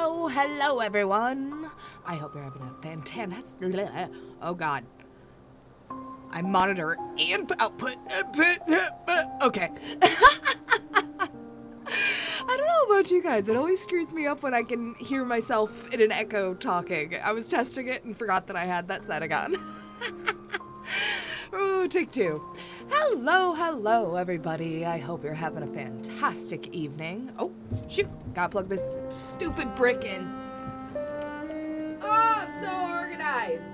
Hello everyone. I hope you're having a fantastic, oh god. I monitor and output, okay. I don't know about you guys, it always screws me up when I can hear myself in an echo talking. I was testing it and forgot that I had that set again. Ooh, take two. Hello everybody. I hope you're having a fantastic evening. Oh, shoot, gotta plug this stupid brick in. Oh, I'm so organized.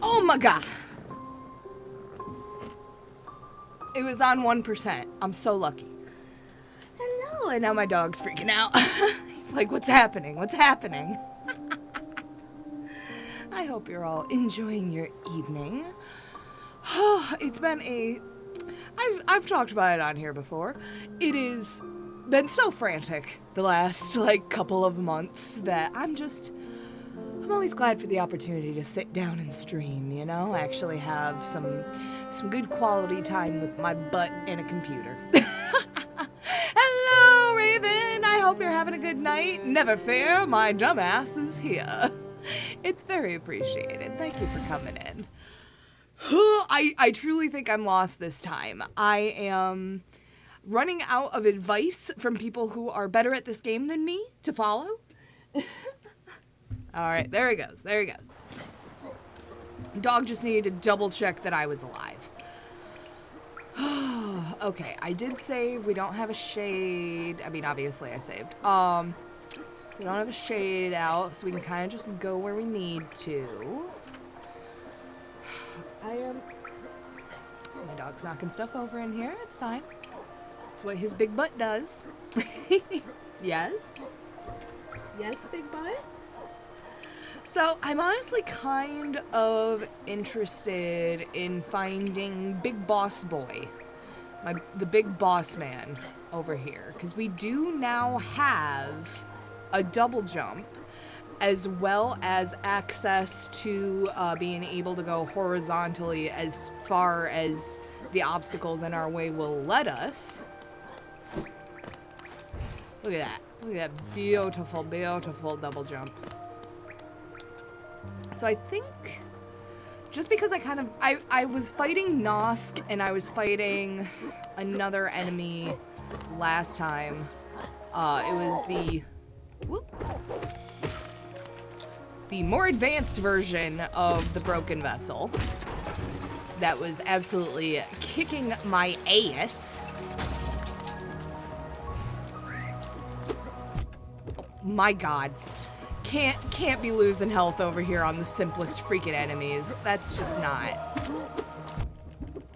Oh my god. It was on 1%. I'm so lucky. Hello. And now my dog's freaking out. He's like, what's happening? What's happening? I hope you're all enjoying your evening. It's been I've talked about it on here before. It has been so frantic the last, couple of months that I'm always glad for the opportunity to sit down and stream, you know? Actually have some good quality time with my butt and a computer. Hello, Raven! I hope you're having a good night. Never fear, my dumbass is here. It's very appreciated. Thank you for coming in. I truly think I'm lost this time. I am running out of advice from people who are better at this game than me to follow. All right, there he goes. There he goes. Dog just needed to double check that I was alive. Okay, I did save. We don't have a shade. I mean, obviously I saved. We don't have a shade out, so we can kind of just go where we need to. My dog's knocking stuff over in here. It's fine. That's what his big butt does. Yes? Yes, big butt? So, I'm honestly kind of interested in finding Big Boss Boy, the big boss man over here, because we do now have a double jump, as well as access to being able to go horizontally as far as the obstacles in our way will let us. Look at that. Look at that beautiful, beautiful double jump. So I think, just because I was fighting Nosk and I was fighting another enemy last time, it was the more advanced version of the Broken Vessel that was absolutely kicking my ass. Oh, my god. Can't be losing health over here on the simplest freaking enemies. That's just not.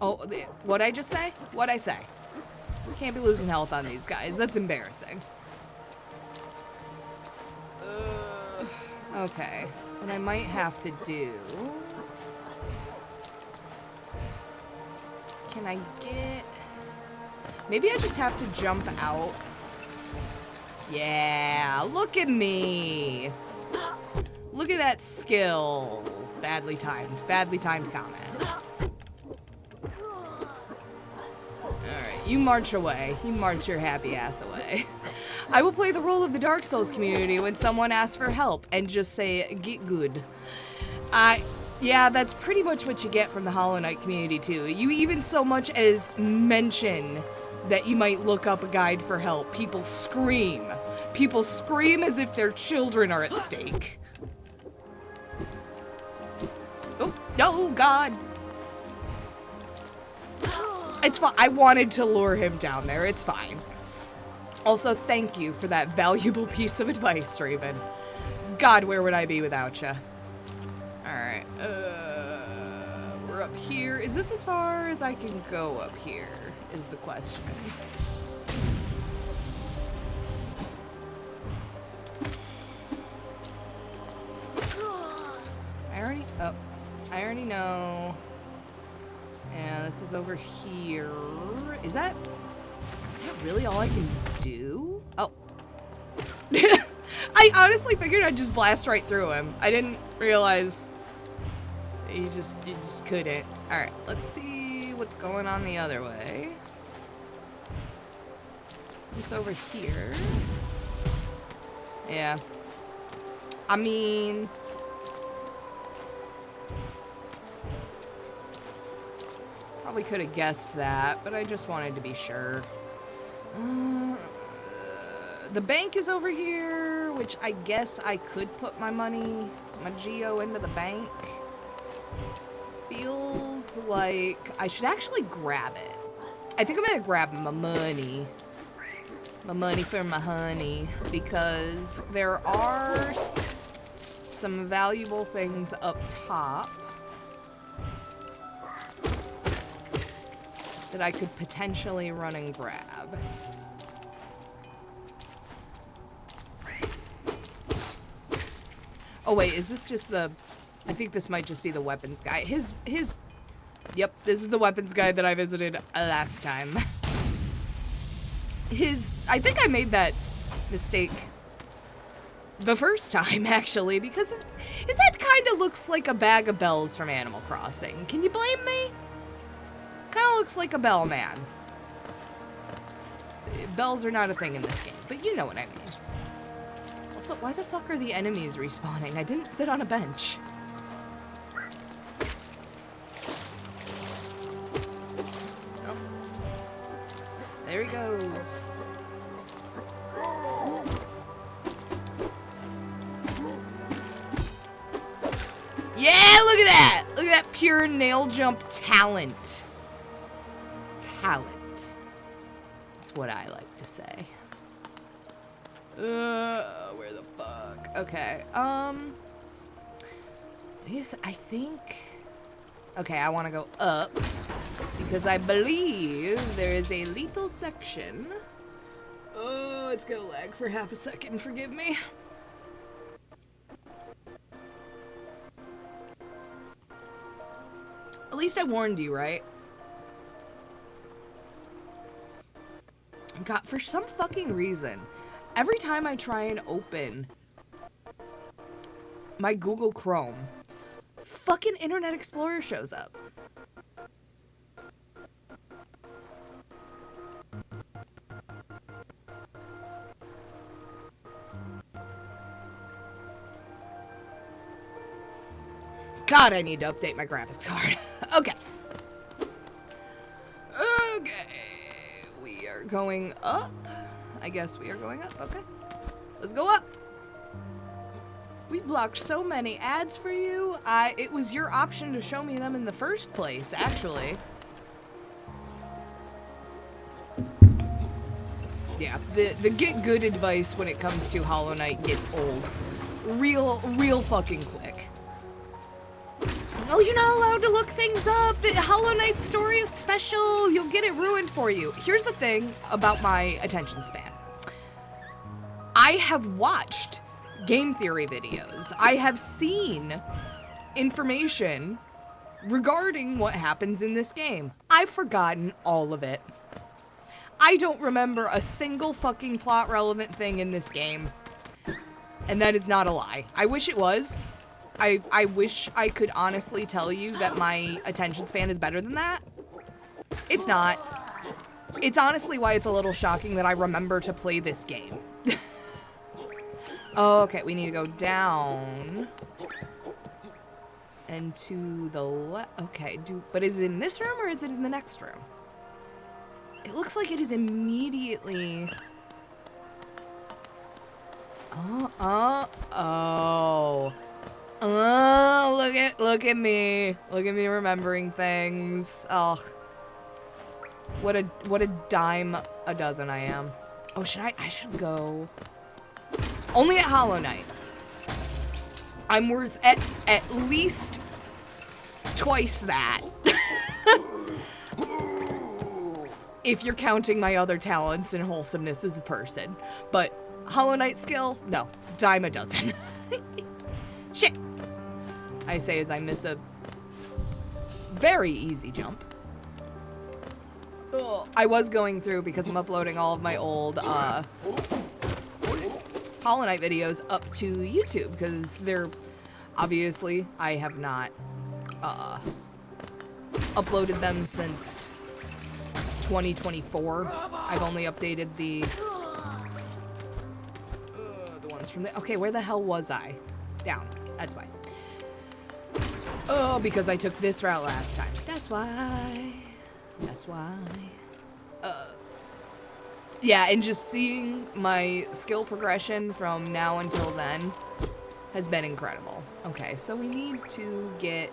Oh, what'd I just say? What'd I say? Can't be losing health on these guys. That's embarrassing. Okay. What I might have to do... Can I get... Maybe I just have to jump out. Yeah, look at me. Look at that skill. Badly timed comment. Alright, you march away. You march your happy ass away. I will play the role of the Dark Souls community when someone asks for help and just say, get good. Yeah, that's pretty much what you get from the Hollow Knight community too. You even so much as mention that you might look up a guide for help. People scream. People scream as if their children are at stake. Oh, no, God. It's fine. I wanted to lure him down there. It's fine. Also, thank you for that valuable piece of advice, Raven. God, where would I be without you? Alright, we're up here. Is this as far as I can go up here, is the question. I already know. Yeah, this is over here. Is that really all I can do? Oh. I honestly figured I'd just blast right through him. I didn't realize you just couldn't. Alright, let's see what's going on the other way. It's over here. Yeah. I mean, probably could have guessed that, but I just wanted to be sure. The bank is over here, which I guess I could put my money, my Geo into the bank. Feels like I should actually grab it. I think I'm gonna grab my money. My money for my honey, because there are some valuable things up top that I could potentially run and grab. Oh wait, is this just the... I think this might just be the weapons guy. Yep, this is the weapons guy that I visited last time. I think I made that mistake the first time, actually, because his head kind of looks like a bag of bells from Animal Crossing. Can you blame me? Kind of looks like a bell man. Bells are not a thing in this game, but you know what I mean. Also, why the fuck are the enemies respawning? I didn't sit on a bench. Oh. There he goes. Yeah, look at that! Look at that pure nail jump talent. Talent. That's what I like to say. Where the fuck? Okay, I think... Okay, I want to go up, because I believe there is a lethal section. Oh, it's gonna lag for half a second, forgive me. At least I warned you, right? God, for some fucking reason, every time I try and open my Google Chrome, fucking Internet Explorer shows up. God, I need to update my graphics card. Okay. Okay. We are going up. I guess we are going up. Okay. Let's go up. We blocked so many ads for you. It was your option to show me them in the first place, actually. Yeah, the get good advice when it comes to Hollow Knight gets old. Real fucking quick. Oh, you're not allowed to look things up. The Hollow Knight story is special. You'll get it ruined for you. Here's the thing about my attention span. I have watched game theory videos. I have seen information regarding what happens in this game. I've forgotten all of it. I don't remember a single fucking plot relevant thing in this game. And that is not a lie. I wish it was. I wish I could honestly tell you that my attention span is better than that. It's not. It's honestly why it's a little shocking that I remember to play this game. Oh, okay, we need to go down. And to the left. Okay, but is it in this room or is it in the next room? It looks like it is immediately... Oh, look at me. Look at me remembering things. Oh. What a dime a dozen I am. Oh, I should go... Only at Hollow Knight. I'm worth at least twice that. If you're counting my other talents and wholesomeness as a person. But Hollow Knight skill, no. Dime a dozen. Shit. I say as I miss a very easy jump. Ugh. I was going through, because I'm uploading all of my old Hollow Knight videos up to YouTube, because they're obviously, I have not uploaded them since 2024. I've only updated the ones from the... Okay, where the hell was I? Down. That's why. Oh, because I took this route last time. That's why. That's why. Yeah, and just seeing my skill progression from now until then has been incredible. Okay, so we need to get...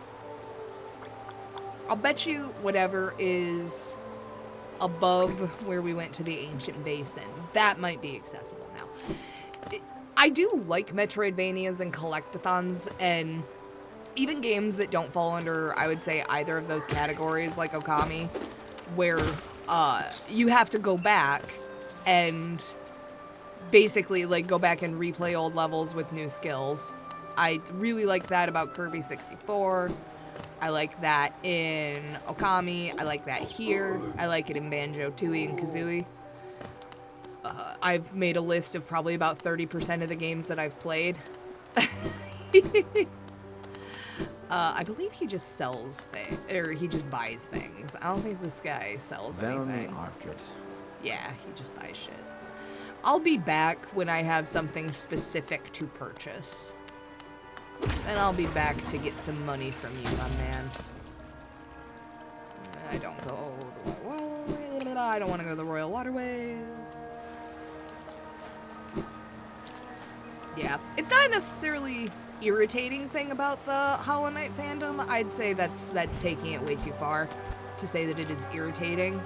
I'll bet you whatever is above where we went to the ancient basin, that might be accessible now. I do like Metroidvanias and collectathons, and even games that don't fall under, I would say, either of those categories, like Okami, where you have to go back and basically like go back and replay old levels with new skills. I really like that about Kirby 64. I like that in Okami. I like that here. I like it in Banjo-Tooie and Kazooie. I've made a list of probably about 30% of the games that I've played. I believe he just sells things, or he just buys things. I don't think this guy sells anything. Yeah, he just buys shit. I'll be back when I have something specific to purchase. And I'll be back to get some money from you, my man. I don't go the Royal Waterways. I don't want to go the Royal Waterways. Yeah, it's not necessarily irritating thing about the Hollow Knight fandom. I'd say that's taking it way too far to say that it is irritating.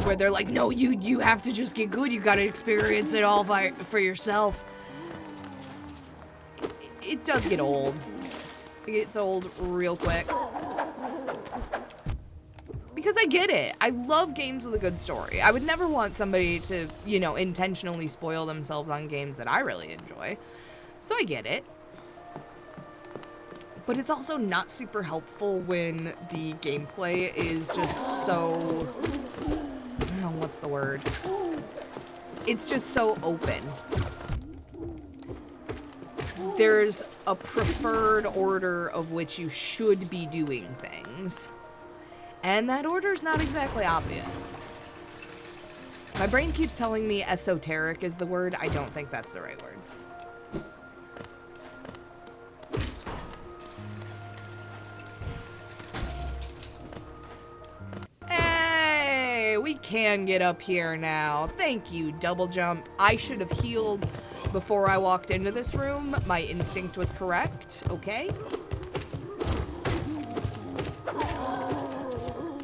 Where they're like, no, you have to just get good. You got to experience it all for yourself. It does get old. It gets old real quick. Because I get it. I love games with a good story. I would never want somebody to, you know, intentionally spoil themselves on games that I really enjoy. So I get it. But it's also not super helpful when the gameplay is just so... Oh, what's the word? It's just so open. There's a preferred order of which you should be doing things. And that order's not exactly obvious. My brain keeps telling me esoteric is the word. I don't think that's the right word. Hey, we can get up here now. Thank you, double jump. I should have healed before I walked into this room. My instinct was correct. Okay.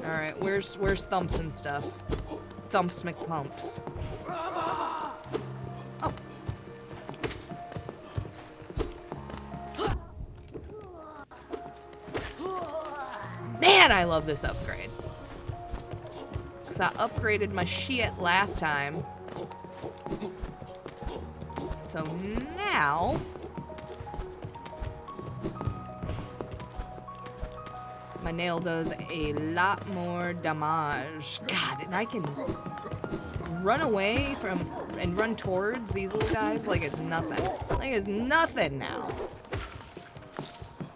Alright, where's Thumps and stuff? Thumps McPumps. Oh. Man, I love this upgrade. Because I upgraded my shit last time. So now... my nail does a lot more damage. God, and I can run away from and run towards these little guys like it's nothing. Like it's nothing now.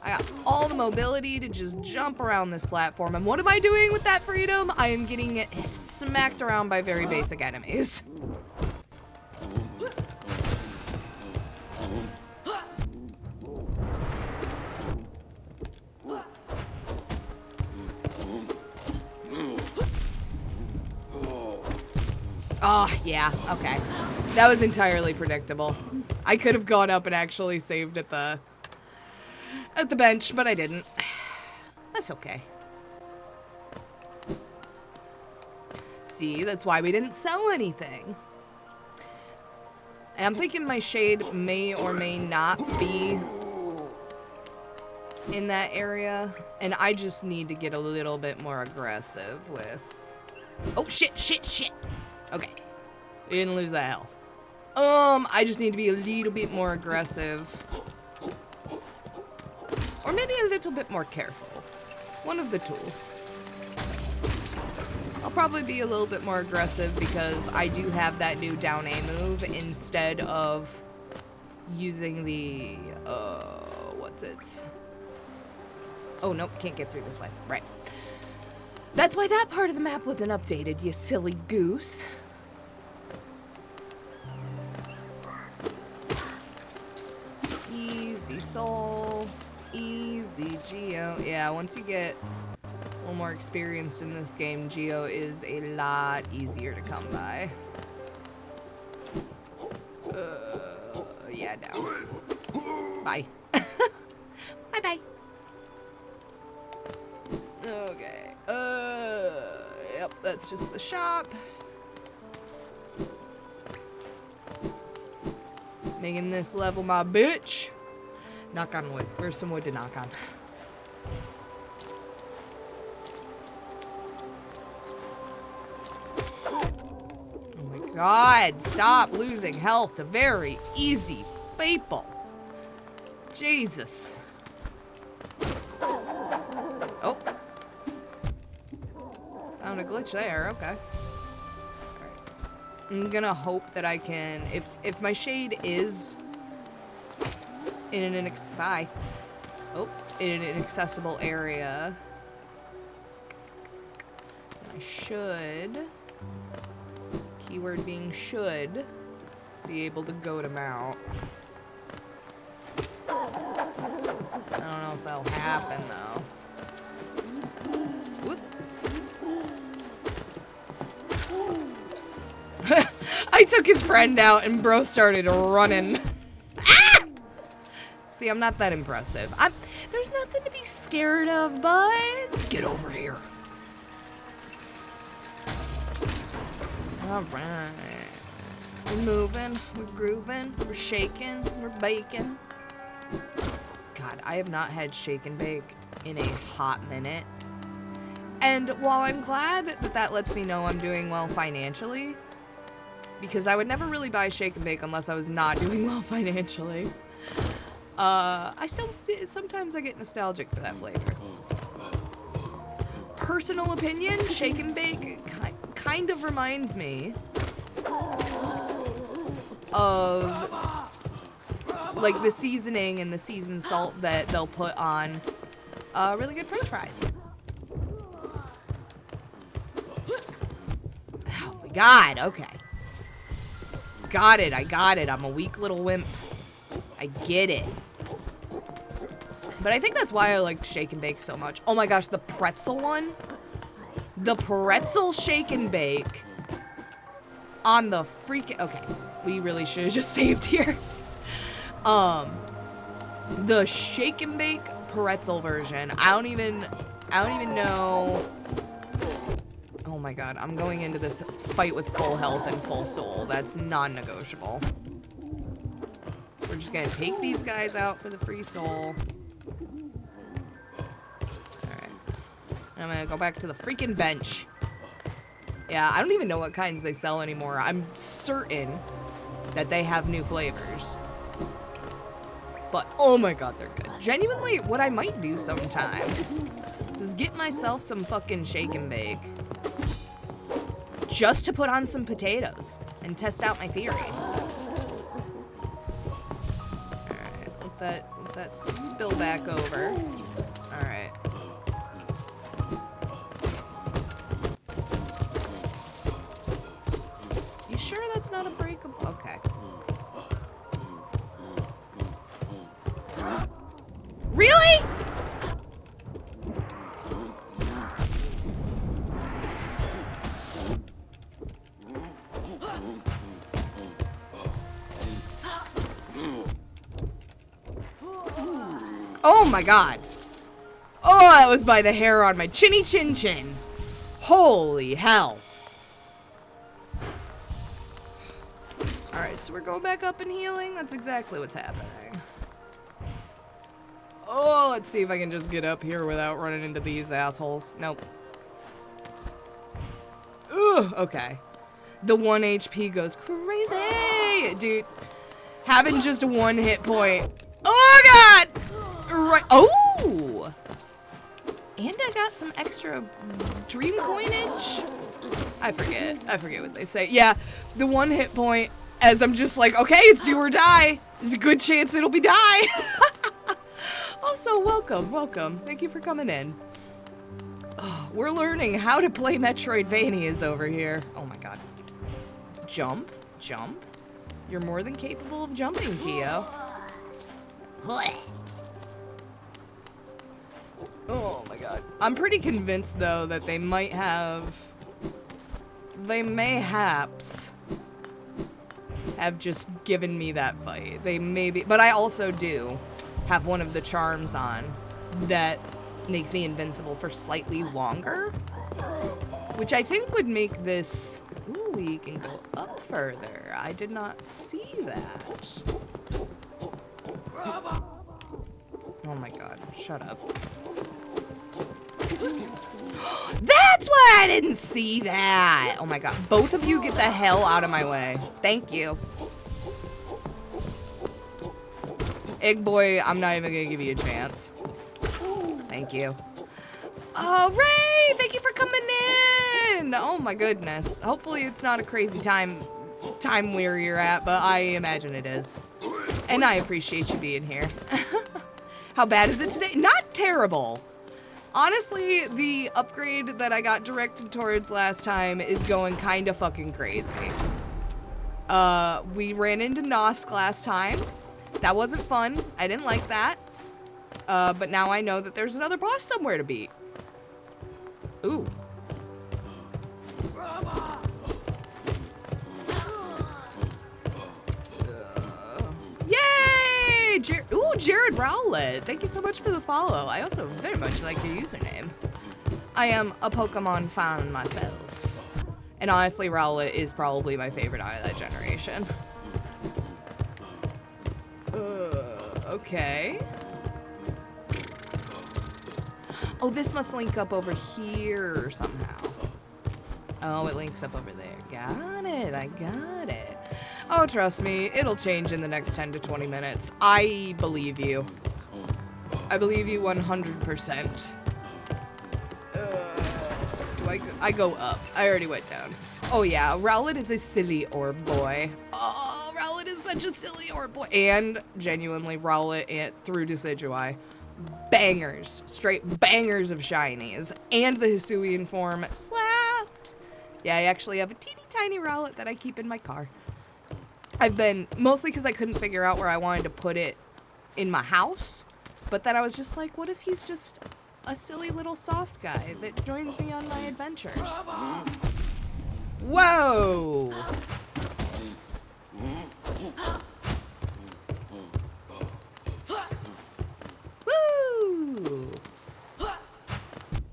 I got all the mobility to just jump around this platform. And what am I doing with that freedom? I am getting it smacked around by very basic enemies. Oh, yeah, okay. That was entirely predictable. I could have gone up and actually saved at the bench, but I didn't. That's okay. See, that's why we didn't sell anything. And I'm thinking my shade may or may not be in that area. And I just need to get a little bit more aggressive with... Oh, shit. Okay. We didn't lose that health. I just need to be a little bit more aggressive. Or maybe a little bit more careful. One of the two. I'll probably be a little bit more aggressive because I do have that new down A move instead of using the, what's it? Oh, nope, can't get through this way. Right. That's why that part of the map wasn't updated, you silly goose. Easy soul. Easy Geo. Yeah, once you get a little more experienced in this game, Geo is a lot easier to come by. Yeah, no. Bye. Bye-bye. Okay. Yep, that's just the shop. Making this level my bitch. Knock on wood. Where's some wood to knock on? Oh my god, stop losing health to very easy people. Jesus. Oh. Found a glitch there, okay. Alright. I'm gonna hope that I can, if my shade is in an in an accessible area, I should, keyword being should, be able to go to mount. I don't know if that'll happen though. Whoop. I took his friend out and bro started running. Ah! See, I'm not that impressive. There's nothing to be scared of, bud. Get over here. All right. We're moving, we're grooving, we're shaking, we're baking. God, I have not had shake and bake in a hot minute. And while I'm glad that that lets me know I'm doing well financially, because I would never really buy shake and bake unless I was not doing well financially, I still, sometimes I get nostalgic for that flavor. Personal opinion, shake and bake kind of reminds me of like the seasoning and the seasoned salt that they'll put on really good french fries. Oh my god, okay. Got it, I got it. I'm a weak little wimp. I get it. But I think that's why I like shake and bake so much. Oh my gosh, the pretzel one? The pretzel shake and bake on the freaking... Okay, we really should have just saved here. The shake and bake pretzel version. I don't even know. Oh my god, I'm going into this fight with full health and full soul. That's non-negotiable. So we're just gonna take these guys out for the free soul. Alright. I'm gonna go back to the freaking bench. Yeah, I don't even know what kinds they sell anymore. I'm certain that they have new flavors. But, oh my god, they're good. Genuinely, what I might do sometime is get myself some fucking shake and bake. Just to put on some potatoes and test out my theory. Alright, let that spill back over. Alright. You sure that's not a breakable? Okay. Really? Oh my god. Oh, that was by the hair on my chinny chin chin. Holy hell. Alright, so we're going back up and healing. That's exactly what's happening. Oh, let's see if I can just get up here without running into these assholes. Nope. Ugh, okay. The 1 HP goes crazy! Dude, having just 1 hit point. Oh, God! Right. Oh! And I got some extra dream coinage. I forget what they say. Yeah, the 1 hit point, as I'm just like, okay, it's do or die. There's a good chance it'll be die. Also, welcome. Thank you for coming in. Oh, we're learning how to play Metroidvanias over here. Oh my God. Jump. You're more than capable of jumping, Kyo. Oh my God. I'm pretty convinced though that they mayhaps have just given me that fight. They maybe, but I also do have one of the charms on that makes me invincible for slightly longer, which I think would make this, ooh, we can go up further. I did not see that. Oh my God, shut up. That's why I didn't see that. Oh my God, both of you get the hell out of my way. Thank you. Egg boy, I'm not even gonna give you a chance. Thank you. Oh, Ray, thank you for coming in. Oh my goodness. Hopefully it's not a crazy time where you're at, but I imagine it is. And I appreciate you being here. How bad is it today? Not terrible. Honestly, the upgrade that I got directed towards last time is going kind of fucking crazy. We ran into Nosk last time. That wasn't fun. I didn't like that. But now I know that there's another boss somewhere to beat. Ooh. Yay! Ooh, Jared Rowlett. Thank you so much for the follow. I also very much like your username. I am a Pokemon fan myself. And honestly, Rowlett is probably my favorite out of that generation. Okay. Oh, this must link up over here somehow. Oh, it links up over there. Got it. I got it. Oh, trust me, it'll change in the next 10 to 20 minutes. I believe you. I believe you 100%. I go up. I already went down. Oh yeah, Rowlett is a silly orb boy. Oh, Rowlett is such a silly orb boy. And genuinely, Rowlett through Decidueye. Bangers. Straight bangers of shinies. And the Hisuian form slapped. Yeah, I actually have a teeny tiny Rowlett that I keep in my car. I've been, mostly because I couldn't figure out where I wanted to put it in my house. But then I was just like, what if he's just a silly little soft guy that joins me on my adventures? Whoa! Woo!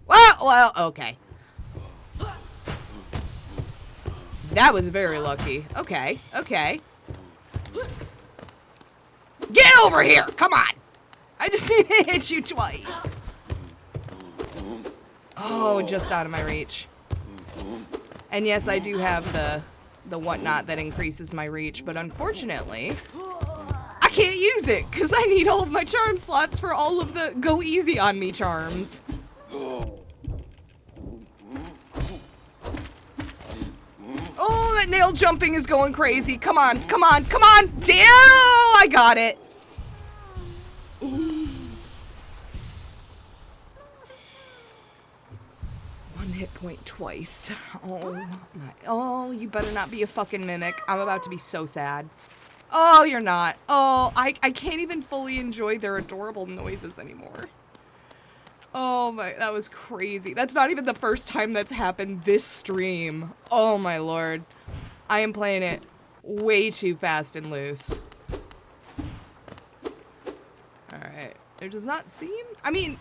Well, okay. That was very lucky. Okay. Get over here! Come on! I just need to hit you twice. Oh, just out of my reach. And yes, I do have the whatnot that increases my reach, but unfortunately, I can't use it because I need all of my charm slots for all of the go easy on me charms. Oh, that nail jumping is going crazy. Come on. Damn, I got it. One hit point twice. Oh my. Oh, you better not be a fucking mimic. I'm about to be so sad. Oh, you're not. Oh, I can't even fully enjoy their adorable noises anymore. Oh my, that was crazy. That's not even the first time that's happened this stream. Oh my lord. I am playing it way too fast and loose. Alright. There does not seem, I mean,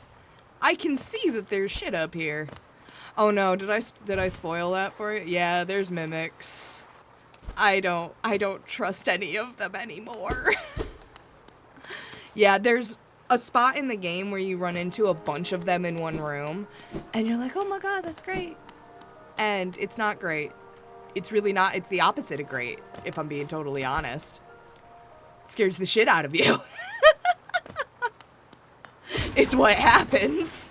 I can see that there's shit up here. Oh no, did I spoil that for you? Yeah, there's mimics. I don't trust any of them anymore. Yeah, there's a spot in the game where you run into a bunch of them in one room, and you're like, oh my god, that's great. And it's not great. It's really not. It's the opposite of great, if I'm being totally honest. It scares the shit out of you. It's what happens.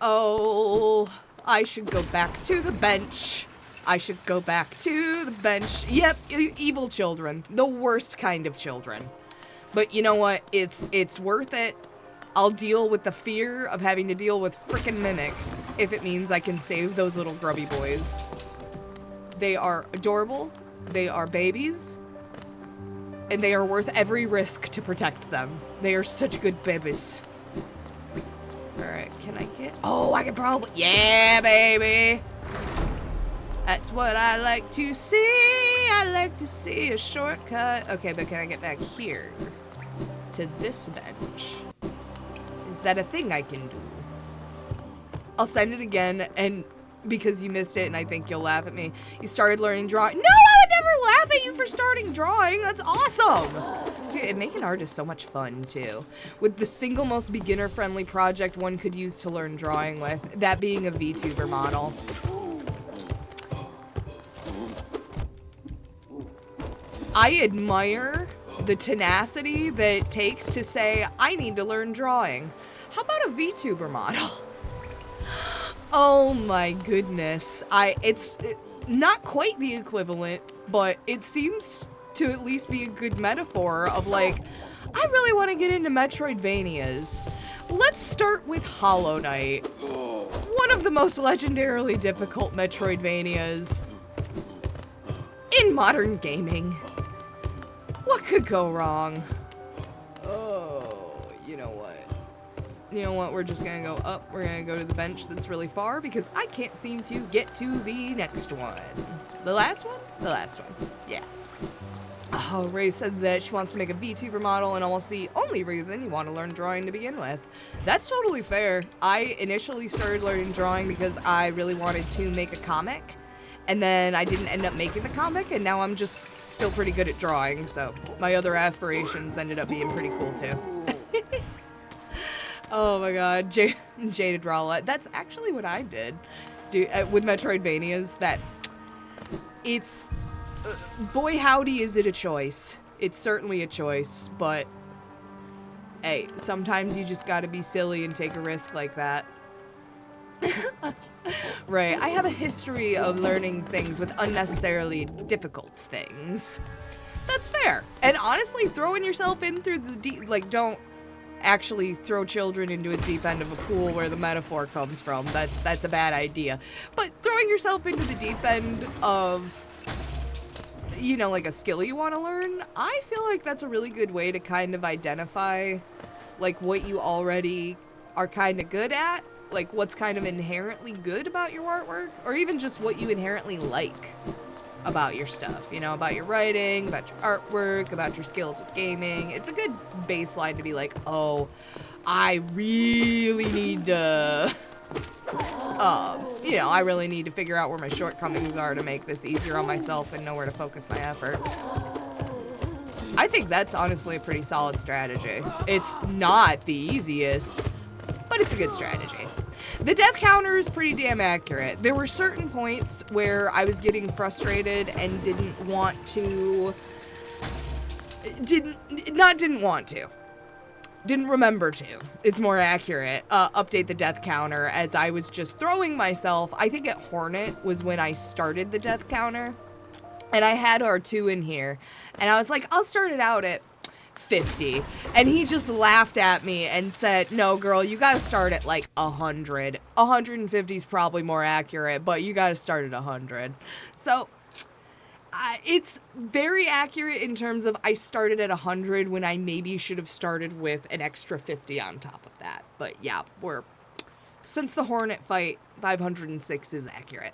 Oh, I should go back to the bench. I should go back to the bench. Yep, evil children. The worst kind of children. But you know what? It's worth it. I'll deal with the fear of having to deal with frickin' mimics if it means I can save those little grubby boys. They are adorable. They are babies. And they are worth every risk to protect them. They are such good babies. Alright, can I get... Oh, I can probably... Yeah, baby! That's what I like to see. I like to see a shortcut. Okay, but can I get back here? To this bench? Is that a thing I can do? I'll send it again, and because you missed it and I think you'll laugh at me, you started learning drawing. No, I would never laugh at you for starting drawing. That's awesome. Dude, making art is so much fun, too. With the single most beginner-friendly project one could use to learn drawing with, that being a VTuber model. I admire the tenacity that it takes to say, I need to learn drawing. How about a VTuber model? Oh my goodness. It's not quite the equivalent, but it seems to at least be a good metaphor of like, I really want to get into Metroidvanias. Let's start with Hollow Knight. One of the most legendarily difficult Metroidvanias in modern gaming. What could go wrong? Oh, you know what? You know what? We're just gonna go up. We're gonna go to the bench that's really far because I can't seem to get to the next one. The last one? The last one. Yeah. Oh, Ray said that she wants to make a VTuber model and almost the only reason you want to learn drawing to begin with. That's totally fair. I initially started learning drawing because I really wanted to make a comic. And then I didn't end up making the comic, and now I'm just still pretty good at drawing, so my other aspirations ended up being pretty cool, too. Oh my god, Jaded Rowlett. That's actually what I did with Metroidvanias, that it's... boy howdy is it a choice. It's certainly a choice, but hey, sometimes you just gotta be silly and take a risk like that. Right, I have a history of learning things with unnecessarily difficult things. That's fair. And honestly, throwing yourself in through the deep, like, don't actually throw children into a deep end of a pool where the metaphor comes from. That's a bad idea. But throwing yourself into the deep end of, you know, like a skill you want to learn, I feel like that's a really good way to kind of identify, like, what you already are kind of good at. Like, what's kind of inherently good about your artwork, or even just what you inherently like about your stuff, you know, about your writing, about your artwork, about your skills with gaming. It's a good baseline to be like, oh, I really need to, you know, I really need to figure out where my shortcomings are to make this easier on myself and know where to focus my effort. I think that's honestly a pretty solid strategy. It's not the easiest, but it's a good strategy. The death counter is pretty damn accurate. Didn't remember to. It's more accurate. Update the death counter as I was just throwing myself. I think at Hornet was when I started the death counter. And I had R2 in here. And I was like, I'll start it out at 50. And he just laughed at me and said, no, girl, you gotta start at like 100. 150 is probably more accurate, but you gotta start at 100. So it's very accurate in terms of I started at 100 when I maybe should have started with an extra 50 on top of that. But yeah, since the Hornet fight, 506 is accurate.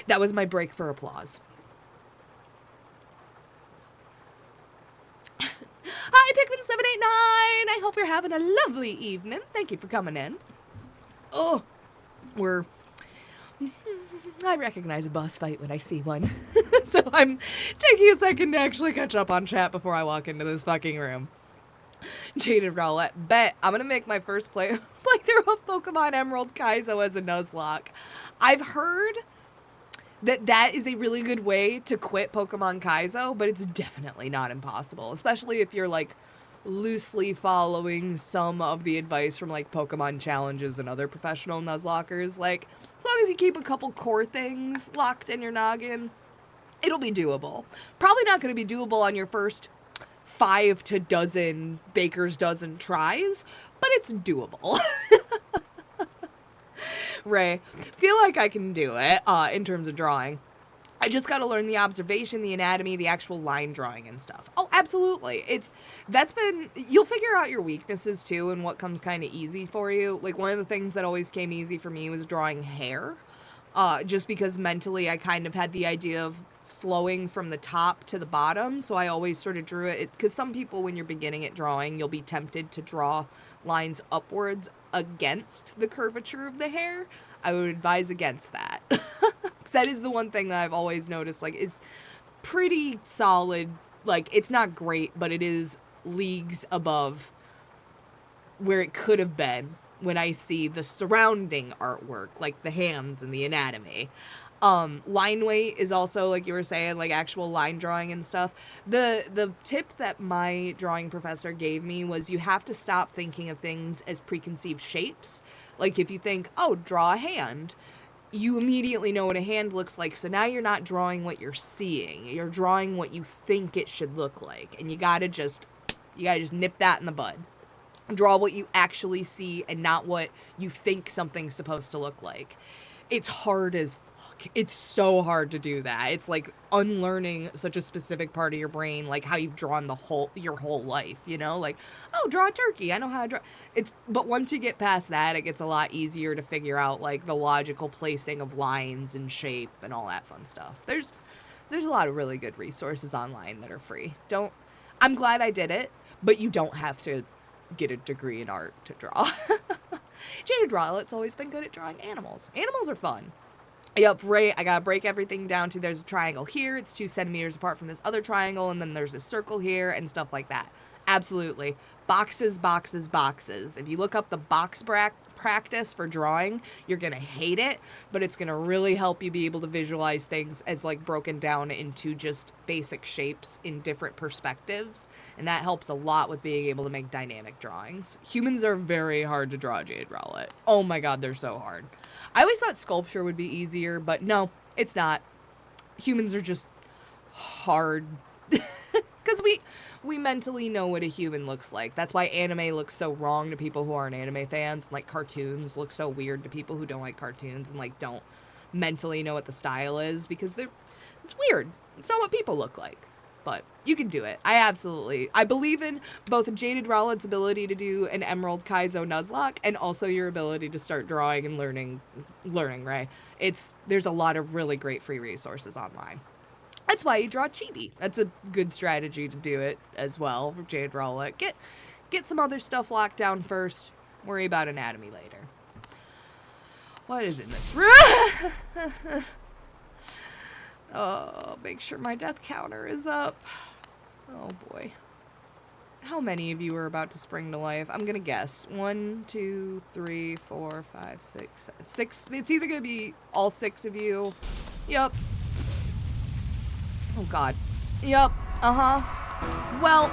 That was my break for applause. Hi, Pikmin789! I hope you're having a lovely evening. Thank you for coming in. Oh, I recognize a boss fight when I see one. So I'm taking a second to actually catch up on chat before I walk into this fucking room. Jaded Rowlett, bet I'm gonna make my first playthrough of Pokemon Emerald Kaizo as a Nuzlocke. I've heard that is a really good way to quit Pokemon Kaizo, but it's definitely not impossible, especially if you're like loosely following some of the advice from like Pokemon challenges and other professional Nuzlockers. Like, as long as you keep a couple core things locked in your noggin, it'll be doable. Probably not going to be doable on your first 5 to dozen baker's dozen tries, but it's doable. Ray, feel like I can do it in terms of drawing. I just got to learn the observation, the anatomy, the actual line drawing and stuff. Oh, absolutely. You'll figure out your weaknesses too and what comes kind of easy for you. Like, one of the things that always came easy for me was drawing hair. Just because mentally I kind of had the idea of flowing from the top to the bottom, so I always sort of drew it. Because some people, when you're beginning at drawing, you'll be tempted to draw lines upwards against the curvature of the hair. I would advise against that. Because that is the one thing that I've always noticed, like, is pretty solid. Like, it's not great, but it is leagues above where it could have been when I see the surrounding artwork, like the hands and the anatomy. Line weight is also, like you were saying, like actual line drawing and stuff. The tip that my drawing professor gave me was you have to stop thinking of things as preconceived shapes. Like, if you think, oh, draw a hand, you immediately know what a hand looks like. So now you're not drawing what you're seeing. You're drawing what you think it should look like. And you gotta just nip that in the bud. Draw what you actually see and not what you think something's supposed to look like. It's hard as fuck. It's so hard to do that. It's like unlearning such a specific part of your brain, like how you've drawn your whole life, you know? Like, oh, draw a turkey. I know how to draw. But once you get past that, it gets a lot easier to figure out like the logical placing of lines and shape and all that fun stuff. There's a lot of really good resources online that are free. I'm glad I did it, but you don't have to get a degree in art to draw. Jaded Rowlett's always been good at drawing animals. Animals are fun. Yep, right. I gotta break everything down to there's a triangle here. It's 2 centimeters apart from this other triangle, and then there's a circle here and stuff like that. Absolutely. Boxes, boxes, boxes. If you look up the box practice for drawing, you're gonna hate it, but it's gonna really help you be able to visualize things as like broken down into just basic shapes in different perspectives, and that helps a lot with being able to make dynamic drawings. Humans are very hard to draw, Jade Rowlett. Oh my god, they're so hard. I always thought sculpture would be easier, but no, it's not. Humans are just hard. Because we mentally know what a human looks like. That's why anime looks so wrong to people who aren't anime fans. And, like, cartoons look so weird to people who don't like cartoons and, like, don't mentally know what the style is. Because it's weird. It's not what people look like. But you can do it. I believe in both Jaded Rowlett's ability to do an Emerald Kaizo Nuzlocke and also your ability to start drawing and learning, right? There's a lot of really great free resources online. That's why you draw chibi. That's a good strategy to do it as well for Jaded Rowlett. Get some other stuff locked down first. Worry about anatomy later. What is in this room? Oh, make sure my death counter is up. Oh boy. How many of you are about to spring to life? I'm gonna guess. 1, 2, 3, 4, 5, 6, 6. It's either gonna be all 6 of you. Yup. Oh god. Yup. Uh-huh. Well,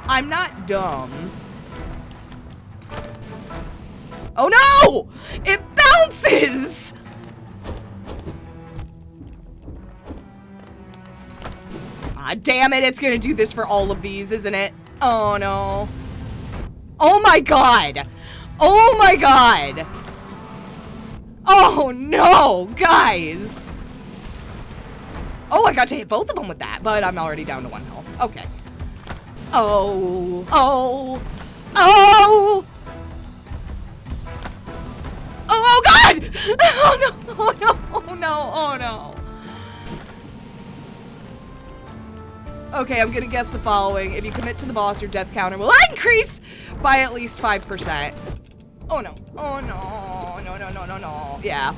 I'm not dumb. Oh no! It bounces! Ah, damn it, it's gonna do this for all of these, isn't it? Oh no. Oh my god! Oh my god! Oh no, guys! Oh, I got to hit both of them with that, but I'm already down to 1 health. Okay. Oh, oh, oh! Oh god! Oh no, oh no, oh no, oh no. Okay, I'm gonna guess the following. If you commit to the boss, your death counter will increase by at least 5%. Oh no. Oh no. No, no, no, no, no. Yeah.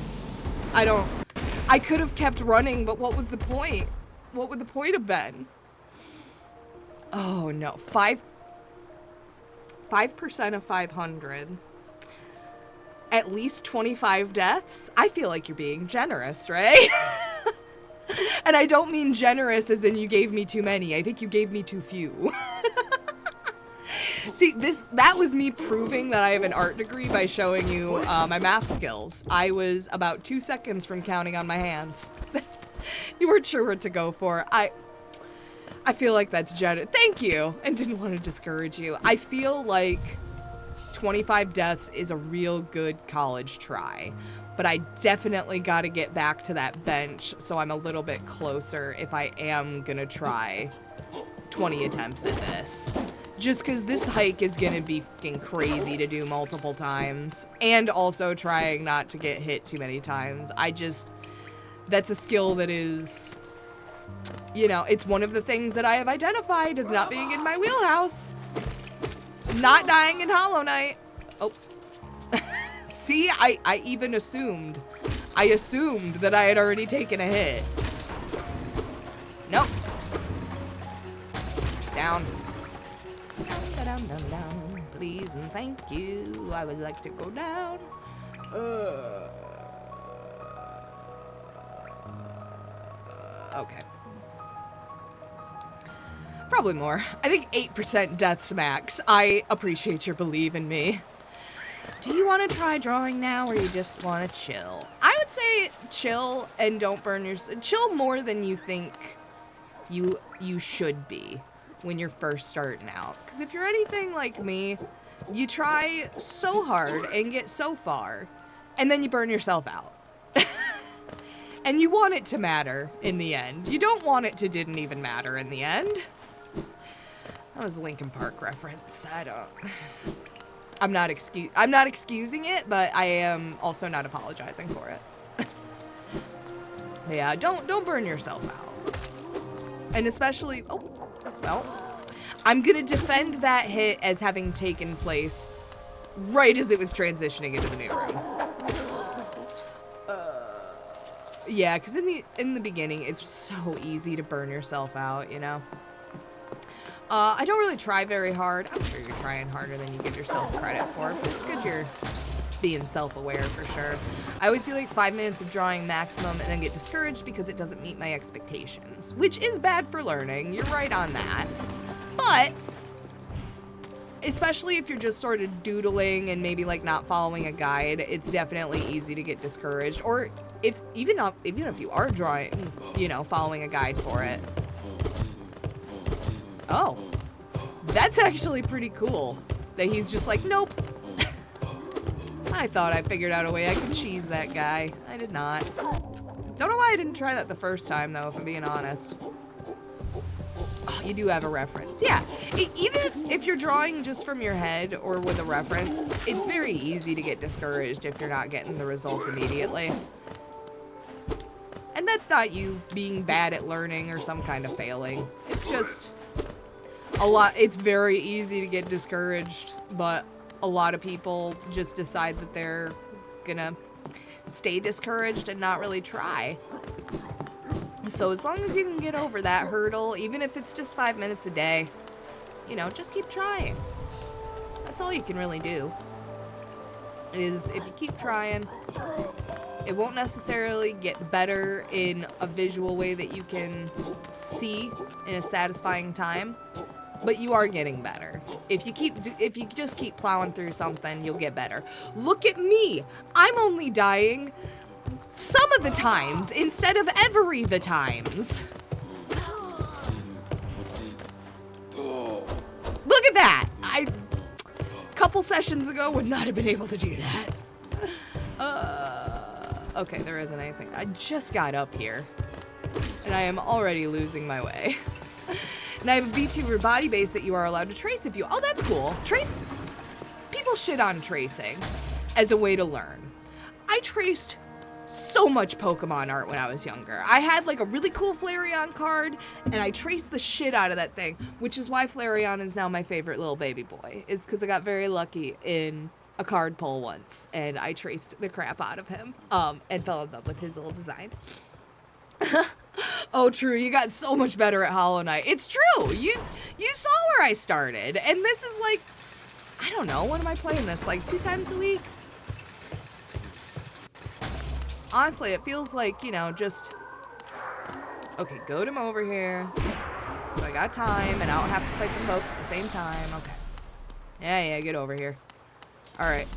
I could have kept running, but what was the point? What would the point have been? Oh no. 5% of 500. At least 25 deaths? I feel like you're being generous, right? And I don't mean generous as in you gave me too many. I think you gave me too few. See, that was me proving that I have an art degree by showing you my math skills. I was about 2 seconds from counting on my hands. You weren't sure what to go for. I feel like that's generous. Thank you. And didn't want to discourage you. I feel like 25 deaths is a real good college try. But I definitely got to get back to that bench so I'm a little bit closer if I am going to try 20 attempts at this. Just because this hike is going to be fucking crazy to do multiple times. And also trying not to get hit too many times. That's a skill that is, you know, it's one of the things that I have identified as not being in my wheelhouse. Not dying in Hollow Knight. Oh. See, I even assumed. I assumed that I had already taken a hit. Nope. Down. Down, down, down. Please and thank you. I would like to go down. Okay. Probably more. I think 8% deaths max. I appreciate your belief in me. Do you want to try drawing now, or you just want to chill? I would say chill and don't burn yourself. Chill more than you think you should be when you're first starting out. Because if you're anything like me, you try so hard and get so far, and then you burn yourself out. And you want it to matter in the end. You don't want it to didn't even matter in the end. That was a Linkin Park reference. I'm not excusing it, but I am also not apologizing for it. Yeah, don't burn yourself out. And especially, oh, well, I'm gonna defend that hit as having taken place right as it was transitioning into the new room. Yeah, because in the beginning, it's so easy to burn yourself out, you know? I don't really try very hard. I'm sure you're trying harder than you give yourself credit for, but it's good you're being self-aware for sure. I always do like 5 minutes of drawing maximum and then get discouraged because it doesn't meet my expectations, which is bad for learning. You're right on that. But especially if you're just sort of doodling and maybe like not following a guide, it's definitely easy to get discouraged. Or even if you are drawing, you know, following a guide for it. Oh, that's actually pretty cool that he's just like, nope. I thought I figured out a way I could cheese that guy. I did not. Don't know why I didn't try that the first time, though, if I'm being honest. Oh, you do have a reference. Yeah, even if you're drawing just from your head or with a reference, it's very easy to get discouraged if you're not getting the results immediately. And that's not you being bad at learning or some kind of failing. It's just it's very easy to get discouraged, but a lot of people just decide that they're gonna stay discouraged and not really try. So as long as you can get over that hurdle, even if it's just 5 minutes a day, you know, just keep trying. That's all you can really do. Is if you keep trying, it won't necessarily get better in a visual way that you can see in a satisfying time, but you are getting better. If you just keep plowing through something, you'll get better. Look at me. I'm only dying some of the times instead of every the times. Look at that. A couple sessions ago would not have been able to do that. Okay, there isn't anything. I just got up here and I am already losing my way. And I have a VTuber body base that you are allowed to trace if you... Oh, that's cool. People shit on tracing as a way to learn. I traced so much Pokemon art when I was younger. I had like a really cool Flareon card, and I traced the shit out of that thing, which is why Flareon is now my favorite little baby boy, is because I got very lucky in a card pull once, and I traced the crap out of him, and fell in love with his little design. Oh, true, you got so much better at Hollow Knight. It's true, you saw where I started, and this is like, I don't know, when am I playing this, like 2 times a week? Honestly, it feels like, you know, just... Okay, goad him over here. So I got time, and I don't have to fight them both at the same time. Okay. Yeah, get over here. Alright.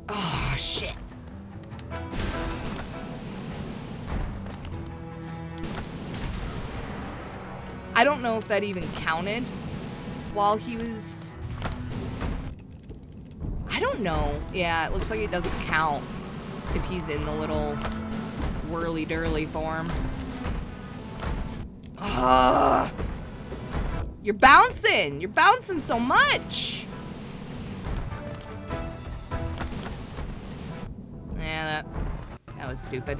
Oh, shit. I don't know if that even counted while he was... I don't know. Yeah, it looks like it doesn't count if he's in the little whirly-durly form. Ugh. You're bouncing! You're bouncing so much! Yeah, that was stupid.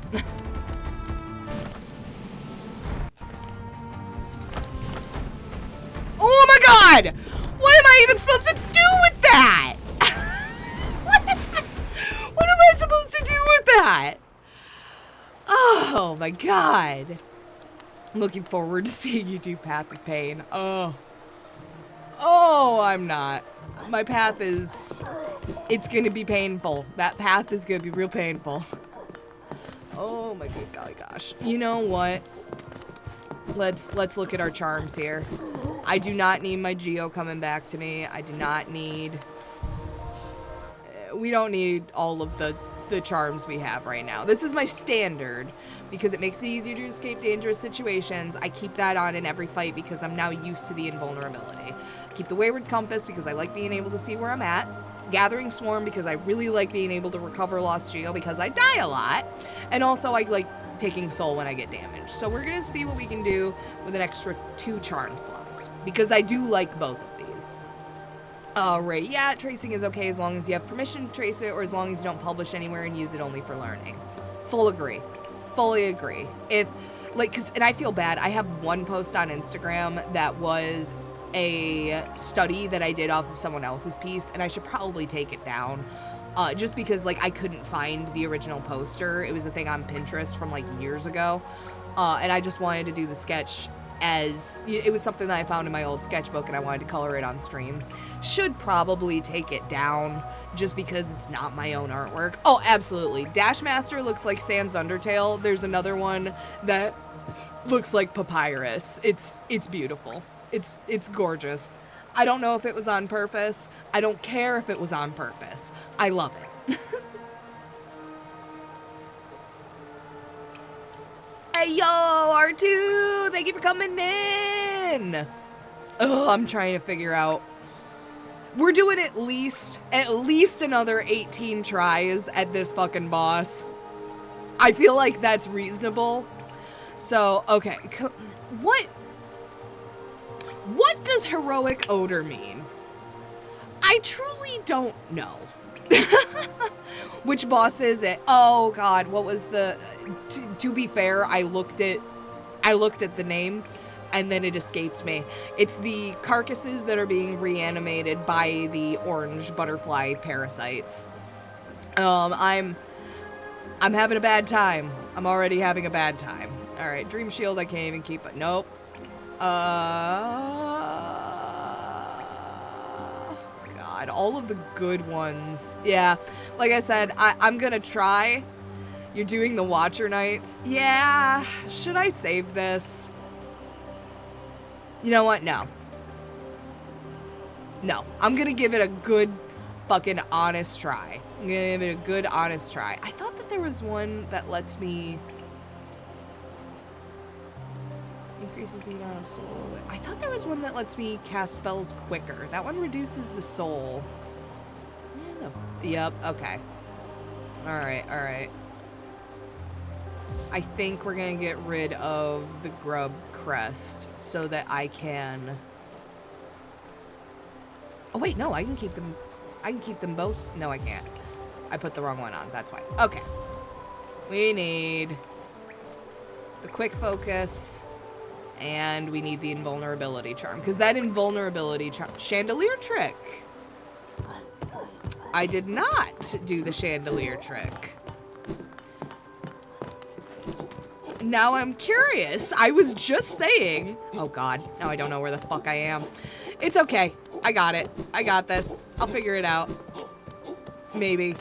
Oh my god! What am I even supposed to do with that? What am I supposed to do with that? Oh my god. I'm looking forward to seeing you do Path of Pain. Oh, I'm not. My path is... It's gonna be painful. That path is gonna be real painful. Oh my good golly gosh. You know what? Let's look at our charms here. I do not need my Geo coming back to me. I do not need... We don't need all of the charms we have right now. This is my standard because it makes it easier to escape dangerous situations. I keep that on in every fight because I'm now used to the invulnerability. Keep the Wayward Compass because I like being able to see where I'm at. Gathering Swarm because I really like being able to recover Lost Geo because I die a lot. And also I like taking Soul when I get damaged. So we're going to see what we can do with an extra 2 charm slots because I do like both of these. Alright, yeah, tracing is okay as long as you have permission to trace it or as long as you don't publish anywhere and use it only for learning. Full agree. Fully agree. If, like, and I feel bad. I have one post on Instagram that was a study that I did off of someone else's piece, and I should probably take it down. Just because, like, I couldn't find the original poster. It was a thing on Pinterest from, like, years ago. And I just wanted to do the sketch as... It was something that I found in my old sketchbook, and I wanted to color it on stream. Should probably take it down, just because it's not my own artwork. Oh, absolutely. Dashmaster looks like Sans Undertale. There's another one that looks like Papyrus. It's beautiful. It's gorgeous. I don't know if it was on purpose. I don't care if it was on purpose. I love it. Hey, yo, R2! Thank you for coming in! Oh, I'm trying to figure out. We're doing at least another 18 tries at this fucking boss. I feel like that's reasonable. So, okay. What does heroic odor mean? I truly don't know. Which boss is it? Oh god, what was the... To be fair, I looked at the name and then it escaped me. It's the carcasses that are being reanimated by the orange butterfly parasites. I'm having a bad time. I'm already having a bad time. Alright, Dream Shield I can't even keep it. Nope. God, all of the good ones. Yeah, like I said, I'm gonna try. You're doing the Watcher Nights. Yeah, should I save this? You know what? No. No, I'm gonna give it a good fucking honest try. I'm gonna give it a good honest try. I thought that there was one that lets me... Increases the amount of soul. I thought there was one that lets me cast spells quicker. That one reduces the soul. Yep, okay. Alright. I think we're gonna get rid of the grub crest so that I can... Oh wait, no, I can keep them. I can keep them both. No, I can't. I put the wrong one on. That's why. Okay. We need the quick focus, and we need the invulnerability charm, because that invulnerability charm... Chandelier trick. I did not do the chandelier trick. Now I'm curious. I was just saying... Oh god, now I don't know where the fuck I am. It's okay. I got it. I got this. I'll figure it out. Maybe.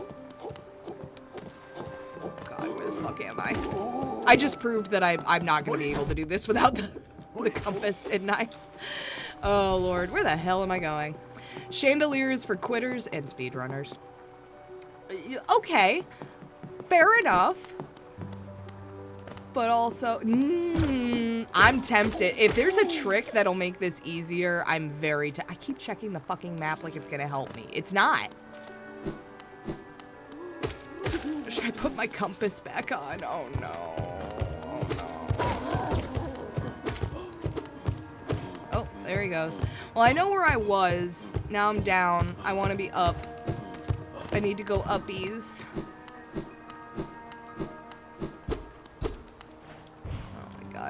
Oh god, where the fuck am I? I just proved that I'm not going to be able to do this without the compass, didn't I? Oh lord, where the hell am I going? Chandeliers for quitters and speedrunners. Okay. Fair enough. But also, I'm tempted. If there's a trick that'll make this easier, I'm very I keep checking the fucking map like it's gonna help me. It's not. Should I put my compass back on? Oh no. Oh no. Oh, there he goes. Well, I know where I was. Now I'm down. I want to be up. I need to go uppies.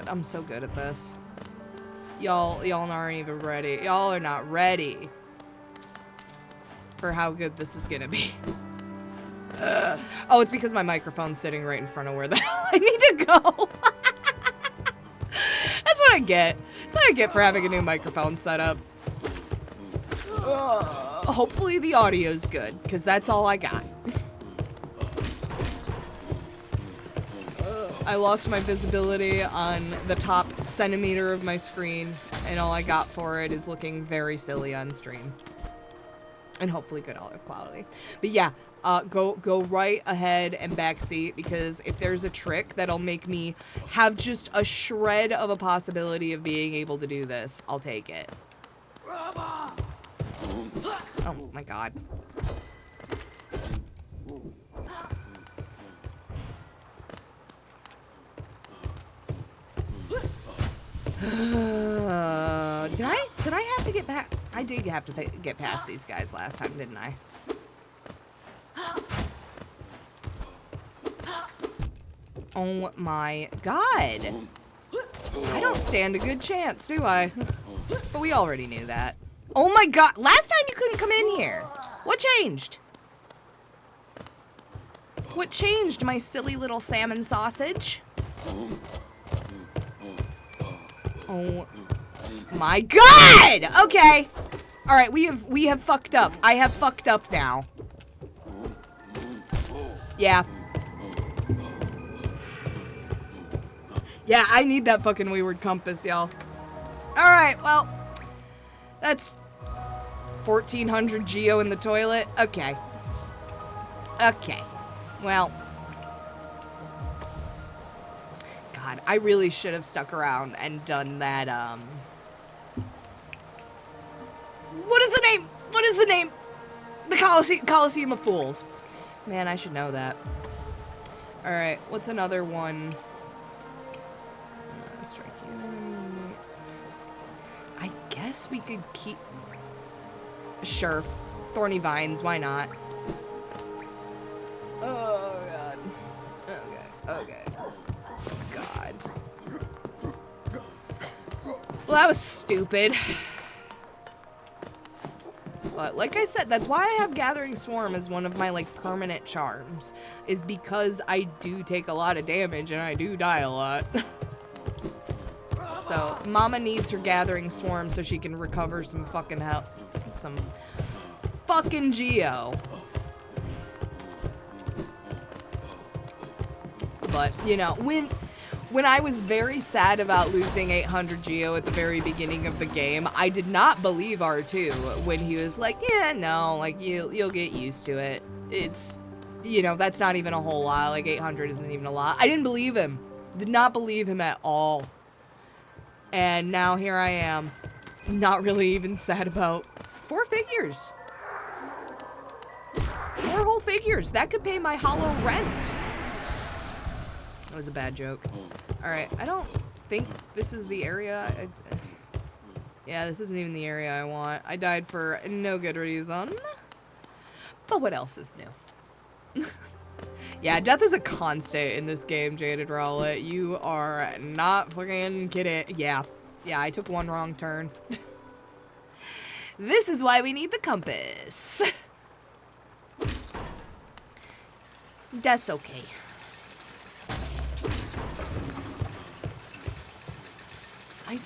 I'm so good at this. Y'all aren't even ready. Y'all are not ready for how good this is gonna be. Oh, it's because my microphone's sitting right in front of where the hell I need to go. That's what I get. That's what I get for having a new microphone set up. Hopefully the audio's good, because that's all I got. I lost my visibility on the top centimeter of my screen, and all I got for it is looking very silly on stream. And hopefully good audio quality. But yeah, go right ahead and backseat, because if there's a trick that'll make me have just a shred of a possibility of being able to do this, I'll take it. Oh my god. Did I have to get back? I did have to get past these guys last time, didn't I? Oh my god. I don't stand a good chance, do I? But we already knew that. Oh my god. Last time you couldn't come in here. What changed? What changed, my silly little salmon sausage? Oh my god! Okay. All right, we have fucked up. I have fucked up now. Yeah. Yeah, I need that fucking wayward compass, y'all. All right, well, that's 1,400 geo in the toilet. Okay. Okay. Well. God, I really should have stuck around and done that, What is the name? What is the name? The Coliseum of Fools. Man, I should know that. Alright, what's another one? I guess we could keep... Sure. Thorny Vines, why not? Oh, God. Okay, okay. God. Well, that was stupid. But like I said, that's why I have Gathering Swarm as one of my like permanent charms, is because I do take a lot of damage and I do die a lot. So Mama needs her Gathering Swarm so she can recover some fucking health, some fucking geo. But you know, when I was very sad about losing 800 geo at the very beginning of the game, I did not believe R2 when he was like, yeah, no, like, you'll get used to it. It's, you know, that's not even a whole lot. Like, 800 isn't even a lot. I didn't believe him. Did not believe him at all. And now here I am. Not really even sad about 4 figures. 4 whole figures. That could pay my hollow rent. That was a bad joke. Alright, I don't think this is the area. Yeah, this isn't even the area I want. I died for no good reason. But what else is new? Yeah, death is a constant in this game, Jaded Rowlet. You are not fucking kidding. Yeah, I took one wrong turn. This is why we need the compass. That's okay. I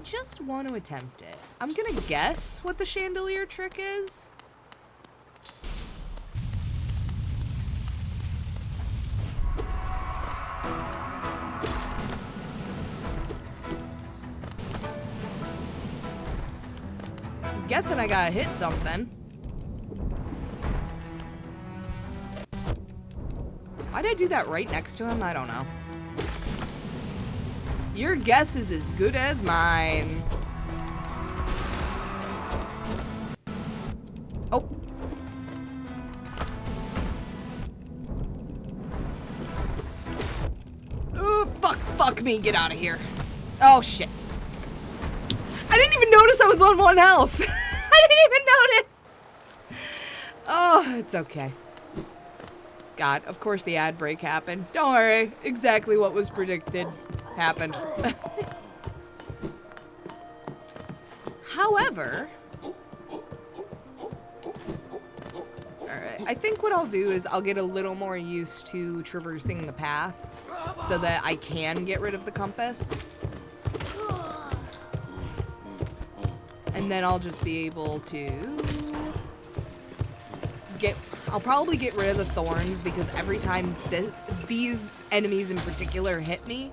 just want to attempt it. I'm gonna guess what the chandelier trick is. I'm guessing I gotta hit something. Why'd I do that right next to him? I don't know. Your guess is as good as mine. Oh. Oh, fuck me, get out of here. Oh, shit. I didn't even notice I was on 1 health. I didn't even notice. Oh, it's okay. God, of course the ad break happened. Don't worry, exactly what was predicted happened. However, alright, I think what I'll do is I'll get a little more used to traversing the path so that I can get rid of the compass. And then I'll just be able to I'll probably get rid of the thorns because every time these enemies in particular hit me,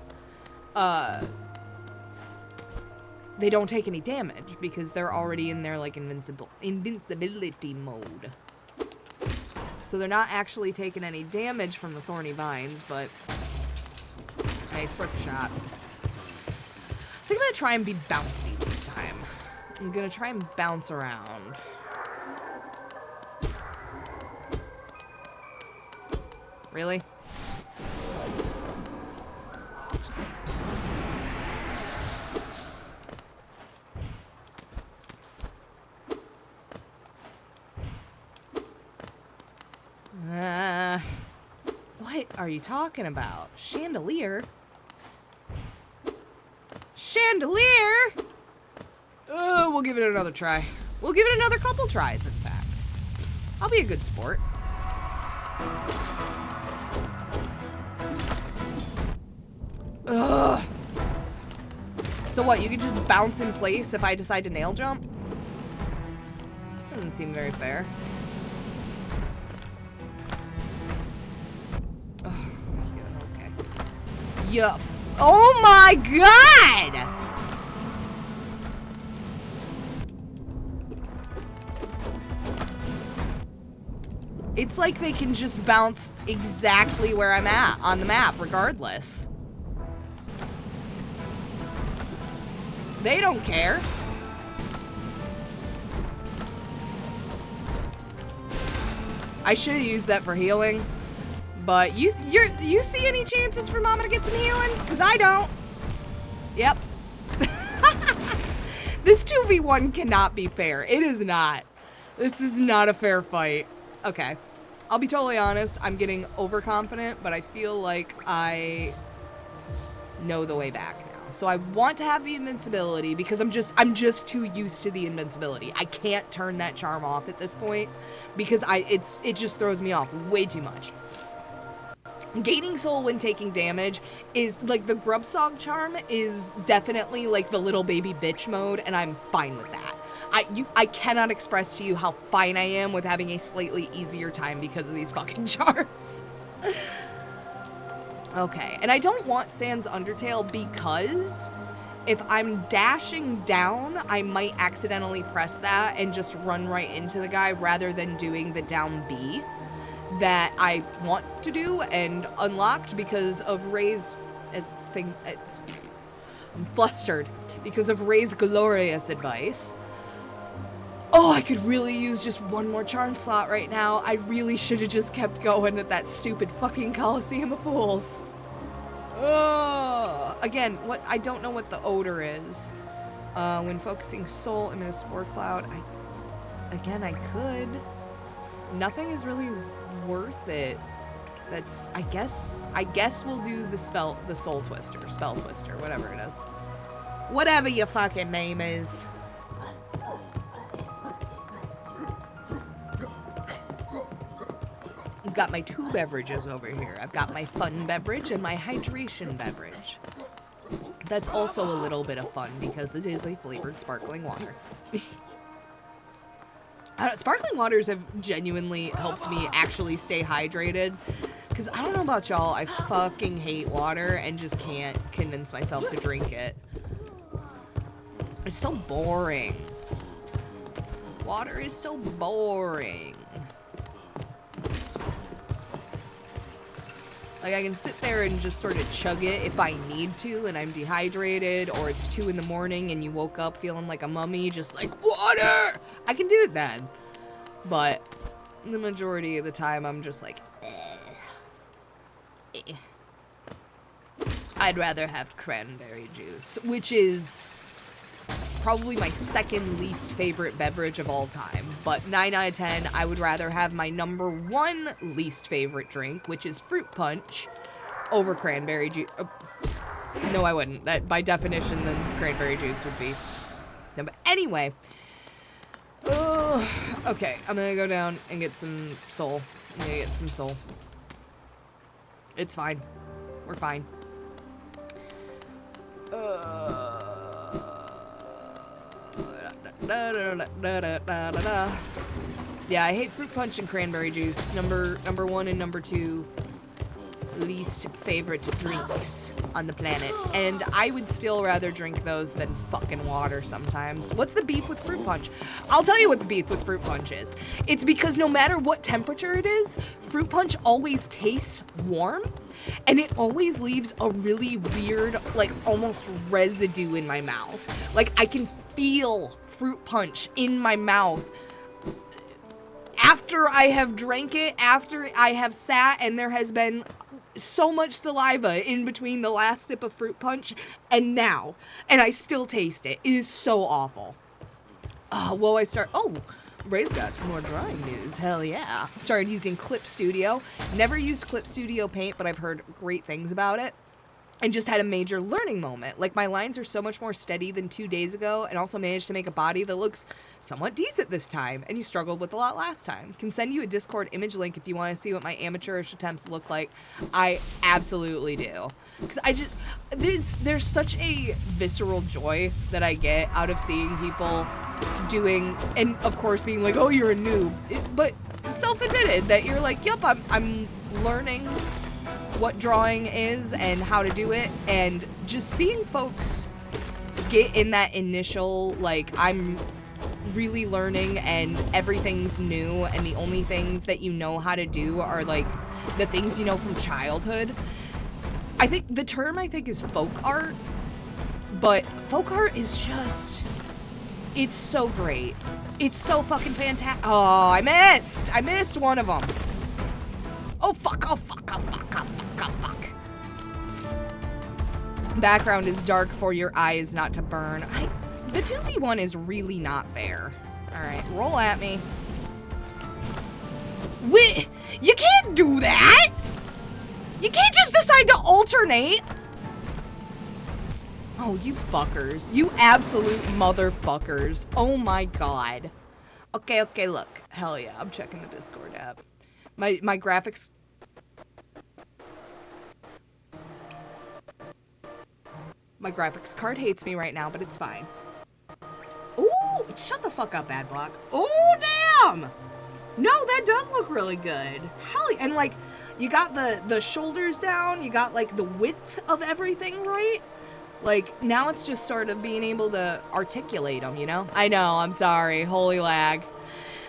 they don't take any damage because they're already in their like invincibility mode. So they're not actually taking any damage from the thorny vines, but hey, it's worth a shot. I think I'm gonna try and be bouncy this time. I'm gonna try and bounce around. Really? What are you talking about? Chandelier? Chandelier? We'll give it another try. We'll give it another couple tries, in fact. I'll be a good sport. Ugh. So what, you can just bounce in place if I decide to nail jump? Doesn't seem very fair. Ugh, yeah, okay. Yeah. Oh my god! It's like they can just bounce exactly where I'm at on the map, regardless. They don't care. I should have used that for healing. But you see any chances for Mama to get some healing? Because I don't. Yep. This 2v1 cannot be fair. It is not. This is not a fair fight. Okay. I'll be totally honest. I'm getting overconfident, but I feel like I know the way back now. So I want to have the invincibility because I'm just too used to the invincibility. I can't turn that charm off at this point because it just throws me off way too much. Gaining soul when taking damage is like the Grubsog charm is definitely like the little baby bitch mode, and I'm fine with that. I cannot express to you how fine I am with having a slightly easier time because of these fucking charms. Okay, and I don't want Sans Undertale because if I'm dashing down, I might accidentally press that and just run right into the guy rather than doing the down B that I want to do and unlocked because of Ray's I'm flustered because of Ray's glorious advice. Oh, I could really use just one more charm slot right now. I really should have just kept going with that stupid fucking Coliseum of Fools. Again, what I don't know what the odor is. When focusing soul in a spore cloud, I could. Nothing is really worth it. That's, I guess we'll do the soul twister, spell twister, whatever it is. Whatever your fucking name is. I've got my two beverages over here. I've got my fun beverage and my hydration beverage. That's also a little bit of fun because it is a flavored sparkling water. Sparkling waters have genuinely helped me actually stay hydrated. Because I don't know about y'all, I fucking hate water and just can't convince myself to drink it. It's so boring. Water is so boring. Like, I can sit there and just sort of chug it if I need to and I'm dehydrated, or it's 2 in the morning and you woke up feeling like a mummy, just like, water! I can do it then. But the majority of the time, I'm just like, I'd rather have cranberry juice, which is probably my second least favorite beverage of all time. But 9 out of 10, I would rather have my number 1 least favorite drink, which is fruit punch, over cranberry juice. No, I wouldn't. That, by definition, then cranberry juice would be. No, but anyway. Okay, I'm gonna go down and get some soul. I'm gonna get some soul. It's fine. We're fine. Yeah, I hate fruit punch and cranberry juice. Number 1 and number 2 least favorite drinks on the planet. And I would still rather drink those than fucking water sometimes. What's the beef with fruit punch? I'll tell you what the beef with fruit punch is. It's because no matter what temperature it is, fruit punch always tastes warm. And it always leaves a really weird, like, almost residue in my mouth. Like, I can feel fruit punch in my mouth after I have drank it, after I have sat and there has been so much saliva in between the last sip of fruit punch and now. And I still taste it. It is so awful. Ray's got some more drawing news. Hell yeah. Started using Clip Studio. Never used Clip Studio Paint, but I've heard great things about it. And just had a major learning moment. Like, my lines are so much more steady than 2 days ago, and also managed to make a body that looks somewhat decent this time, and you struggled with a lot last time. Can send you a Discord image link if you want to see what my amateurish attempts look like. I absolutely do. Because there's such a visceral joy that I get out of seeing people doing, and of course being like, oh, you're a noob. But self-admitted that you're like, yep, I'm learning what drawing is and how to do it, and just seeing folks get in that initial, like, I'm really learning and everything's new and the only things that you know how to do are like the things you know from childhood. I think the term is folk art, but folk art is just, it's so great. It's so fucking fantastic. Oh, I missed one of them. Oh fuck, oh fuck, oh fuck, oh fuck, oh fuck. Background is dark for your eyes not to burn. The 2v1 is really not fair. Alright, roll at me. Wait, you can't do that! You can't just decide to alternate! Oh, you fuckers. You absolute motherfuckers. Oh my god. Okay, look. Hell yeah, I'm checking the Discord app. My graphics... My graphics card hates me right now, but it's fine. Ooh, shut the fuck up, Adblock. Oh, damn! No, that does look really good. Hell yeah. And, like, you got the shoulders down. You got, like, the width of everything right. Like, now it's just sort of being able to articulate them, you know? I know, I'm sorry. Holy lag.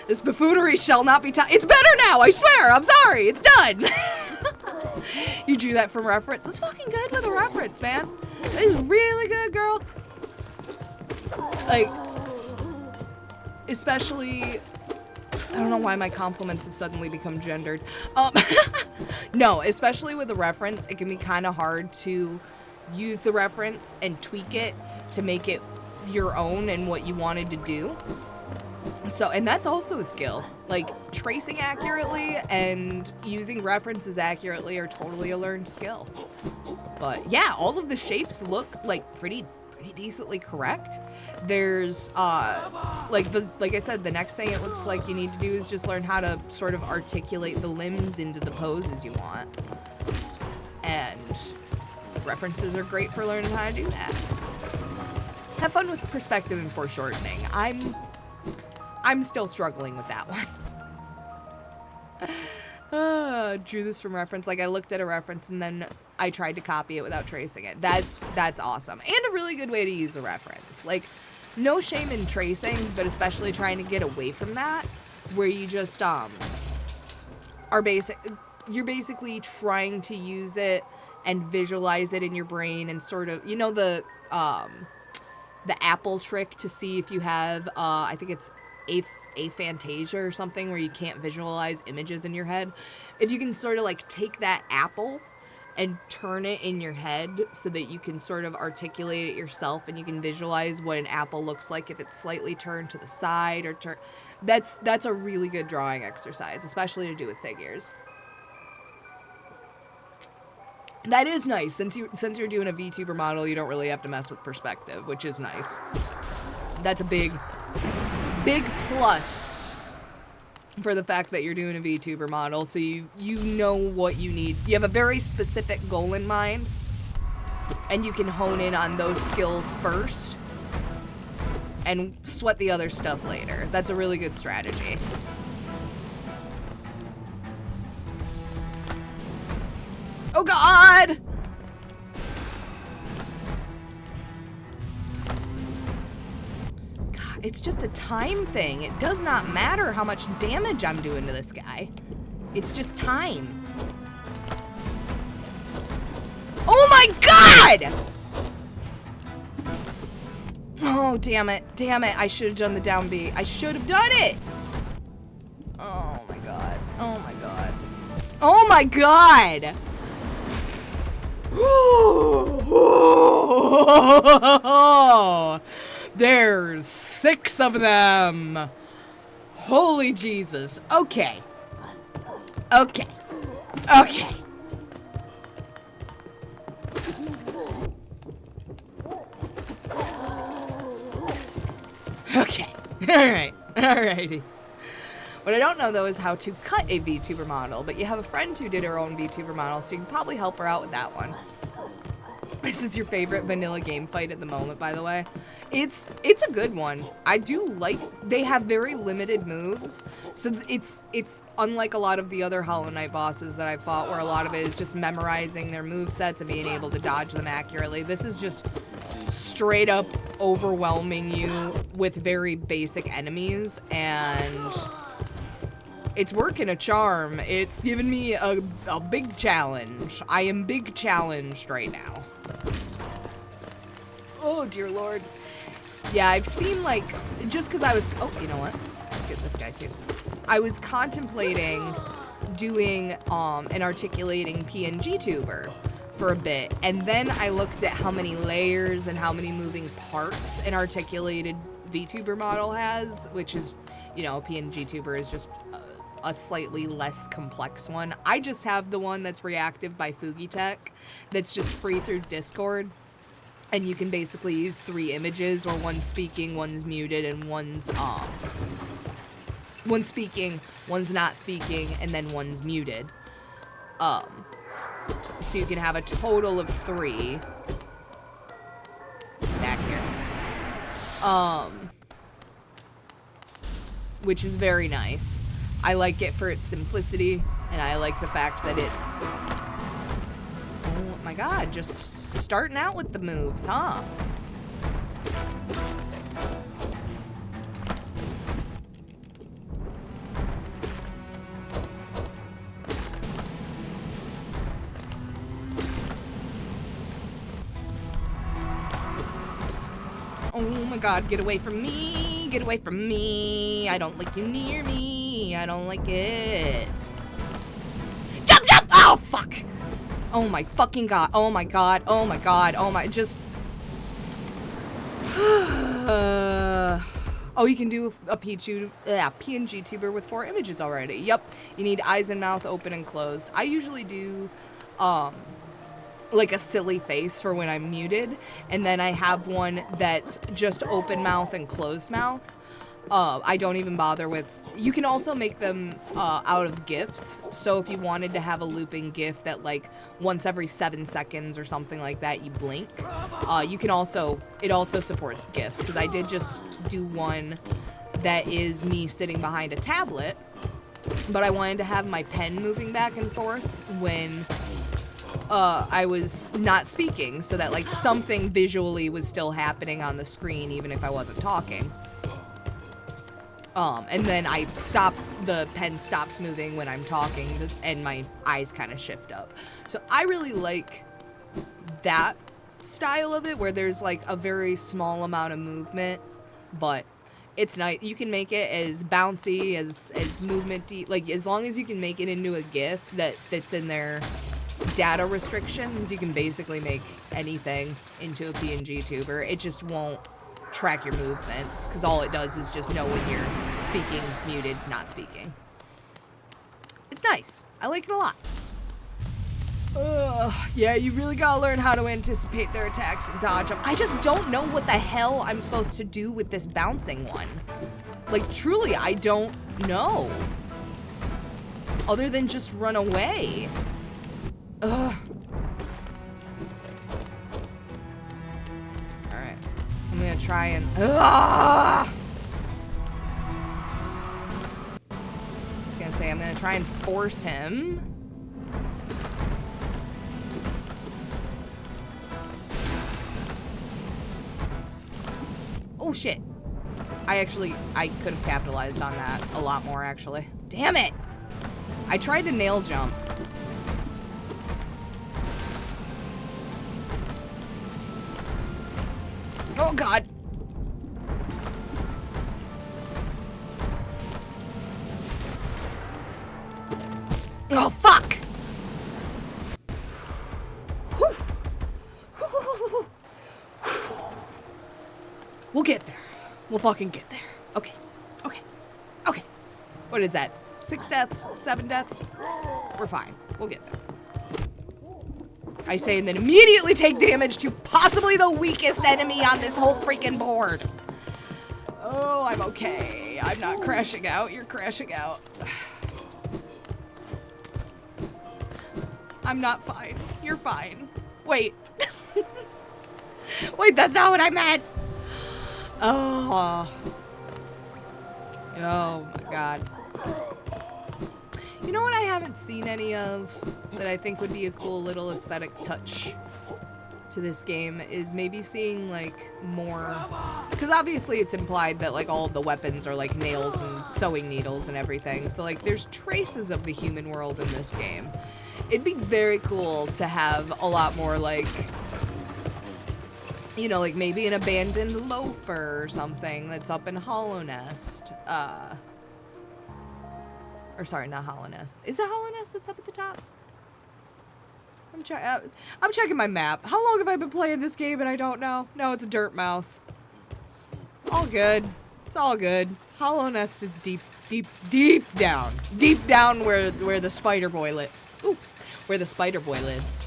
This buffoonery shall not be It's better now, I swear! I'm sorry, it's done! You drew that from reference. That's fucking good with a reference, man. That is really good, girl. Like, especially I don't know why my compliments have suddenly become gendered. No, especially with a reference, it can be kind of hard to use the reference and tweak it to make it your own and what you wanted to do. So, and that's also a skill. Like, tracing accurately and using references accurately are totally a learned skill. But yeah, all of the shapes look like pretty decently correct. There's like I said, the next thing it looks like you need to do is just learn how to sort of articulate the limbs into the poses you want. And references are great for learning how to do that. Have fun with perspective and foreshortening. I'm still struggling with that one. Drew this from reference. Like, I looked at a reference and then I tried to copy it without tracing it. That's awesome. And a really good way to use a reference. Like, no shame in tracing, but especially trying to get away from that, where you just you're basically trying to use it and visualize it in your brain and sort of, you know, the apple trick to see if you have I think it's aphantasia or something, where you can't visualize images in your head. If you can sort of like take that apple and turn it in your head so that you can sort of articulate it yourself and you can visualize what an apple looks like if it's slightly turned to the side or that's a really good drawing exercise, especially to do with figures. That is nice. Since you're doing a VTuber model, you don't really have to mess with perspective, which is nice. That's a big plus for the fact that you're doing a VTuber model, so you know what you need. You have a very specific goal in mind, and you can hone in on those skills first and sweat the other stuff later. That's a really good strategy. Oh God! God, it's just a time thing. It does not matter how much damage I'm doing to this guy. It's just time. Oh my God! Oh, damn it. Damn it. I should have done the down B. I should have done it! Oh my God. Oh my God. Oh my God! There's 6 of them. Holy Jesus. Okay. Okay. Okay. Okay. Alright. Alrighty. What I don't know, though, is how to cut a VTuber model, but you have a friend who did her own VTuber model, so you can probably help her out with that one. This is your favorite vanilla game fight at the moment, by the way. It's a good one. I do like, they have very limited moves, so it's unlike a lot of the other Hollow Knight bosses that I've fought, where a lot of it is just memorizing their movesets and being able to dodge them accurately. This is just straight up overwhelming you with very basic enemies, and it's working a charm. It's given me a big challenge. I am big challenged right now. Oh, dear Lord. Yeah, I've seen, like, just because I was, oh, you know what? Let's get this guy, too. I was contemplating doing an articulating PNG tuber for a bit, and then I looked at how many layers and how many moving parts an articulated VTuber model has, which is, you know, a PNG tuber is just a slightly less complex one. I just have the one that's reactive by Fugitech that's just free through Discord, and you can basically use 3 images, or one's speaking, one's muted, and one's speaking, one's not speaking, and then one's muted. So you can have a total of 3 back here. Which is very nice. I like it for its simplicity, and I like the fact that it's, oh my God, just starting out with the moves, huh? Oh my God, get away from me! Get away from me! I don't like you near me! me. I don't like it. Jump, jump! Oh, fuck! Oh my fucking god. Oh my god. Oh my god. Oh my, just... Oh, you can do a PNG tuber with 4 images already. Yep. You need eyes and mouth open and closed. I usually do, like a silly face for when I'm muted. And then I have one that's just open mouth and closed mouth. I don't even bother with... You can also make them out of GIFs. So if you wanted to have a looping GIF that, like, once every 7 seconds or something like that, you blink, you can also... It also supports GIFs, because I did just do one that is me sitting behind a tablet, but I wanted to have my pen moving back and forth when I was not speaking, so that, like, something visually was still happening on the screen, even if I wasn't talking. And then the pen stops moving when I'm talking, and my eyes kind of shift up. So I really like that style of it, where there's, like, a very small amount of movement, but it's nice. You can make it as bouncy, as movement-y, like, as long as you can make it into a GIF that fits in their data restrictions, you can basically make anything into a PNG tuber. It just won't track your movements, because all it does is just know when you're speaking, muted, not speaking. It's nice. I like it a lot. Yeah, you really gotta learn how to anticipate their attacks and dodge them. I just don't know what the hell I'm supposed to do with this bouncing one. Like, truly, I don't know. Other than just run away. Ugh. Alright. I'm gonna try and... I was gonna say, I'm gonna try and force him. Oh, shit. I could have capitalized on that a lot more, actually. Damn it! I tried to nail jump. Oh, God. Oh, fuck! We'll get there. We'll fucking get there. Okay. Okay. Okay. What is that? 6 deaths? 7 deaths? We're fine. We'll get there. I say, and then immediately take damage to possibly the weakest enemy on this whole freaking board. Oh, I'm okay. I'm not crashing out. You're crashing out. I'm not fine. You're fine. Wait. Wait, that's not what I meant. Oh. Oh my god. You know what I haven't seen any of that I think would be a cool little aesthetic touch to this game is maybe seeing, like, more... Because obviously it's implied that, like, all of the weapons are, like, nails and sewing needles and everything. So, like, there's traces of the human world in this game. It'd be very cool to have a lot more, like... You know, like, maybe an abandoned loafer or something that's up in Hollow Nest. Or sorry, not Hollow Nest. Is it Hollow Nest that's up at the top? I'm checking my map. How long have I been playing this game and I don't know? No, it's a dirt mouth. All good. It's all good. Hollow Nest is deep, deep, deep down. Deep down where the spider boy where the spider boy lives.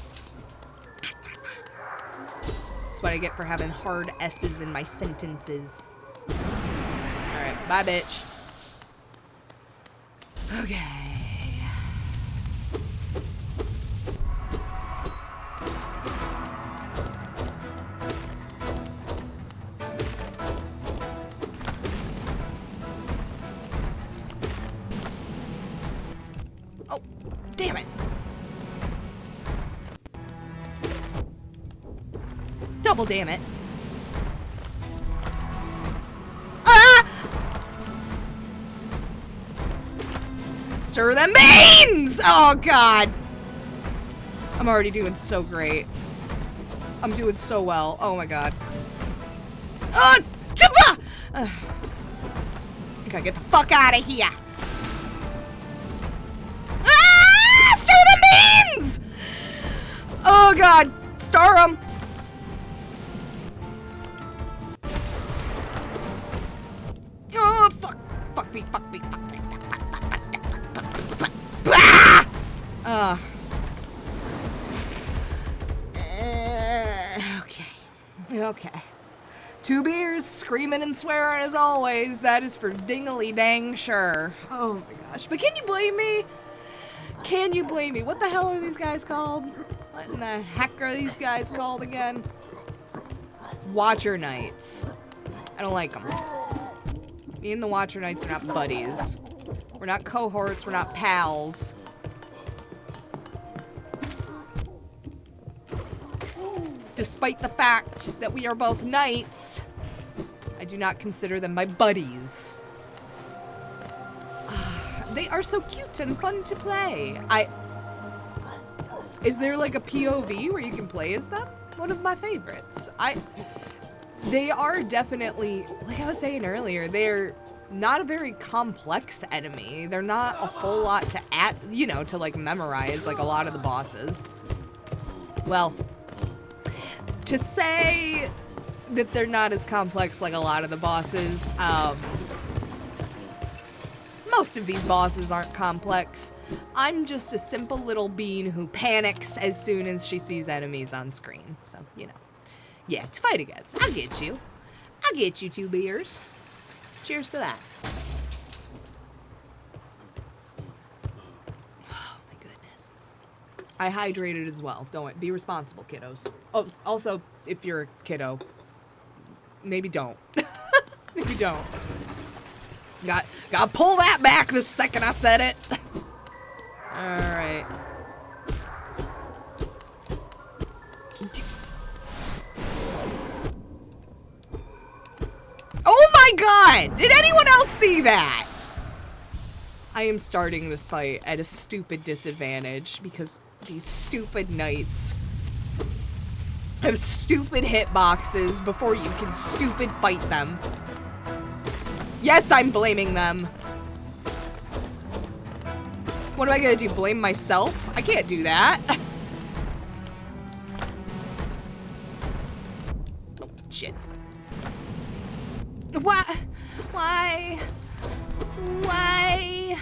That's what I get for having hard S's in my sentences. Alright, bye, bitch. Okay. Oh, damn it. Double damn it. Ah! Stir them beans! Oh, God. I'm already doing so great. I'm doing so well. Oh, my God. I gotta get the fuck out of here. Oh god! Star him! Oh fuck! Fuck me! Fuck me! Fuck me! Okay. Okay. 2 beers, screaming and swearing as always. That is for dingly dang sure. Oh my gosh. But can you blame me? Can you blame me? What the hell are these guys called? What in the heck are these guys called again? Watcher Knights. I don't like them. Me and the Watcher Knights are not buddies. We're not cohorts. We're not pals. Despite the fact that we are both knights, I do not consider them my buddies. They are so cute and fun to play. Is there like a POV where you can play as them? One of my favorites. They are definitely, like I was saying earlier, they're not a very complex enemy. They're not a whole lot to to like memorize like a lot of the bosses. Well, to say that they're not as complex like a lot of the bosses, most of these bosses aren't complex. I'm just a simple little bean who panics as soon as she sees enemies on screen. So, yeah, to fight against. I'll get you. I'll get you 2 beers. Cheers to that. Oh my goodness. I hydrated as well. Don't be responsible, kiddos. Oh, also, if you're a kiddo, maybe don't. Maybe don't. Gotta pull that back the second I said it. Alright. Oh my god! Did anyone else see that? I am starting this fight at a stupid disadvantage because these stupid knights have stupid hitboxes before you can stupid fight them. Yes, I'm blaming them. What am I gonna do? Blame myself? I can't do that. Oh, shit. What? Why? Why?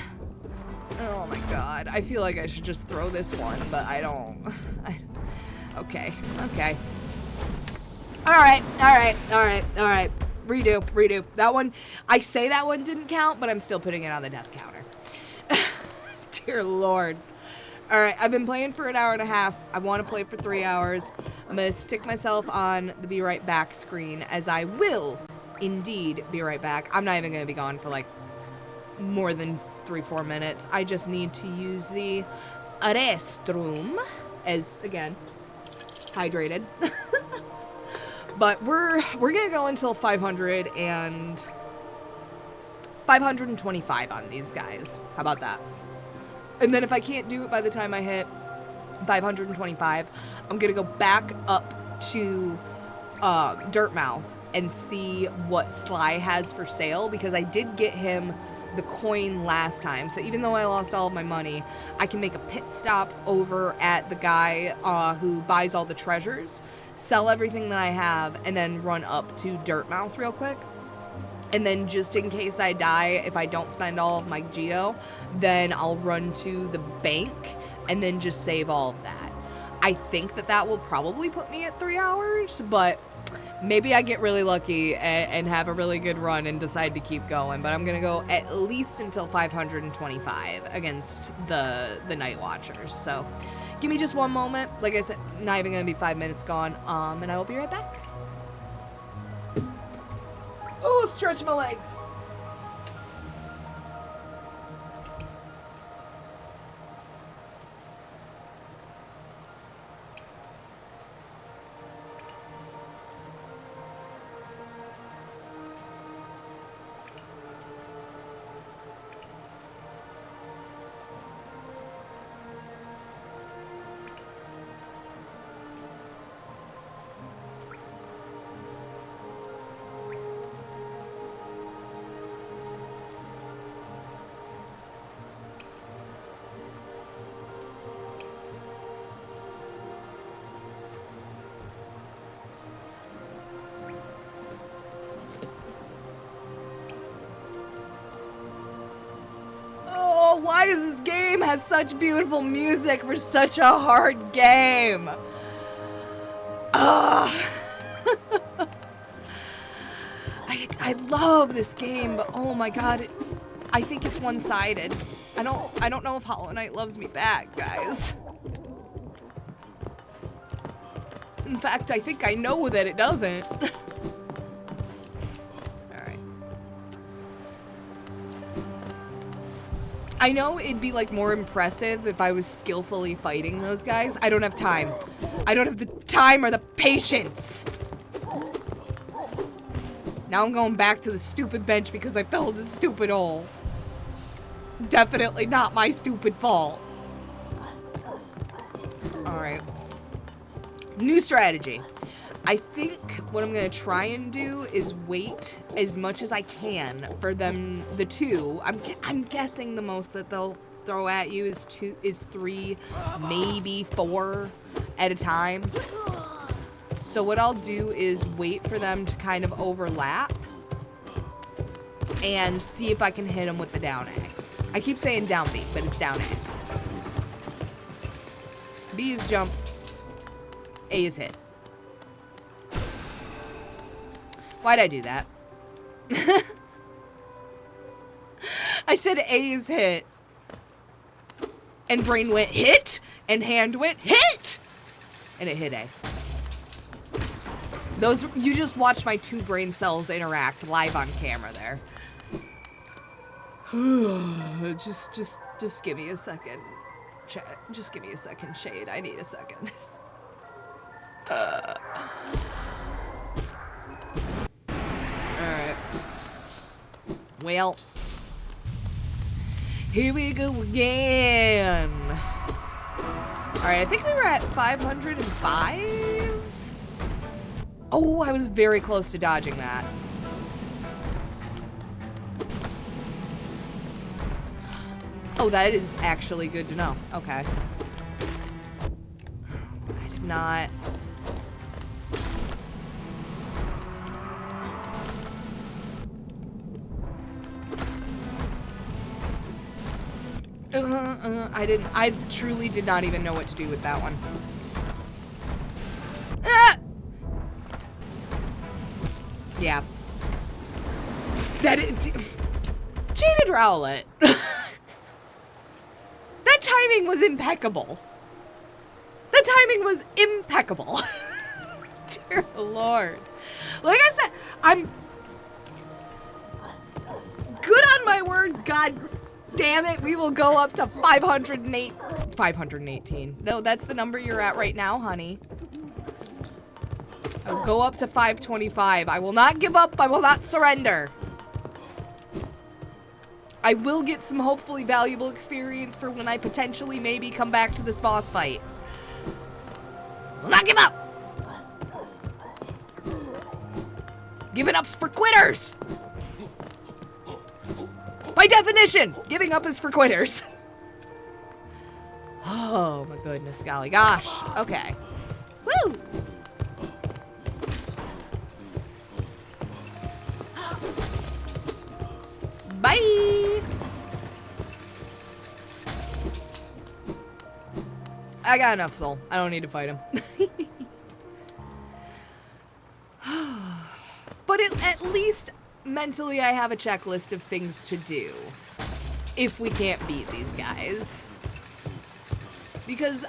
Oh my god. I feel like I should just throw this one, but I don't. Okay. Okay. Alright. Redo. That one, I say that one didn't count, but I'm still putting it on the death counter. Dear Lord. Alright, I've been playing for an hour and a half. I want to play for 3 hours. I'm going to stick myself on the be right back screen, as I will indeed be right back. I'm not even going to be gone for like more than 3-4 minutes. I just need to use the restroom, as again, hydrated. But we're gonna go until 525 on these guys. How about that? And then if I can't do it by the time I hit 525, I'm gonna go back up to Dirtmouth and see what Sly has for sale, because I did get him the coin last time. So even though I lost all of my money, I can make a pit stop over at the guy who buys all the treasures, sell everything that I have, and then run up to Dirtmouth real quick. And then just in case I die, if I don't spend all of my geo, then I'll run to the bank and then just save all of that. I think that will probably put me at 3 hours, but maybe I get really lucky and have a really good run and decide to keep going. But I'm going to go at least until 525 against the Night Watchers. So give me just one moment. Like I said, not even going to be 5 minutes gone. And I will be right back. Oh, stretch my legs. game has such beautiful music for such a hard game. Ugh. I love this game, but oh my god, I think it's one-sided. I don't know if Hollow Knight loves me back, guys. In fact, I think I know that it doesn't. Alright. I know it'd be like more impressive if I was skillfully fighting those guys. I don't have time. I don't have the time or the patience. Now I'm going back to the stupid bench because I fell in the stupid hole. Definitely not my stupid fault. Alright. New strategy. I think what I'm gonna try and do is wait as much as I can for them, the two. I'm guessing the most that they'll throw at you is 3, maybe 4 at a time. So what I'll do is wait for them to kind of overlap and see if I can hit them with the down A. I keep saying down B, but it's down A. B is jump, A is hit. Why'd I do that? I said A is hit. And brain went hit, and hand went hit! And it hit A. Those, you just watched my 2 brain cells interact live on camera there. just give me a second. Just give me a second, Shade. I need a second. Alright. Well. Here we go again. Alright, I think we were at 505? Oh, I was very close to dodging that. Oh, that is actually good to know. Okay. I did not... I truly did not even know what to do with that one. Ah! Yeah. That is... Jaded Rowlet. That timing was impeccable. The timing was impeccable. Dear Lord. Like I said, I'm... good on my word, god damn it, we will go up to 518. No, that's the number you're at right now, honey. I'll go up to 525. I will not give up. I will not surrender. I will get some hopefully valuable experience for when I potentially maybe come back to this boss fight. Will not give up. Giving up's for quitters. By definition, giving up is for quitters. Oh my goodness, golly gosh. Okay. Woo! Bye! I got enough soul. I don't need to fight him. But at least mentally I have a checklist of things to do if we can't beat these guys. Because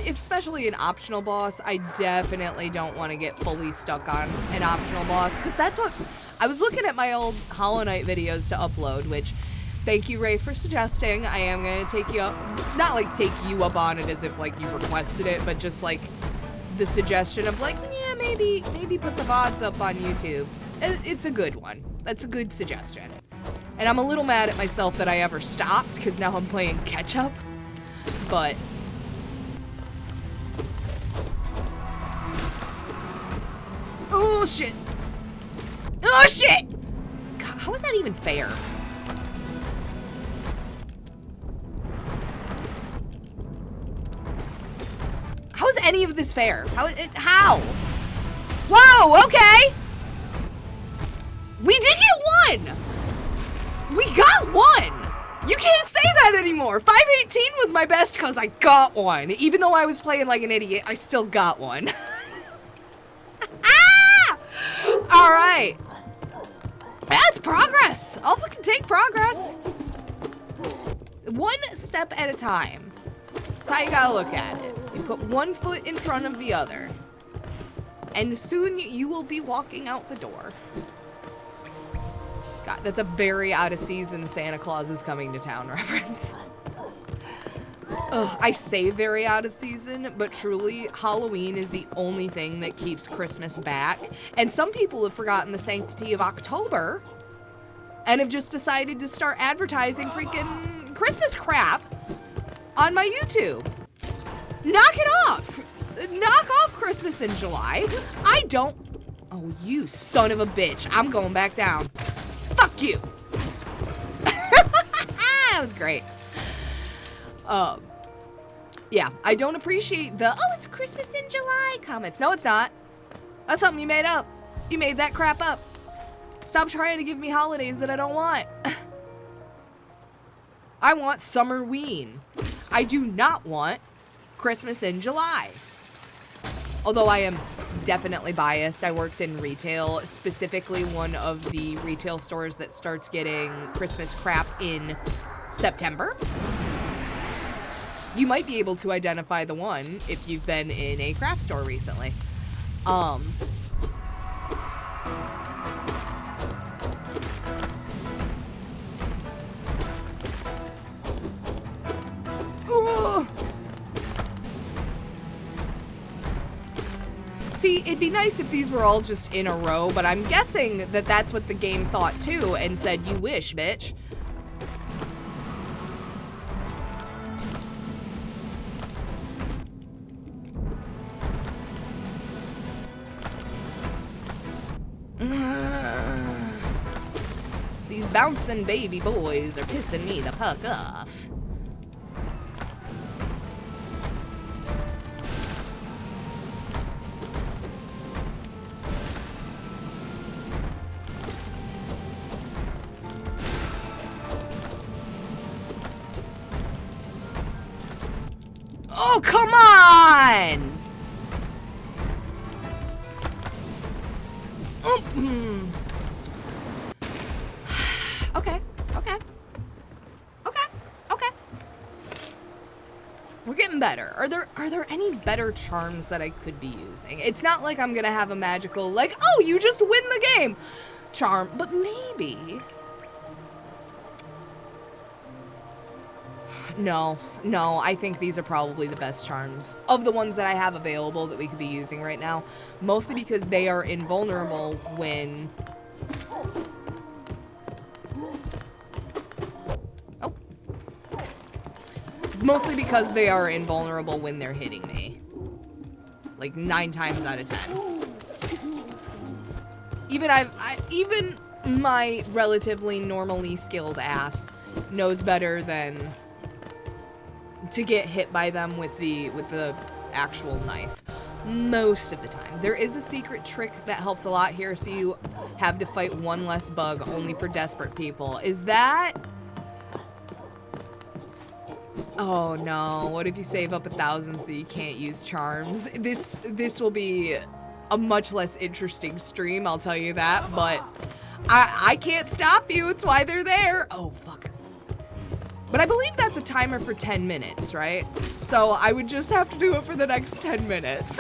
especially an optional boss, I definitely don't want to get fully stuck on an optional boss. Because that's what... I was looking at my old Hollow Knight videos to upload, which... Thank you, Ray, for suggesting. I am going to take you up... Not, like, take you up on it as if, like, you requested it, but just, like, the suggestion of, like, yeah, maybe put the VODs up on YouTube. It's a good one. That's a good suggestion. And I'm a little mad at myself that I ever stopped, because now I'm playing catch-up. But... oh, shit! Oh, shit! God, how is that even fair? How is any of this fair? How? Whoa, okay! We did get one! We got one! You can't say that anymore. 518 was my best because I got one. Even though I was playing like an idiot, I still got one. Ah! All right. That's progress. I'll fucking take progress. One step at a time. That's how you gotta look at it. You put one foot in front of the other. And soon you will be walking out the door. God, that's a very out of season Santa Claus is coming to town reference. Ugh, I say very out of season, but truly, Halloween is the only thing that keeps Christmas back. And some people have forgotten the sanctity of October and have just decided to start advertising freaking Christmas crap on my YouTube. Knock it off. Knock off Christmas in July. I don't. Oh, you son of a bitch. I'm going back down. Fuck you. That was great. Yeah, I don't appreciate the, oh, it's Christmas in July comments. No, it's not. That's something you made up. You made that crap up. Stop trying to give me holidays that I don't want. I want Summerween. I do not want Christmas in July. Although I am definitely biased. I worked in retail, specifically one of the retail stores that starts getting Christmas crap in September. You might be able to identify the one if you've been in a craft store recently. Ugh. See, it'd be nice if these were all just in a row, but I'm guessing that that's what the game thought too and said, you wish, bitch. These bouncing baby boys are pissing me the fuck off. Oh, come on! Okay. We're getting better. Are there any better charms that I could be using? It's not like I'm gonna have a magical, like, oh, you just win the game charm, but maybe. No, I think these are probably the best charms of the ones that I have available that we could be using right now. Mostly because they are invulnerable when... Oh. Mostly because they are invulnerable when they're hitting me. Like 9 times out of 10. Even my relatively normally skilled ass knows better than to get hit by them with the actual knife most of the time. There is a secret trick that helps a lot here, so you have to fight one less bug only for desperate people. Is that... Oh no, what if you save up 1,000 so you can't use charms? This will be a much less interesting stream, I'll tell you that, but I can't stop you, it's why they're there. Oh fuck. But I believe that's a timer for 10 minutes, right? So I would just have to do it for the next 10 minutes.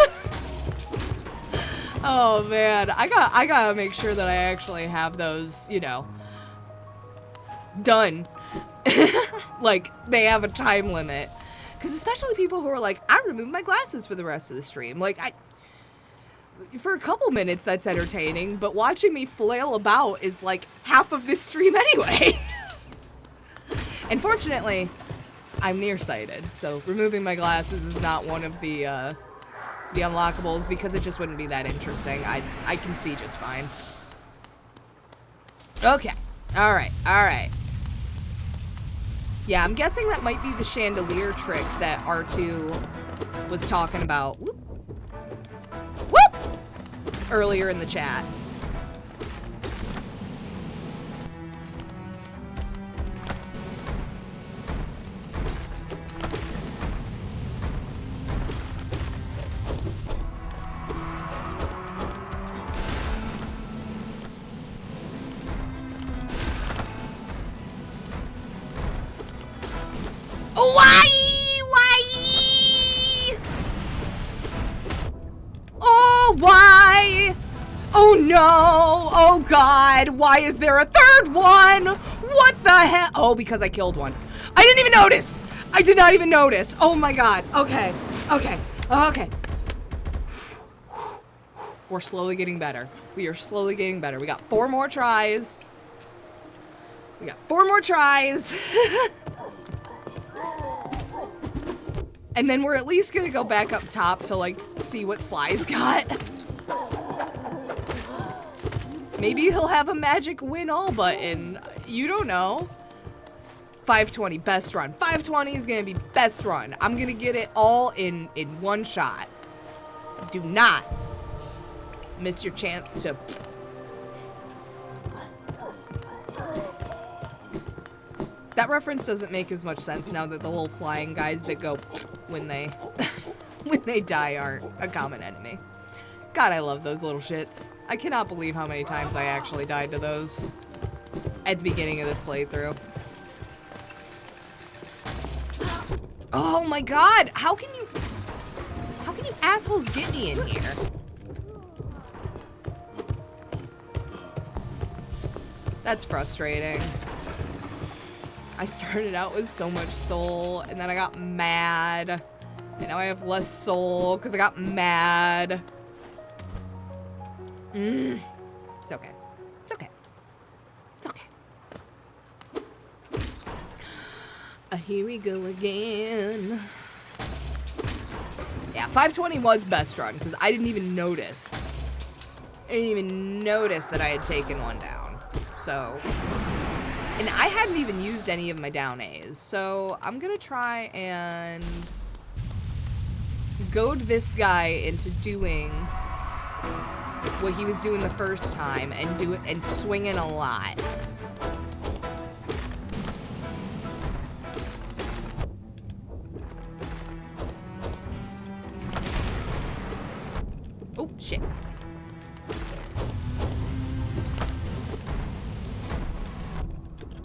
Oh man, I gotta make sure that I actually have those, you know, done. Like, they have a time limit. Because especially people who are like, I removed my glasses for the rest of the stream. Like, for a couple minutes that's entertaining, but watching me flail about is like half of this stream anyway. And fortunately, I'm nearsighted, so removing my glasses is not one of the unlockables because it just wouldn't be that interesting. I can see just fine. Okay. All right. Yeah, I'm guessing that might be the chandelier trick that R2 was talking about. Whoop. Whoop! Earlier in the chat. Why? Oh no! Oh god! Why is there a third one? What the hell? Oh, because I killed one. I didn't even notice! I did not even notice. Oh my god. Okay. Okay. Okay. We're slowly getting better. We are slowly getting better. We got 4 more tries. We got 4 more tries. And then we're at least gonna go back up top to like see what Sly's got. Maybe he'll have a magic win all button. You don't know. 520, best run. 520 is gonna be best run. I'm gonna get it all in one shot. Do not miss your chance to... That reference doesn't make as much sense now that the little flying guys that go when they when they die aren't a common enemy. God, I love those little shits. I cannot believe how many times I actually died to those at the beginning of this playthrough. Oh my god! How can you assholes get me in here? That's frustrating. I started out with so much soul, and then I got mad. And now I have less soul, because I got mad. It's okay. It's okay. It's okay. Here we go again. Yeah, 520 was best run, because I didn't even notice. I didn't even notice that I had taken one down. So... And I hadn't even used any of my down A's, so I'm gonna try and goad this guy into doing what he was doing the first time and do it and swinging a lot. Oh shit.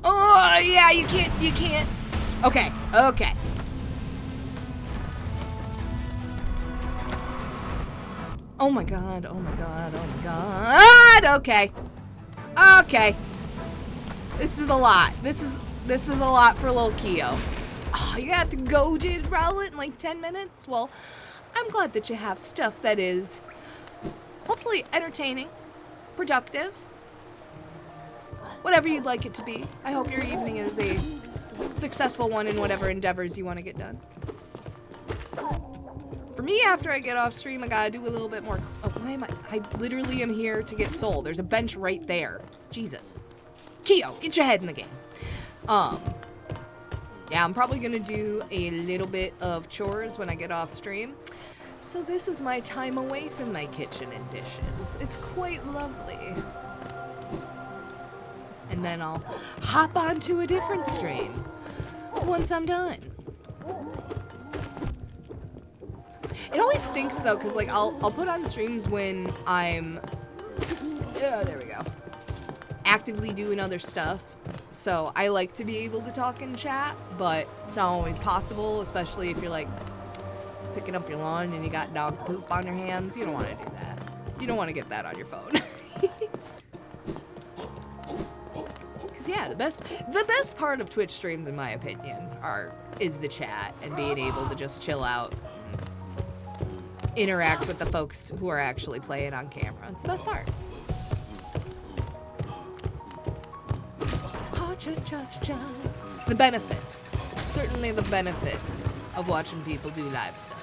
Oh, yeah, you can't. Okay, okay. Oh my god, oh my god, oh my god. Okay. Okay. This is a lot. This is a lot for little Keo. Oh, you have to go to Rowlet in like 10 minutes? Well, I'm glad that you have stuff that is hopefully entertaining, productive. Whatever you'd like it to be. I hope your evening is a successful one in whatever endeavors you want to get done. For me, after I get off stream, I gotta do a little bit more. Oh, why am I literally am here to get soul. There's a bench right there. Jesus. Keo, get your head in the game. Yeah, I'm probably gonna do a little bit of chores when I get off stream. So this is my time away from my kitchen and dishes. It's quite lovely. And then I'll hop onto a different stream once I'm done. It always stinks though, cause like I'll put on streams when I'm there we go, actively doing other stuff. So I like to be able to talk and chat, but it's not always possible, especially if you're like picking up your lawn and you got dog poop on your hands. You don't want to do that. You don't want to get that on your phone. Yeah, the best part of Twitch streams, in my opinion, is the chat and being able to just chill out and interact with the folks who are actually playing on camera. It's the best part. It's the benefit. It's certainly the benefit of watching people do live stuff.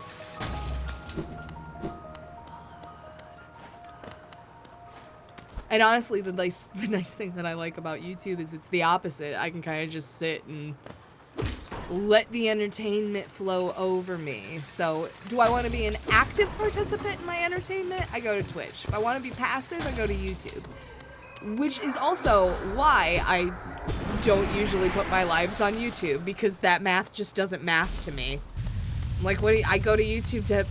And honestly, the nice thing that I like about YouTube is it's the opposite. I can kind of just sit and let the entertainment flow over me. So, do I want to be an active participant in my entertainment? I go to Twitch. If I want to be passive, I go to YouTube. Which is also why I don't usually put my lives on YouTube, because that math just doesn't math to me. Like, I go to YouTube to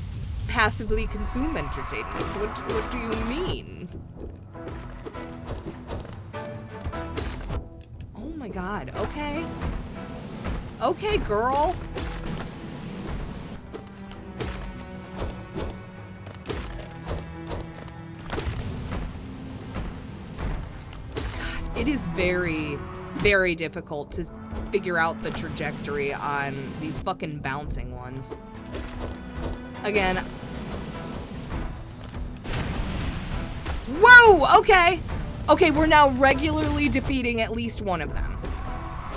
passively consume entertainment. What do you mean? Oh my god, okay. Okay, girl. It is very, very difficult to figure out the trajectory on these fucking bouncing ones. Again. Whoa! Okay! Okay, we're now regularly defeating at least one of them.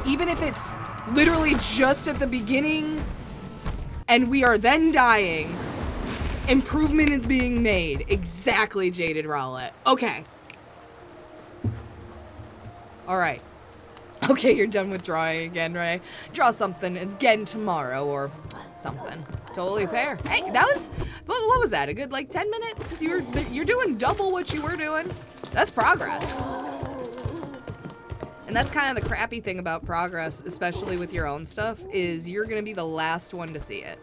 Even if it's literally just at the beginning and we are then dying, improvement is being made. Exactly, Jaded Rowlet. Okay. Alright. Okay, you're done with drawing again, right? Draw something again tomorrow or something. Totally fair. Hey, that was, what was that? A good like 10 minutes? You're doing double what you were doing. That's progress. And that's kind of the crappy thing about progress, especially with your own stuff, is you're gonna be the last one to see it.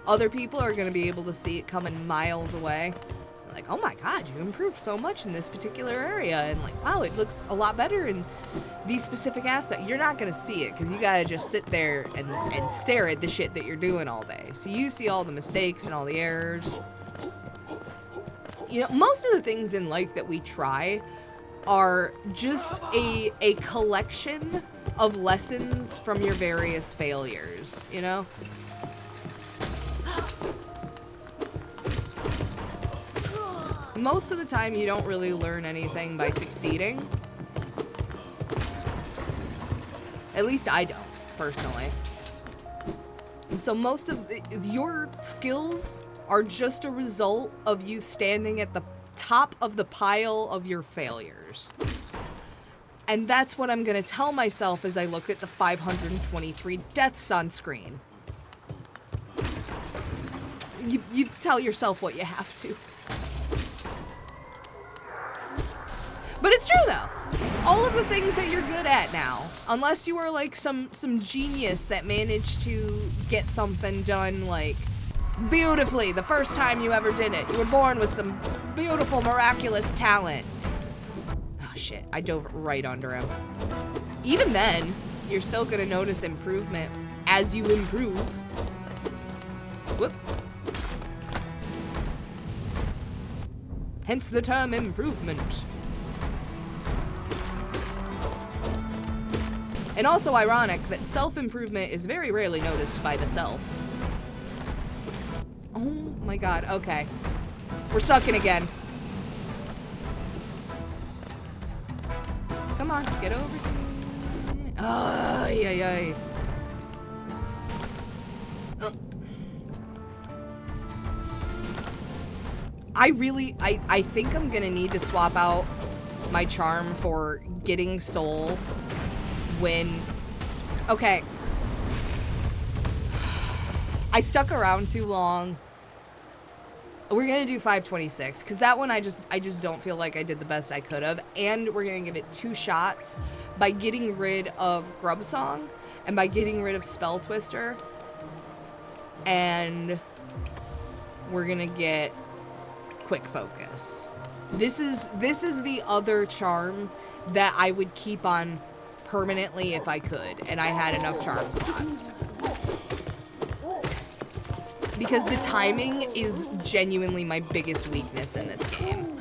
Other people are gonna be able to see it coming miles away. Like, oh my god, you improved so much in this particular area, and like, wow, it looks a lot better in these specific aspects. You're not gonna see it because you gotta just sit there and stare at the shit that you're doing all day. So you see all the mistakes and all the errors. You know, most of the things in life that we try are just a collection of lessons from your various failures, you know? Most of the time, you don't really learn anything by succeeding. At least I don't, personally. So most of your skills are just a result of you standing at the top of the pile of your failures. And that's what I'm gonna tell myself as I look at the 523 deaths on screen. You tell yourself what you have to. But it's true though. All of the things that you're good at now, unless you are like some genius that managed to get something done like beautifully the first time you ever did it. You were born with some beautiful, miraculous talent. Oh shit, I dove right under him. Even then, you're still gonna notice improvement as you improve. Whoop. Hence the term improvement. And also ironic that self-improvement is very rarely noticed by the self. Oh my god, okay. We're sucking again. Come on, get over here. Ay, ay, ay. I think I'm gonna need to swap out my charm for getting soul when, okay. I stuck around too long. We're gonna do 526 because that one I just don't feel like I did the best I could have, and we're gonna give it 2 shots by getting rid of Grub Song and by getting rid of Spell Twister, and we're gonna get Quick Focus. This is the other charm that I would keep on permanently if I could, and I had enough charm slots. Because the timing is genuinely my biggest weakness in this game.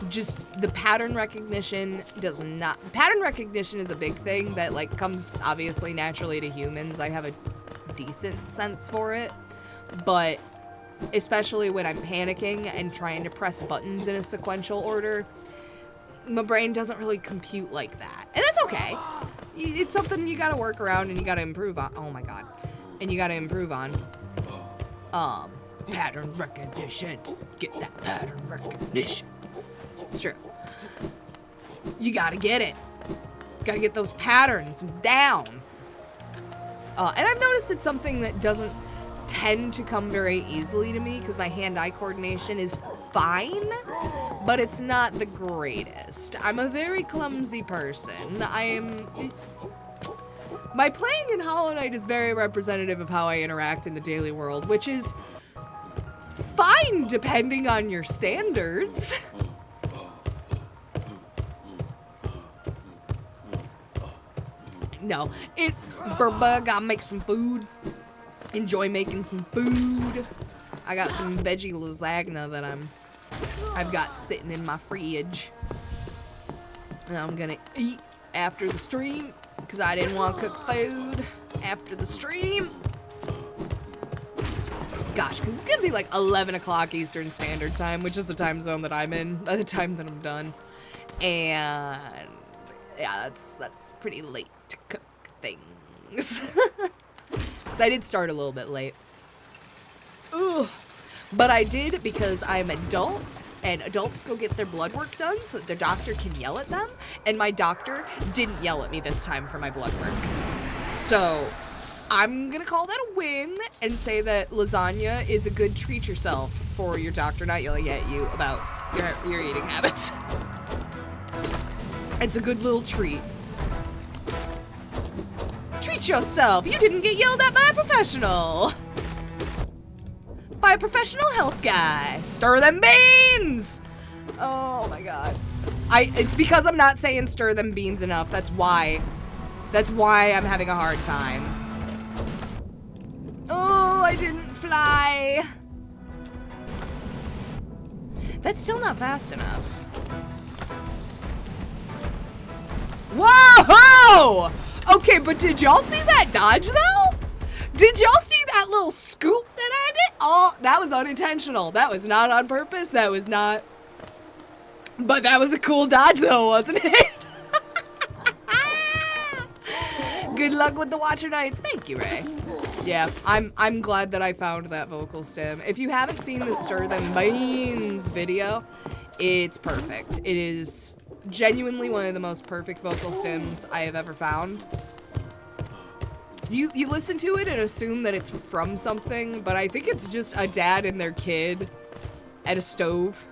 Just the pattern recognition does not... Pattern recognition is a big thing that like comes obviously naturally to humans. I have a decent sense for it, but especially when I'm panicking and trying to press buttons in a sequential order, my brain doesn't really compute like that. And that's okay. It's something you gotta work around and you gotta improve on. Oh my god. And you gotta improve on. Pattern recognition. Get that pattern recognition. It's true. You gotta get it. Gotta get those patterns down. And I've noticed it's something that doesn't tend to come very easily to me because my hand-eye coordination is fine, but it's not the greatest. I'm a very clumsy person. My playing in Hollow Knight is very representative of how I interact in the daily world, which is fine depending on your standards. No, gotta make some food. Enjoy making some food. I got some veggie lasagna that I've got sitting in my fridge. And I'm gonna eat after the stream because I didn't want to cook food after the stream. Gosh, because it's gonna be like 11 o'clock Eastern Standard Time, which is the time zone that I'm in by the time that I'm done. And yeah, that's pretty late to cook things. Because I did start a little bit late. Ugh. But I did because I'm adult, and adults go get their blood work done so that their doctor can yell at them. And my doctor didn't yell at me this time for my blood work. So I'm gonna call that a win and say that lasagna is a good treat yourself for your doctor not yelling at you about your eating habits. It's a good little treat. Treat yourself. You didn't get yelled at by a professional. By a professional health guy. Stir them beans! Oh my god. It's because I'm not saying stir them beans enough. That's why I'm having a hard time. Oh, I didn't fly. That's still not fast enough. Whoa! Okay, but did y'all see that dodge though? Did y'all see that little scoop that I did? Oh, that was unintentional. That was not on purpose. That was not. But that was a cool dodge though, wasn't it? Good luck with the Watcher Nights. Thank you, Ray. Yeah, I'm glad that I found that vocal stem. If you haven't seen the Stir Them Beans video, it's perfect. It is genuinely one of the most perfect vocal stems I have ever found. You listen to it and assume that it's from something, but I think it's just a dad and their kid at a stove.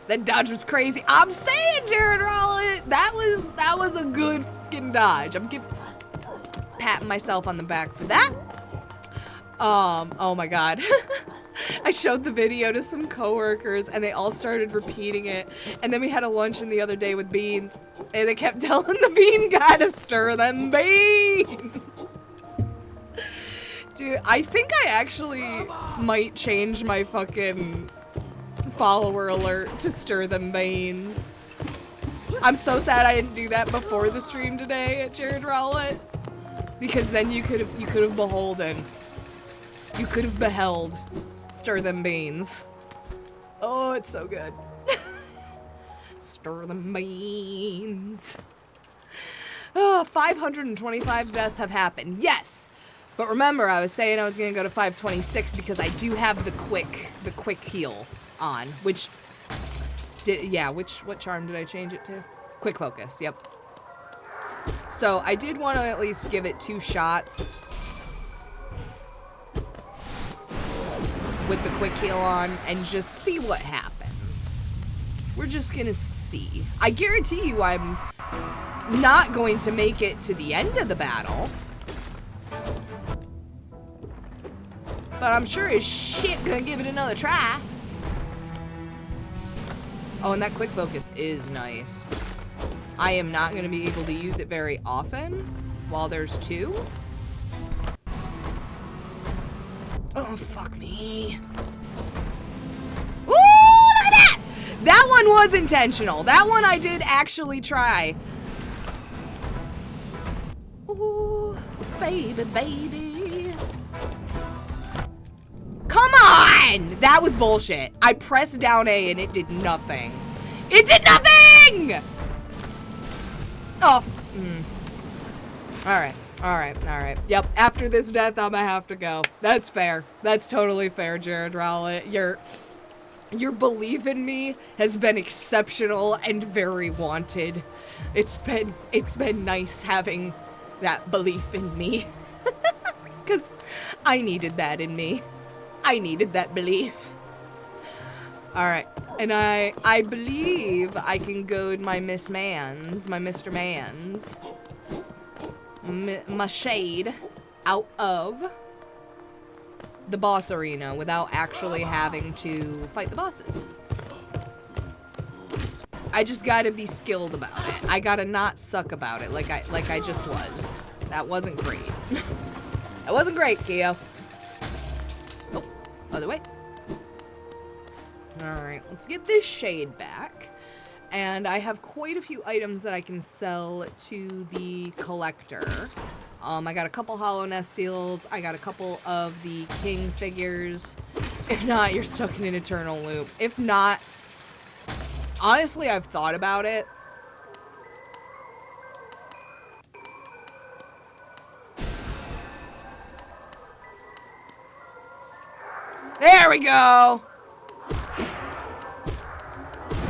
That dodge was crazy. I'm saying, Jared Rowlett, that was a good fucking dodge. I'm patting myself on the back for that. Oh my god. I showed the video to some coworkers and they all started repeating it. And then we had a luncheon the other day with Beans and they kept telling the bean guy to stir them beans. Dude, I think I actually might change my fucking follower alert to stir them beans. I'm so sad I didn't do that before the stream today at Jared Rowlett. Because then you could have beholden. You could have beheld Stir Them Beans. Oh, it's so good. Stir them beans. Oh, 525 deaths have happened. Yes. But remember, I was saying I was going to go to 526 because I do have the quick heal on, which what charm did I change it to? Quick focus. Yep. So I did want to at least give it 2 shots with the quick heal on and just see what happens. We're just gonna see. I guarantee you I'm not going to make it to the end of the battle. But I'm sure as shit gonna give it another try. Oh, and that quick focus is nice. I am not gonna be able to use it very often while there's 2. Oh, fuck me. Ooh, look at that! That one was intentional. That one I did actually try. Ooh, baby, baby. Come on! That was bullshit. I pressed down A and it did nothing. It did nothing! Oh. Alright. Yep, after this death, I'm gonna have to go. That's fair. That's totally fair, Jared Rowlett. Your belief in me has been exceptional and very wanted. It's been nice having that belief in me. 'Cause I needed that in me. I needed that belief. Alright, and I believe I can goad my Mr. Mans, my shade out of the boss arena without actually having to fight the bosses. I just gotta be skilled about it. I gotta not suck about it like I just was. That wasn't great. That wasn't great, Keo. Oh, other way. Alright, let's get this shade back. And I have quite a few items that I can sell to the collector. I got a couple Hollow Nest seals. I got a couple of the king figures. If not, you're stuck in an eternal loop. If not, honestly, I've thought about it. There we go.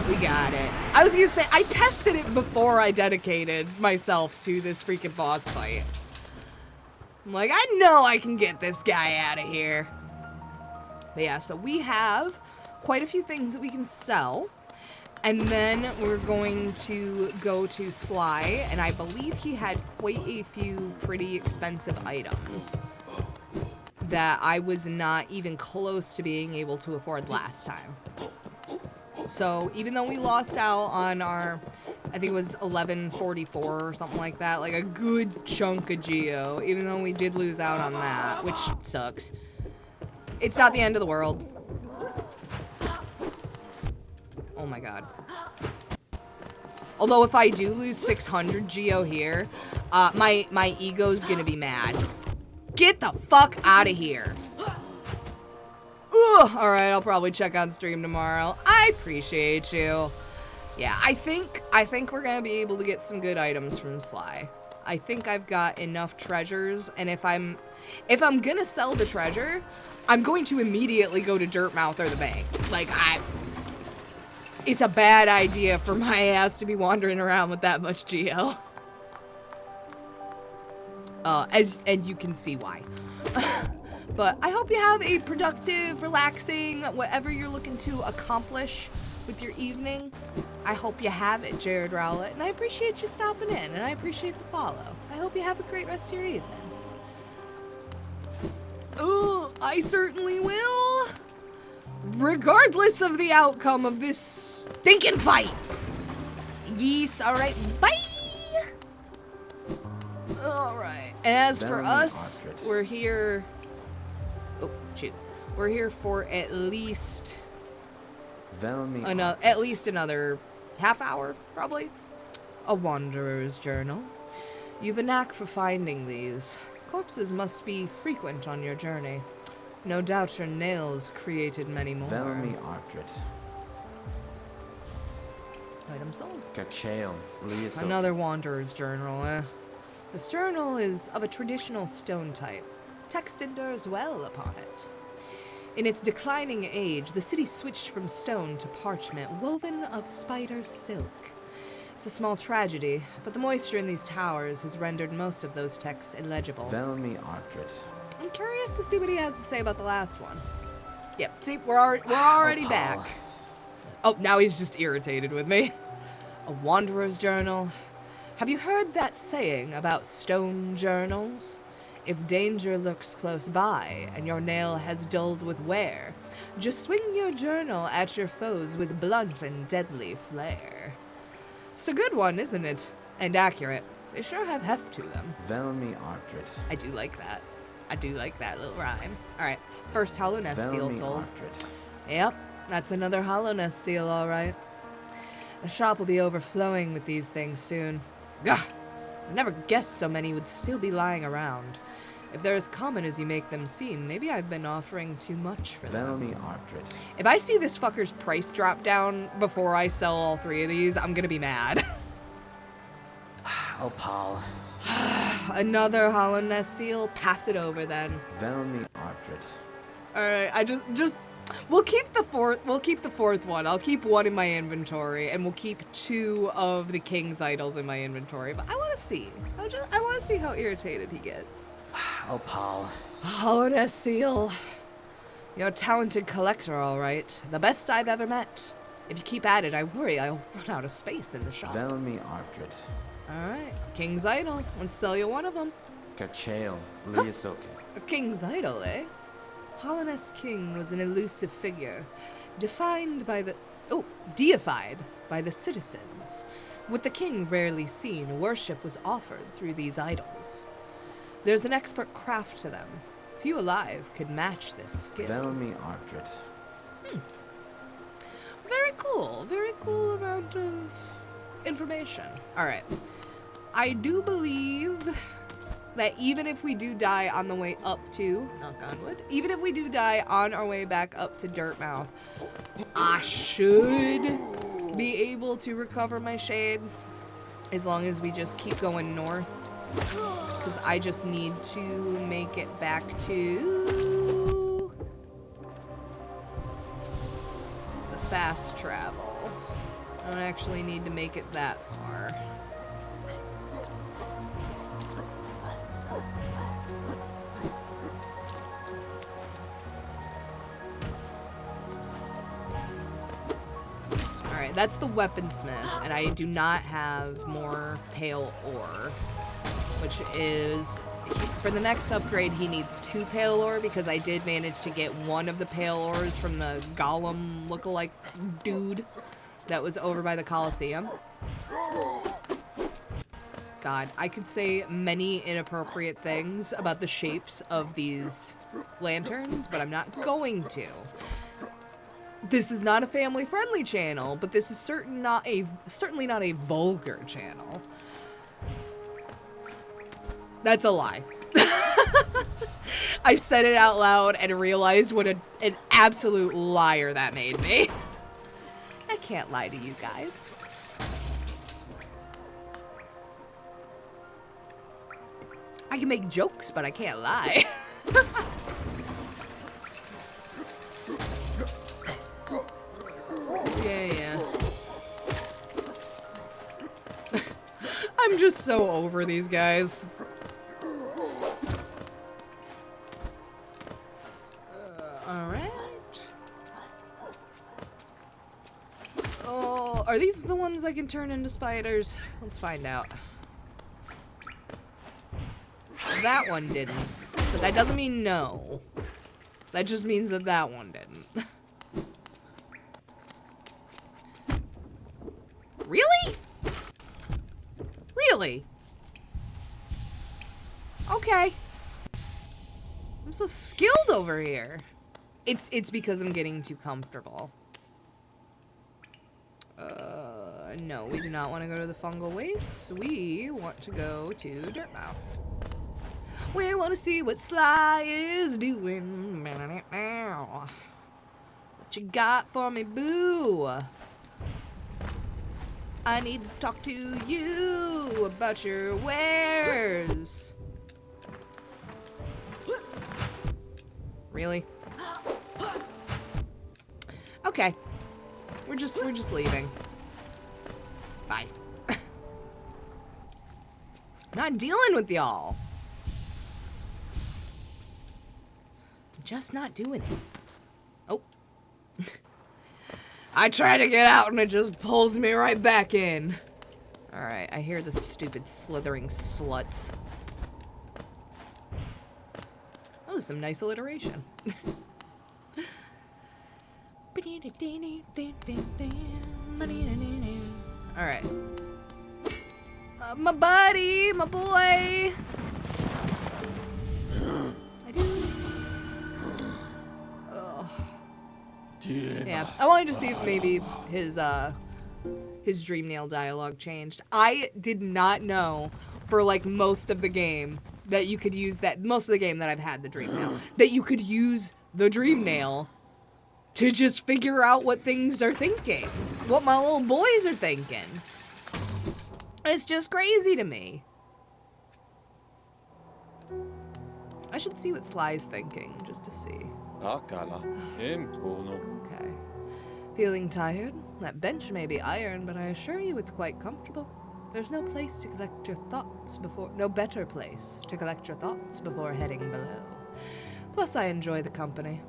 We got it. I was gonna say, I tested it before I dedicated myself to this freaking boss fight. I'm like, I know I can get this guy out of here. But yeah, so we have quite a few things that we can sell. And then we're going to go to Sly, and I believe he had quite a few pretty expensive items that I was not even close to being able to afford last time. So even though we lost out on our, I think it was 1144 or something like that, like a good chunk of Geo, even though we did lose out on that, which sucks. It's not the end of the world. Oh my god. Although if I do lose 600 Geo here, my ego's gonna be mad. Get the fuck out of here. Alright, I'll probably check on stream tomorrow. I appreciate you. Yeah, I think we're gonna be able to get some good items from Sly. I think I've got enough treasures, and if I'm gonna sell the treasure, I'm going to immediately go to Dirtmouth or the bank. Like, it's a bad idea for my ass to be wandering around with that much Geo. And you can see why. But I hope you have a productive, relaxing, whatever you're looking to accomplish with your evening. I hope you have it, Jared Rowlett, and I appreciate you stopping in, and I appreciate the follow. I hope you have a great rest of your evening. Oh, I certainly will. Regardless of the outcome of this stinking fight. Yes, alright, bye! Alright, and as for us, we're here... Oh, shoot. We're here for at least... another half hour, probably. A wanderer's journal. You've a knack for finding these. Corpses must be frequent on your journey. No doubt your nails created many more. Item sold. Another wanderer's journal, eh? This journal is of a traditional stone type. Text endures well upon it. In its declining age, the city switched from stone to parchment, woven of spider silk. It's a small tragedy, but the moisture in these towers has rendered most of those texts illegible. I'm curious to see what he has to say about the last one. Yep, see, we're already back. Oh, now he's just irritated with me. A wanderer's journal. Have you heard that saying about stone journals? If danger lurks close by, and your nail has dulled with wear, just swing your journal at your foes with blunt and deadly flair. It's a good one, isn't it? And accurate. They sure have heft to them. I do like that. I do like that little rhyme. Alright, first Hollow Nest seal sold. Yep, that's another Hollow Nest seal, alright. The shop will be overflowing with these things soon. Gah! I never guessed so many would still be lying around. If they're as common as you make them seem, maybe I've been offering too much for them. If I see this fucker's price drop down before I sell all 3 of these, I'm gonna be mad. Oh, Paul. Another Hollow Nest seal? Pass it over then. Alright, I just we'll keep the fourth one. I'll keep 1 in my inventory, and we'll keep 2 of the King's idols in my inventory. But I wanna see. I wanna see how irritated he gets. Oh, Paul. Hollow Nest seal. You're a talented collector, all right. The best I've ever met. If you keep at it, I worry I'll run out of space in the shop. All right, King's idol. Let's sell you 1 of them. A King's idol, eh? Hollow Nest King was an elusive figure, deified by the citizens. With the king rarely seen, worship was offered through these idols. There's an expert craft to them. Few alive could match this skill. Very cool. Very cool amount of information. Alright. I do believe that even if we do die on the way up to, knock on wood, even if we do die on our way back up to Dirtmouth, I should be able to recover my shade as long as we just keep going north. Because I just need to make it back to the fast travel. I don't actually need to make it that far. Alright, that's the weaponsmith, and I do not have more pale ore, which is, for the next upgrade, he needs 2 pale ore, because I did manage to get one of the pale ores from the golem lookalike dude that was over by the Coliseum. God, I could say many inappropriate things about the shapes of these lanterns, but I'm not going to. This is not a family-friendly channel, but this is certainly not a vulgar channel. That's a lie. I said it out loud and realized what an absolute liar that made me. I can't lie to you guys. I can make jokes, but I can't lie. Yeah. I'm just so over these guys. Alright. Oh, are these the ones that can turn into spiders? Let's find out. That one didn't. But that doesn't mean no. That just means that that one didn't. Really? Really? Okay. I'm so skilled over here. It's because I'm getting too comfortable. No, we do not want to go to the fungal wastes. We want to go to Dirtmouth. We want to see what Sly is doing. What you got for me, boo? I need to talk to you about your wares. Really? Okay. We're just leaving. Bye. Not dealing with y'all. Just not doing it. Oh. I try to get out and it just pulls me right back in. Alright, I hear the stupid slithering sluts. That was some nice alliteration. Alright. My buddy, my boy. I do. Yeah, I wanted to see if maybe his dream nail dialogue changed. I did not know for like most of the game that you could use that, most of the game that I've had the dream nail, that you could use the dream nail to just figure out what things are thinking, what my little boys are thinking. It's just crazy to me. I should see what Sly's thinking, just to see. Okay. Feeling tired? That bench may be iron, but I assure you it's quite comfortable. There's no place to collect your thoughts before... No better place to collect your thoughts before heading below. Plus, I enjoy the company.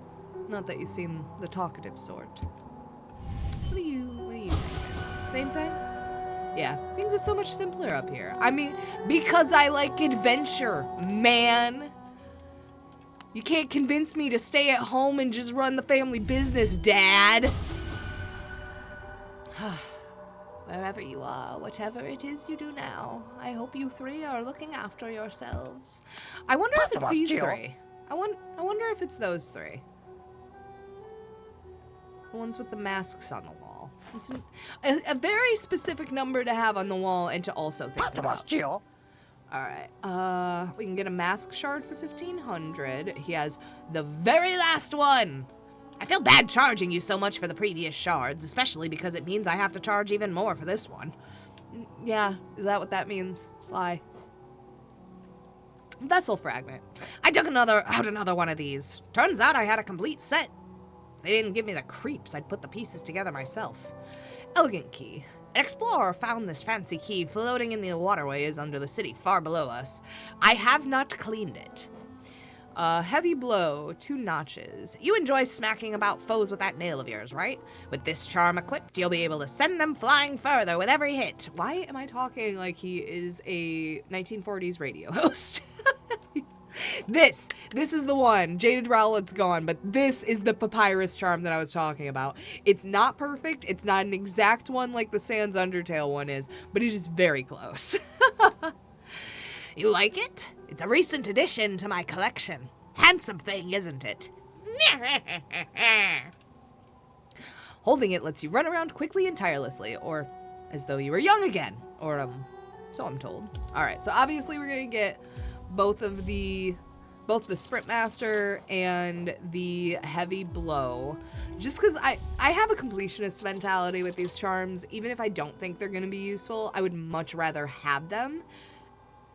Not that you seem the talkative sort. What are you thinking? Same thing? Yeah, things are so much simpler up here. I mean, because I like adventure, man. You can't convince me to stay at home and just run the family business, Dad. Wherever you are, whatever it is you do now, I hope you three are looking after yourselves. I wonder if it's these three. I wonder if it's those three. The ones with the masks on the wall. It's a very specific number to have on the wall and to also think about. Alright, we can get a mask shard for 1,500. He has the very last one. I feel bad charging you so much for the previous shards, especially because it means I have to charge even more for this one. Yeah, is that what that means, Sly? Vessel fragment. I took out another one of these. Turns out I had a complete set. If they didn't give me the creeps, I'd put the pieces together myself. Elegant key. An explorer found this fancy key floating in the waterways under the city far below us. I have not cleaned it. Heavy blow, 2 notches. You enjoy smacking about foes with that nail of yours, right? With this charm equipped, you'll be able to send them flying further with every hit. Why am I talking like he is a 1940s radio host? This is the one. Jaded Rowlet's gone, but this is the papyrus charm that I was talking about. It's not perfect. It's not an exact one like the Sans Undertale one is, but it is very close. You like it? It's a recent addition to my collection. Handsome thing, isn't it? Holding it lets you run around quickly and tirelessly, or as though you were young again, or so I'm told. All right, so obviously we're gonna get both the Sprint Master and the Heavy Blow, just because I have a completionist mentality with these charms. Even if I don't think they're gonna be useful, I would much rather have them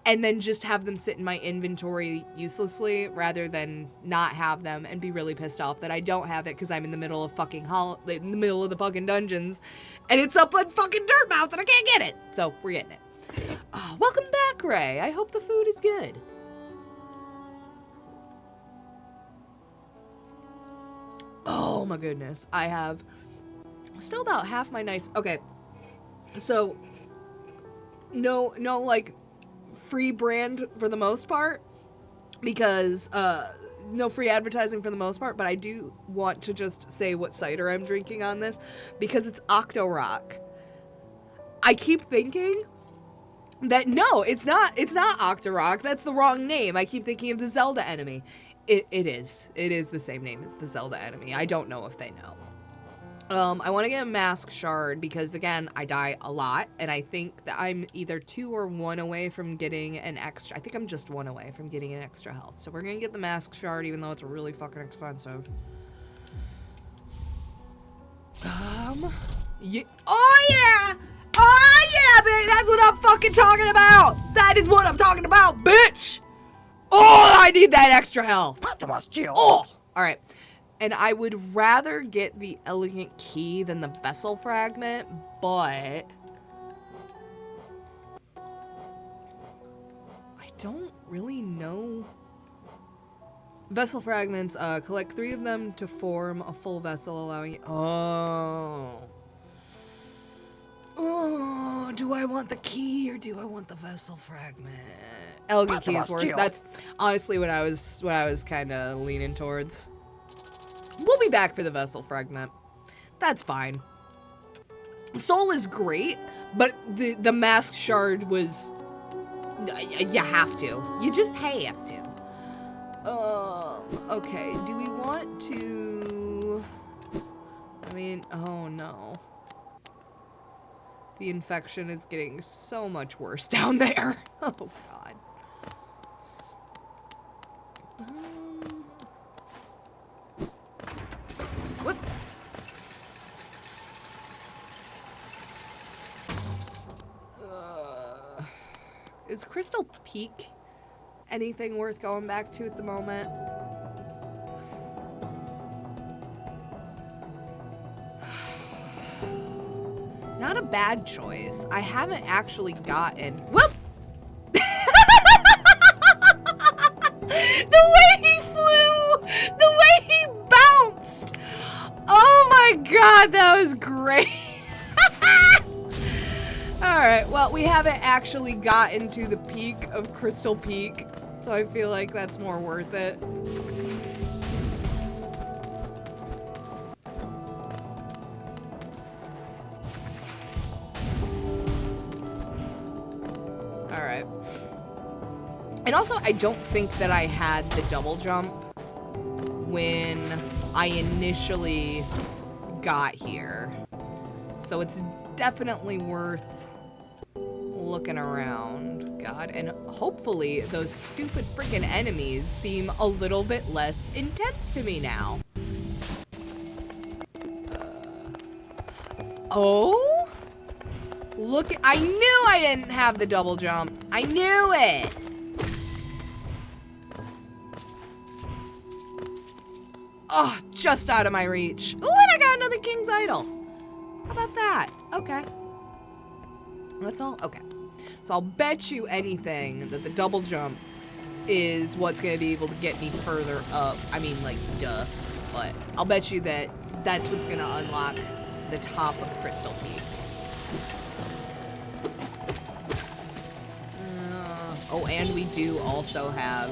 and then just have them sit in my inventory uselessly rather than not have them and be really pissed off that I don't have it because I'm in the middle of in the middle of the fucking dungeons and it's up on fucking Dirtmouth and I can't get it. So we're getting it. Welcome back, Ray. I hope the food is good. Oh my goodness. I have still about half my nice. Okay. So no like free brand for the most part because no free advertising for the most part, but I do want to just say what cider I'm drinking on this because it's Octorock. I keep thinking that no, it's not Octorock. That's the wrong name. I keep thinking of the Zelda enemy. It is the same name as the Zelda enemy. I don't know if they know. I want to get a mask shard because, again, I die a lot, and I think that I'm either 2 or 1 away from getting an extra. I think I'm just 1 away from getting an extra health. So we're going to get the mask shard, even though it's really fucking expensive. Yeah. Oh, yeah! Oh, yeah, baby! That's what I'm fucking talking about! That is what I'm talking about, bitch! Oh, I need that extra health! Oh! Alright. And I would rather get the elegant key than the vessel fragment, but I don't really know. Vessel fragments, collect 3 of them to form a full vessel, allowing Oh, do I want the key or do I want the vessel fragment? Elegant key is worth. That's honestly what I was kind of leaning towards. We'll be back for the vessel fragment. That's fine. Soul is great, but the mask shard was... You have to. You just have to. Okay. Do we want to... I mean, oh no. The infection is getting so much worse down there. Oh god. Whoop. Is Crystal Peak anything worth going back to at the moment? Not a bad choice. I haven't actually gotten... Whoop! The way he flew! The way he bounced! Oh my god, that was great! Alright, well, we haven't actually gotten to the peak of Crystal Peak, so I feel like that's more worth it. Alright. And also, I don't think that I had the double jump when I initially got here. So it's definitely worth looking around. God, and hopefully those stupid freaking enemies seem a little bit less intense to me now. Oh? Look, I knew I didn't have the double jump. I knew it. Oh, just out of my reach. Oh, and I got another King's Idol. How about that? Okay. That's all? Okay. So I'll bet you anything that the double jump is what's going to be able to get me further up. I mean, like, duh. But I'll bet you that that's what's going to unlock the top of Crystal Peak. Oh, and we do also have...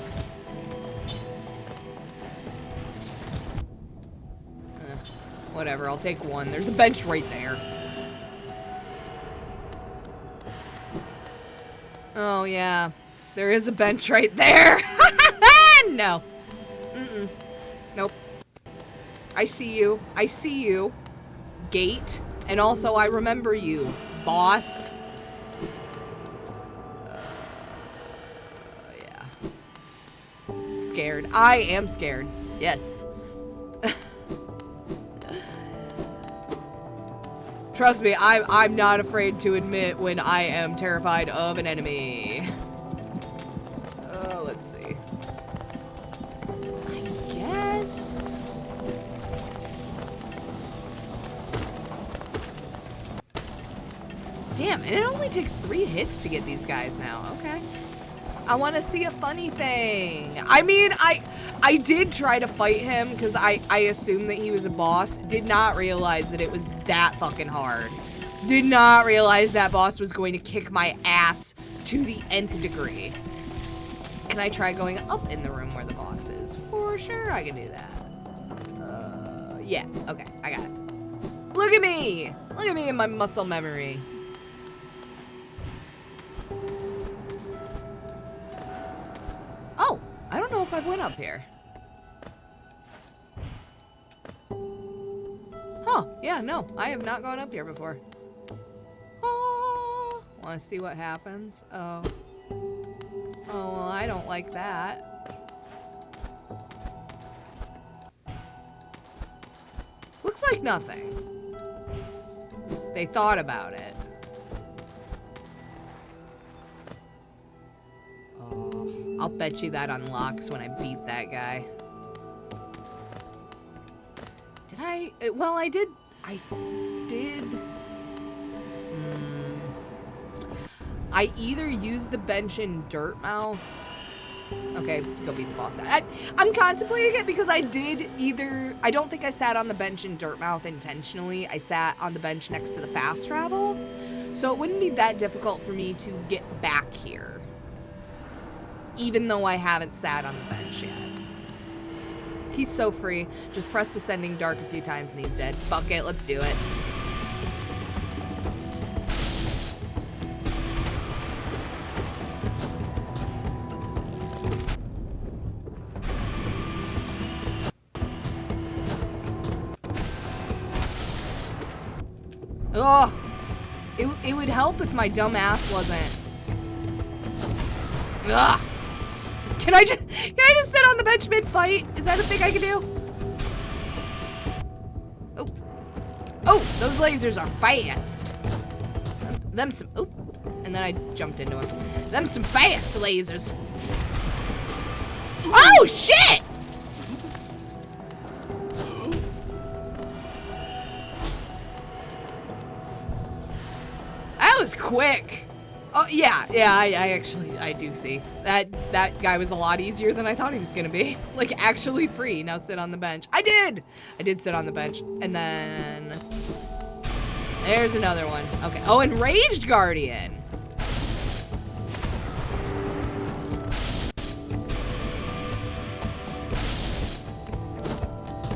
whatever, I'll take one. There's a bench right there. Oh, yeah. There is a bench right there. No. Mm-mm. Nope. I see you. I see you. Gate. And also, I remember you. Boss. Yeah. Scared. I am scared. Yes. Trust me, I'm not afraid to admit when I am terrified of an enemy. Let's see. I guess. Damn, and it only takes 3 hits to get these guys now. Okay. I want to see a funny thing. I mean, I did try to fight him because I assumed that he was a boss. Did not realize that it was that fucking hard. Did not realize that boss was going to kick my ass to the nth degree. Can I try going up in the room where the boss is? For sure I can do that. Yeah, okay, I got it. Look at me! Look at me in my muscle memory. Oh, I don't know if I've went up here. Huh, yeah, no, I have not gone up here before. Oh, want to see what happens? Oh. Oh, well, I don't like that. Looks like nothing. They thought about it. Oh, I'll bet you that unlocks when I beat that guy. Did I? Well, I did. I either used the bench in Dirtmouth. Okay, go beat the boss now. I'm contemplating it because I don't think I sat on the bench in Dirtmouth intentionally. I sat on the bench next to the fast travel. So it wouldn't be that difficult for me to get back here. Even though I haven't sat on the bench yet. He's so free. Just press Descending Dark a few times and he's dead. Fuck it, let's do it. Ugh. It would help if my dumb ass wasn't. Ugh. Can I just sit on the bench mid-fight? Is that a thing I can do? Oh. Oh, those lasers are fast. Oh, and then I jumped into him. Them some fast lasers. Oh, shit! That was quick. Oh, yeah, I do see. That guy was a lot easier than I thought he was gonna be. Like, actually free. Now sit on the bench. I did sit on the bench. And then... there's another one. Okay. Oh, Enraged Guardian.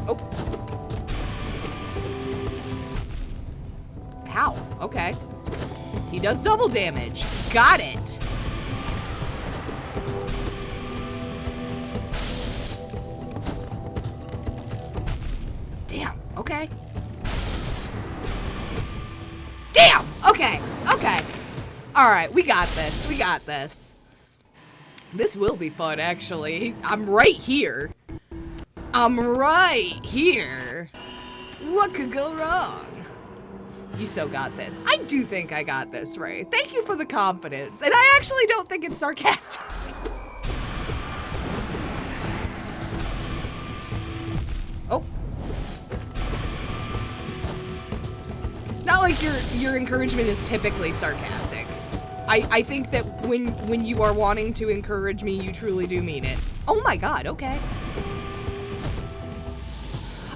Oh. Ow. Okay. He does double damage. Got it. Damn. Okay. Damn! Okay, okay. All right, we got this. We got this. This will be fun, actually. I'm right here. I'm right here. What could go wrong? You so got this. I do think I got this, Ray. Thank you for the confidence. And I actually don't think it's sarcastic. Oh. Not like your encouragement is typically sarcastic. I think that when you are wanting to encourage me, you truly do mean it. Oh my god, okay.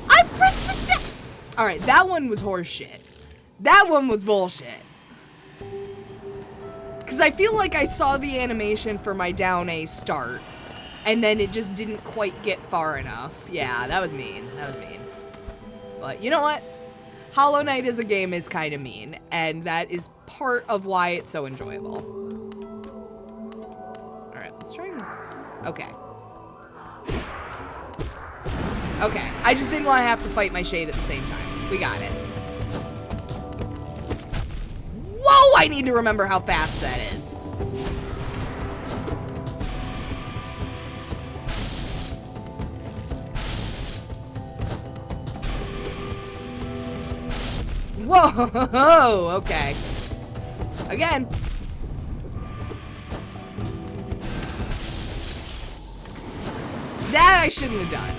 I pressed the down. Alright, that one was horseshit. That one was bullshit. Because I feel like I saw the animation for my down A start, and then it just didn't quite get far enough. Yeah, that was mean. That was mean. But you know what? Hollow Knight as a game is kind of mean, and that is part of why it's so enjoyable. Alright, let's try and... Okay. Okay, I just didn't want to have to fight my shade at the same time. We got it. Whoa, I need to remember how fast that is. Whoa, okay. Again. That I shouldn't have done.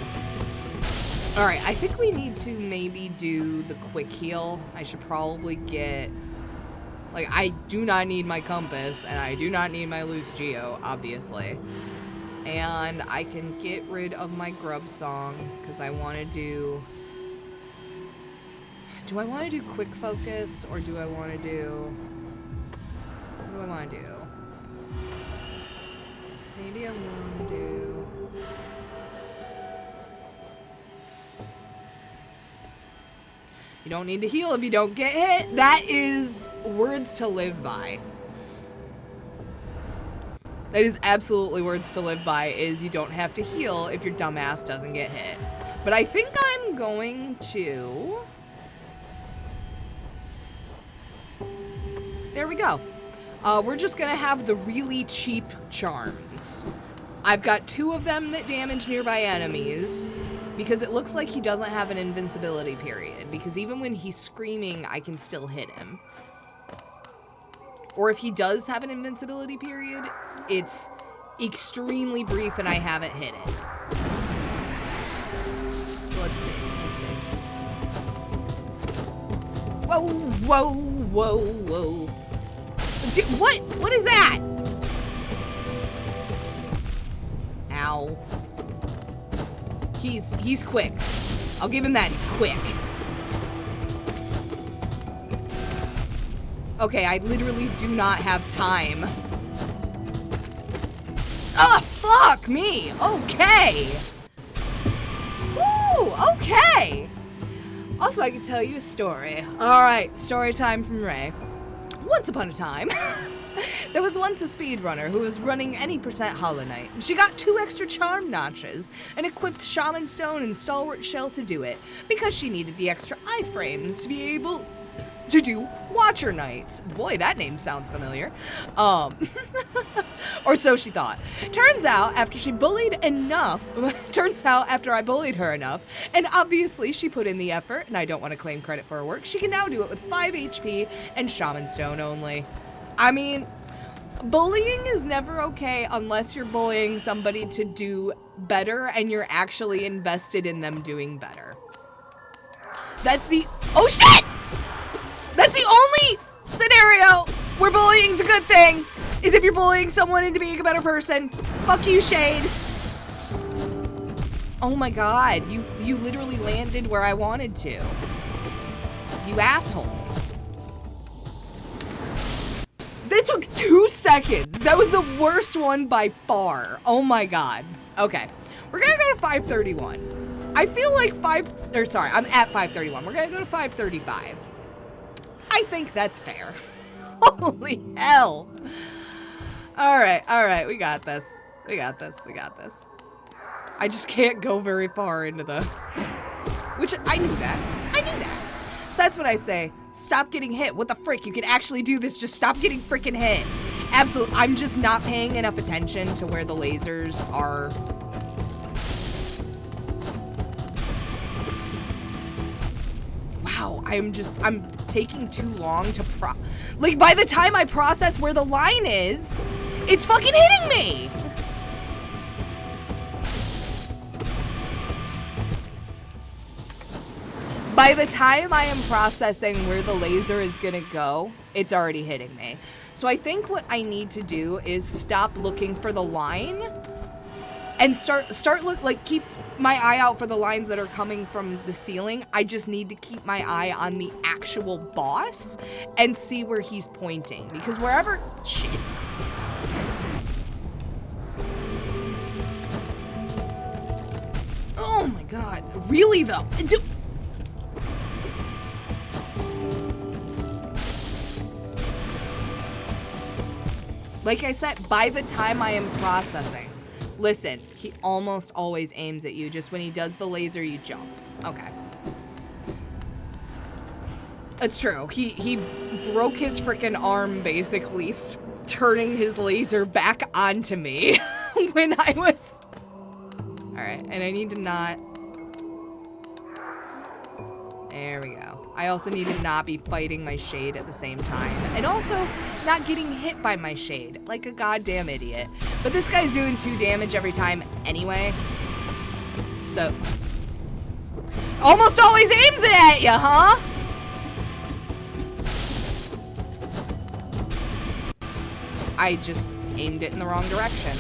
Alright, I think we need to maybe do the quick heal. I should probably get... Like, I do not need my compass, and I do not need my loose geo, obviously. And I can get rid of my grub song, because I want to do... Do I want to do quick focus, or do I want to do... What do I want to do? Maybe I want to do... You don't need to heal if you don't get hit. That is words to live by. That is absolutely words to live by, is you don't have to heal if your dumbass doesn't get hit. But I think I'm going to... There we go. We're just gonna have the really cheap charms. I've got 2 of them that damage nearby enemies, because it looks like he doesn't have an invincibility period, because even when he's screaming, I can still hit him. Or if he does have an invincibility period, it's extremely brief and I haven't hit it. So let's see, Whoa, whoa, whoa, whoa. Dude, what is that? Ow. He's quick. I'll give him that, he's quick. Okay, I literally do not have time. Oh, fuck me. Okay. Woo, okay. Also, I can tell you a story. All right, story time from Ray. Once upon a time, there was once a speedrunner who was running any percent Hollow Knight. She got 2 extra charm notches and equipped Shaman Stone and Stalwart Shell to do it because she needed the extra iframes to be able to do Watcher Knights. Boy, that name sounds familiar. Or so she thought. Turns out, after I bullied her enough, and obviously she put in the effort, and I don't want to claim credit for her work, she can now do it with 5 HP and Shaman Stone only. I mean, bullying is never okay unless you're bullying somebody to do better and you're actually invested in them doing better. That's the... Oh, shit! That's the only scenario where bullying's a good thing, is if you're bullying someone into being a better person. Fuck you, Shade. Oh my god, you literally landed where I wanted to. You asshole. That took 2 seconds. That was the worst one by far. Oh my god. Okay, we're gonna go to 531. I feel like I'm at 531. We're gonna go to 535. I think that's fair. Holy hell. All right, we got this. We got this. I just can't go very far into the... Which, I knew that. that's what I say. Stop getting hit. What the frick? You can actually do this. Just stop getting freaking hit. Absolutely. I'm just not paying enough attention to where the lasers are. Wow, I'm taking too long to like, by the time I process where the line is, it's fucking hitting me! By the time I am processing where the laser is gonna go, it's already hitting me. So I think what I need to do is stop looking for the line and keep my eye out for the lines that are coming from the ceiling. I just need to keep my eye on the actual boss and see where he's pointing, because wherever, shit. Oh my god, really though? Like I said, by the time I am processing, listen, he almost always aims at you. Just when he does the laser, you jump. Okay. It's true. He broke his freaking arm, basically, turning his laser back onto me when I was... Alright, and I need to not... There we go. I also need to not be fighting my shade at the same time. And also, not getting hit by my shade, like a goddamn idiot. But this guy's doing 2 damage every time anyway. So... Almost always aims it at you, huh? I just aimed it in the wrong direction.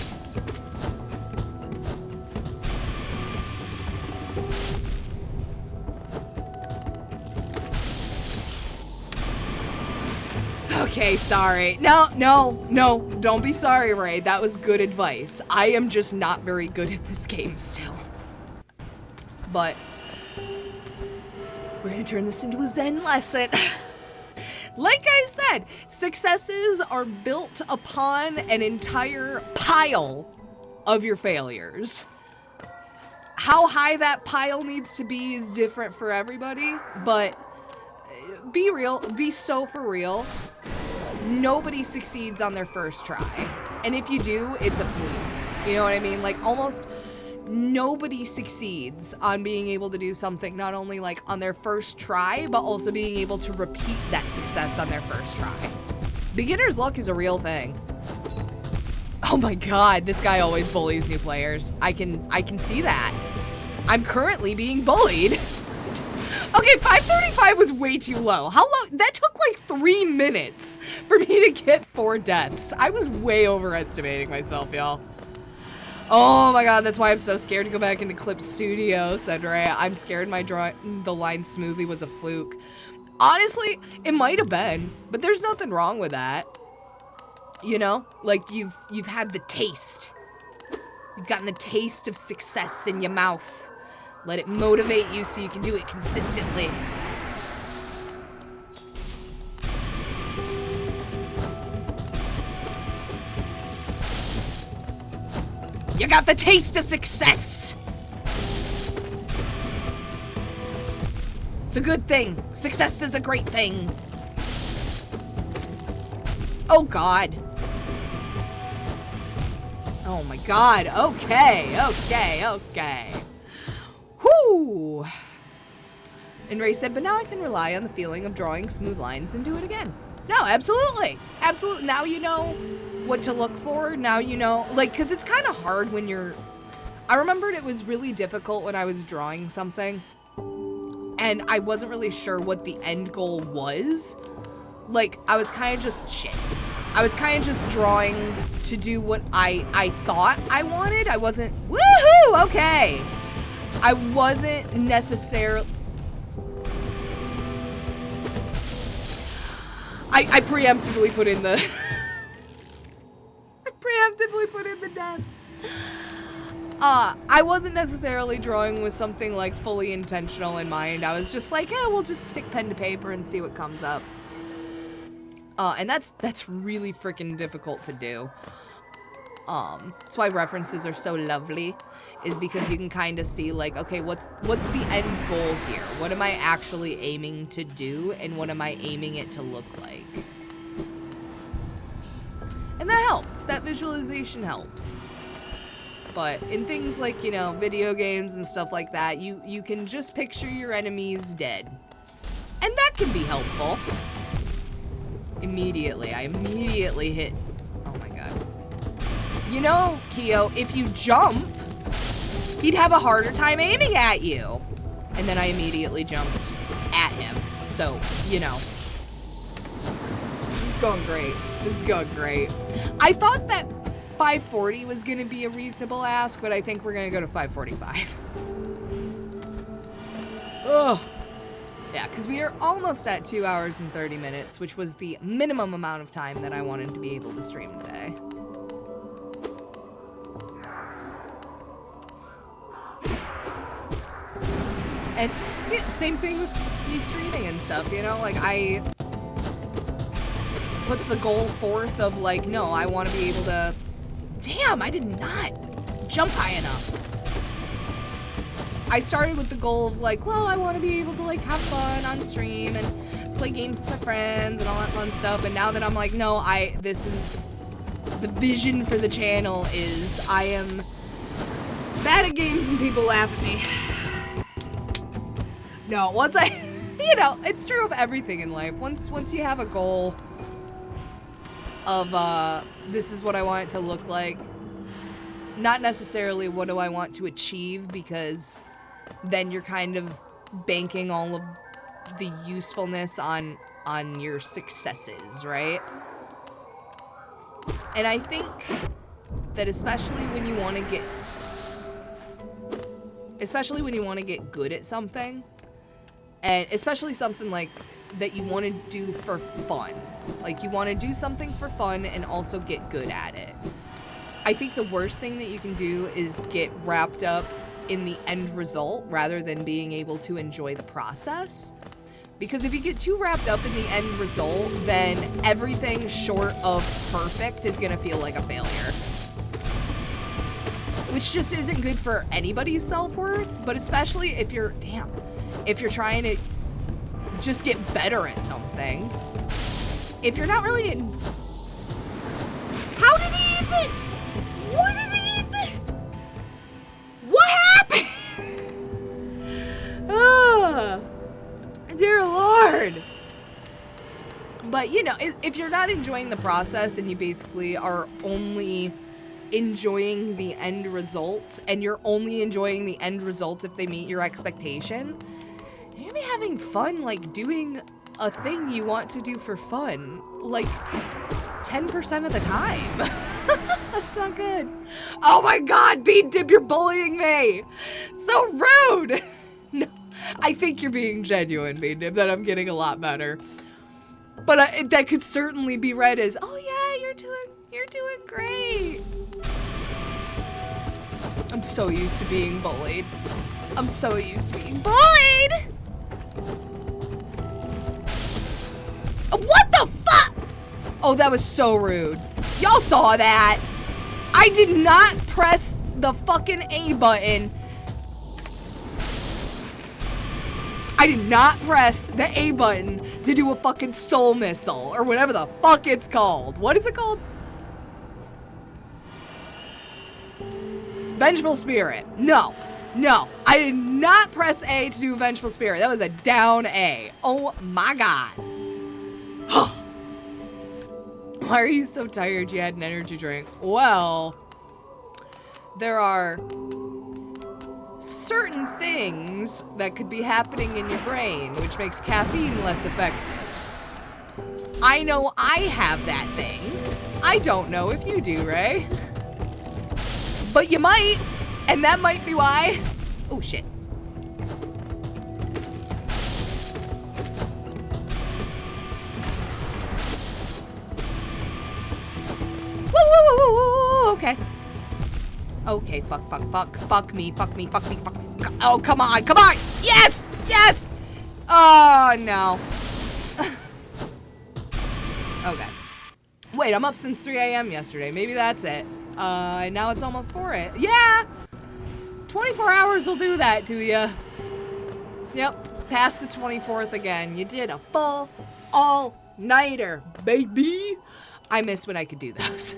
Okay, sorry. No, don't be sorry, Ray. That was good advice. I am just not very good at this game still. But we're gonna turn this into a Zen lesson. Like I said, successes are built upon an entire pile of your failures. How high that pile needs to be is different for everybody, but be real, be so for real. Nobody succeeds on their first try. And if you do, it's a fluke. You know what I mean? Like, almost nobody succeeds on being able to do something not only like on their first try, but also being able to repeat that success on their first try. Beginner's luck is a real thing. Oh my god, this guy always bullies new players. I can see that. I'm currently being bullied. Okay, 535 was way too low. How low? That took like 3 minutes for me to get 4 deaths. I was way overestimating myself, y'all. Oh my god, that's why I'm so scared to go back into Clip Studio, said Ray. I'm scared the line smoothly was a fluke. Honestly, it might have been, but there's nothing wrong with that. You know? Like, you've had the taste. You've gotten the taste of success in your mouth. Let it motivate you so you can do it consistently. You got the taste of success! It's a good thing. Success is a great thing. Oh god. Oh my god. Okay. Whoo! And Ray said, but now I can rely on the feeling of drawing smooth lines and do it again. No, absolutely. Absolutely. Now you know what to look for. Now you know, like, because it's kind of hard when you're... I remembered it was really difficult when I was drawing something and I wasn't really sure what the end goal was. Like, I was kind of just shit. I was kind of just drawing to do what I thought I wanted. I wasn't... Woohoo! Okay. I wasn't necessarily... I preemptively put in the... I preemptively put in the deaths. I wasn't necessarily drawing with something like fully intentional in mind. I was just like, yeah, we'll just stick pen to paper and see what comes up. And that's really freaking difficult to do. That's why references are so lovely, is because you can kind of see like, okay, what's the end goal here? What am I actually aiming to do, and what am I aiming it to look like? And that helps. That visualization helps. But in things like, you know, video games and stuff like that, you can just picture your enemies dead. And that can be helpful. I immediately hit. Oh my god. You know, Kyo, if you jump, he'd have a harder time aiming at you. And then I immediately jumped at him. So, you know. This is going great. This is going great. I thought that 540 was going to be a reasonable ask, but I think we're going to go to 545. Ugh. Yeah, because we are almost at 2 hours and 30 minutes, which was the minimum amount of time that I wanted to be able to stream today. And yeah, same thing with me streaming and stuff, you know? Like, I put the goal forth of, like, no, I want to be able to... Damn, I did not jump high enough. I started with the goal of like, well, I want to be able to like have fun on stream and play games with my friends and all that fun stuff. And now that I'm like, no, this is the vision for the channel is I am bad at games and people laugh at me. No, once I, you know, it's true of everything in life. Once you have a goal of this is what I want it to look like, not necessarily what do I want to achieve, because then you're kind of banking all of the usefulness on your successes, right? And I think that especially when you want to get good at something, and especially something like that you want to do for fun. Like, you want to do something for fun and also get good at it. I think the worst thing that you can do is get wrapped up in the end result rather than being able to enjoy the process. Because if you get too wrapped up in the end result, then everything short of perfect is going to feel like a failure. Which just isn't good for anybody's self-worth, but especially if you're trying to just get better at something. If you're not really in... How did he even... What did he even... What happened? Oh, dear Lord. But, you know, if you're not enjoying the process and you basically are only enjoying the end results, and you're only enjoying the end results if they meet your expectation, you're gonna be having fun, like, doing a thing you want to do for fun, like, 10% of the time. That's not good. Oh my god, Bean Dip, you're bullying me! So rude! No, I think you're being genuine, Bean Dip, that I'm getting a lot better. But that could certainly be read as, oh yeah, you're doing great. I'm so used to being bullied. I'm so used to being bullied! What the fuck? Oh, that was so rude. Y'all saw that. I did not press the fucking A button. I did not press the A button to do a fucking soul missile or whatever the fuck it's called. What is it called? Vengeful Spirit. No. No. I did not press A to do Vengeful Spirit. That was a down A. Oh my god. Why are you so tired? You had an energy drink. Well, there are certain things that could be happening in your brain, which makes caffeine less effective. I know I have that thing. I don't know if you do, Ray. But you might, and that might be why. Oh, shit. Woo, okay. Okay, fuck me. Oh, come on. Yes! Oh, no. Okay. Wait, I'm up since 3 a.m. yesterday. Maybe that's it. And now it's almost 4 a.m. Yeah! 24 hours will do that to you. Yep, past the 24th again. You did a full all-nighter, baby. I miss when I could do those.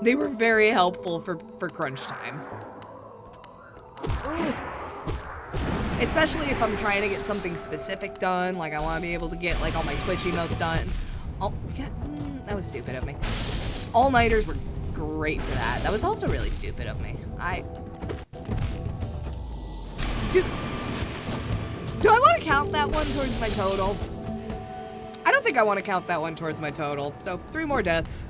They were very helpful for crunch time. Ooh. Especially if I'm trying to get something specific done, like I want to be able to get like all my Twitch emotes done. Oh, yeah, that was stupid of me. All-nighters were great for that. That was also really stupid of me. Do I want to count that one towards my total? I don't think I want to count that one towards my total. So 3 more deaths.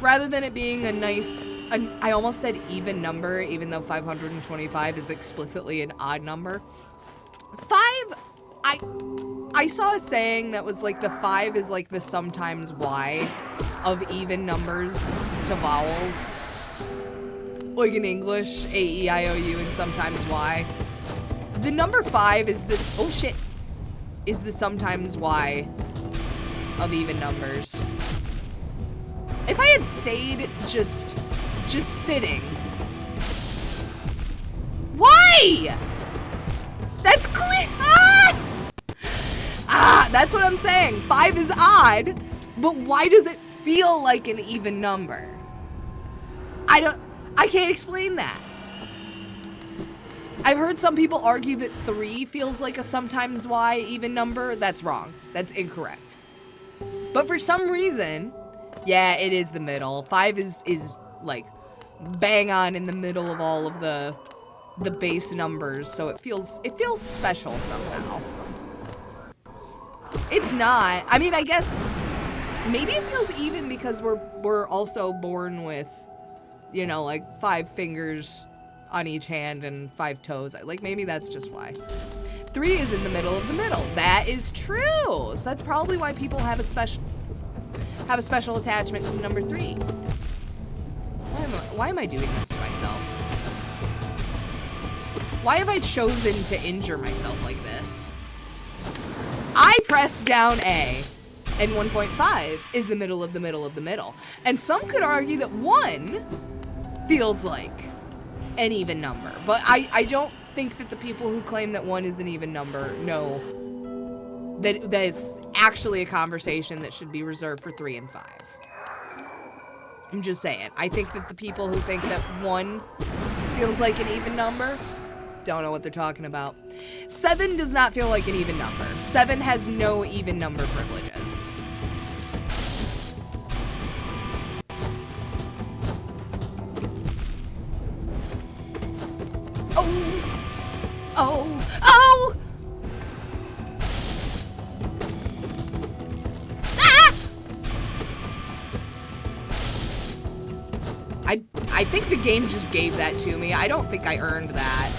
Rather than it being a nice, I almost said even number, even though 525 is explicitly an odd number. 5, I saw a saying that was like the 5 is like the sometimes y of even numbers to vowels. Like in English, A, E, I, O, U, and sometimes y. The number 5 is the, oh shit, is the sometimes y of even numbers. If I had stayed just sitting. Why? That's clear. That's what I'm saying. 5 is odd, but why does it feel like an even number? I can't explain that. I've heard some people argue that 3 feels like a sometimes y even number. That's wrong. That's incorrect. But for some reason, yeah, it is the middle. 5 is like bang on in the middle of all of the base numbers, so it feels special somehow. It's not. I mean, I guess maybe it feels even because we're also born with, you know, like 5 fingers on each hand and 5 toes. Like maybe that's just why. 3 is in the middle of the middle. That is true. So that's probably why people have a special attachment to number 3. Why am I doing this to myself? Why have I chosen to injure myself like this? I pressed down A, and 1.5 is the middle of the middle of the middle. And some could argue that 1 feels like an even number. But I don't think that the people who claim that 1 is an even number know that it's actually a conversation that should be reserved for 3 and 5. I'm just saying. I think that the people who think that 1 feels like an even number don't know what they're talking about. 7 does not feel like an even number. 7 has no even number privileges. Oh! I think the game just gave that to me. I don't think I earned that.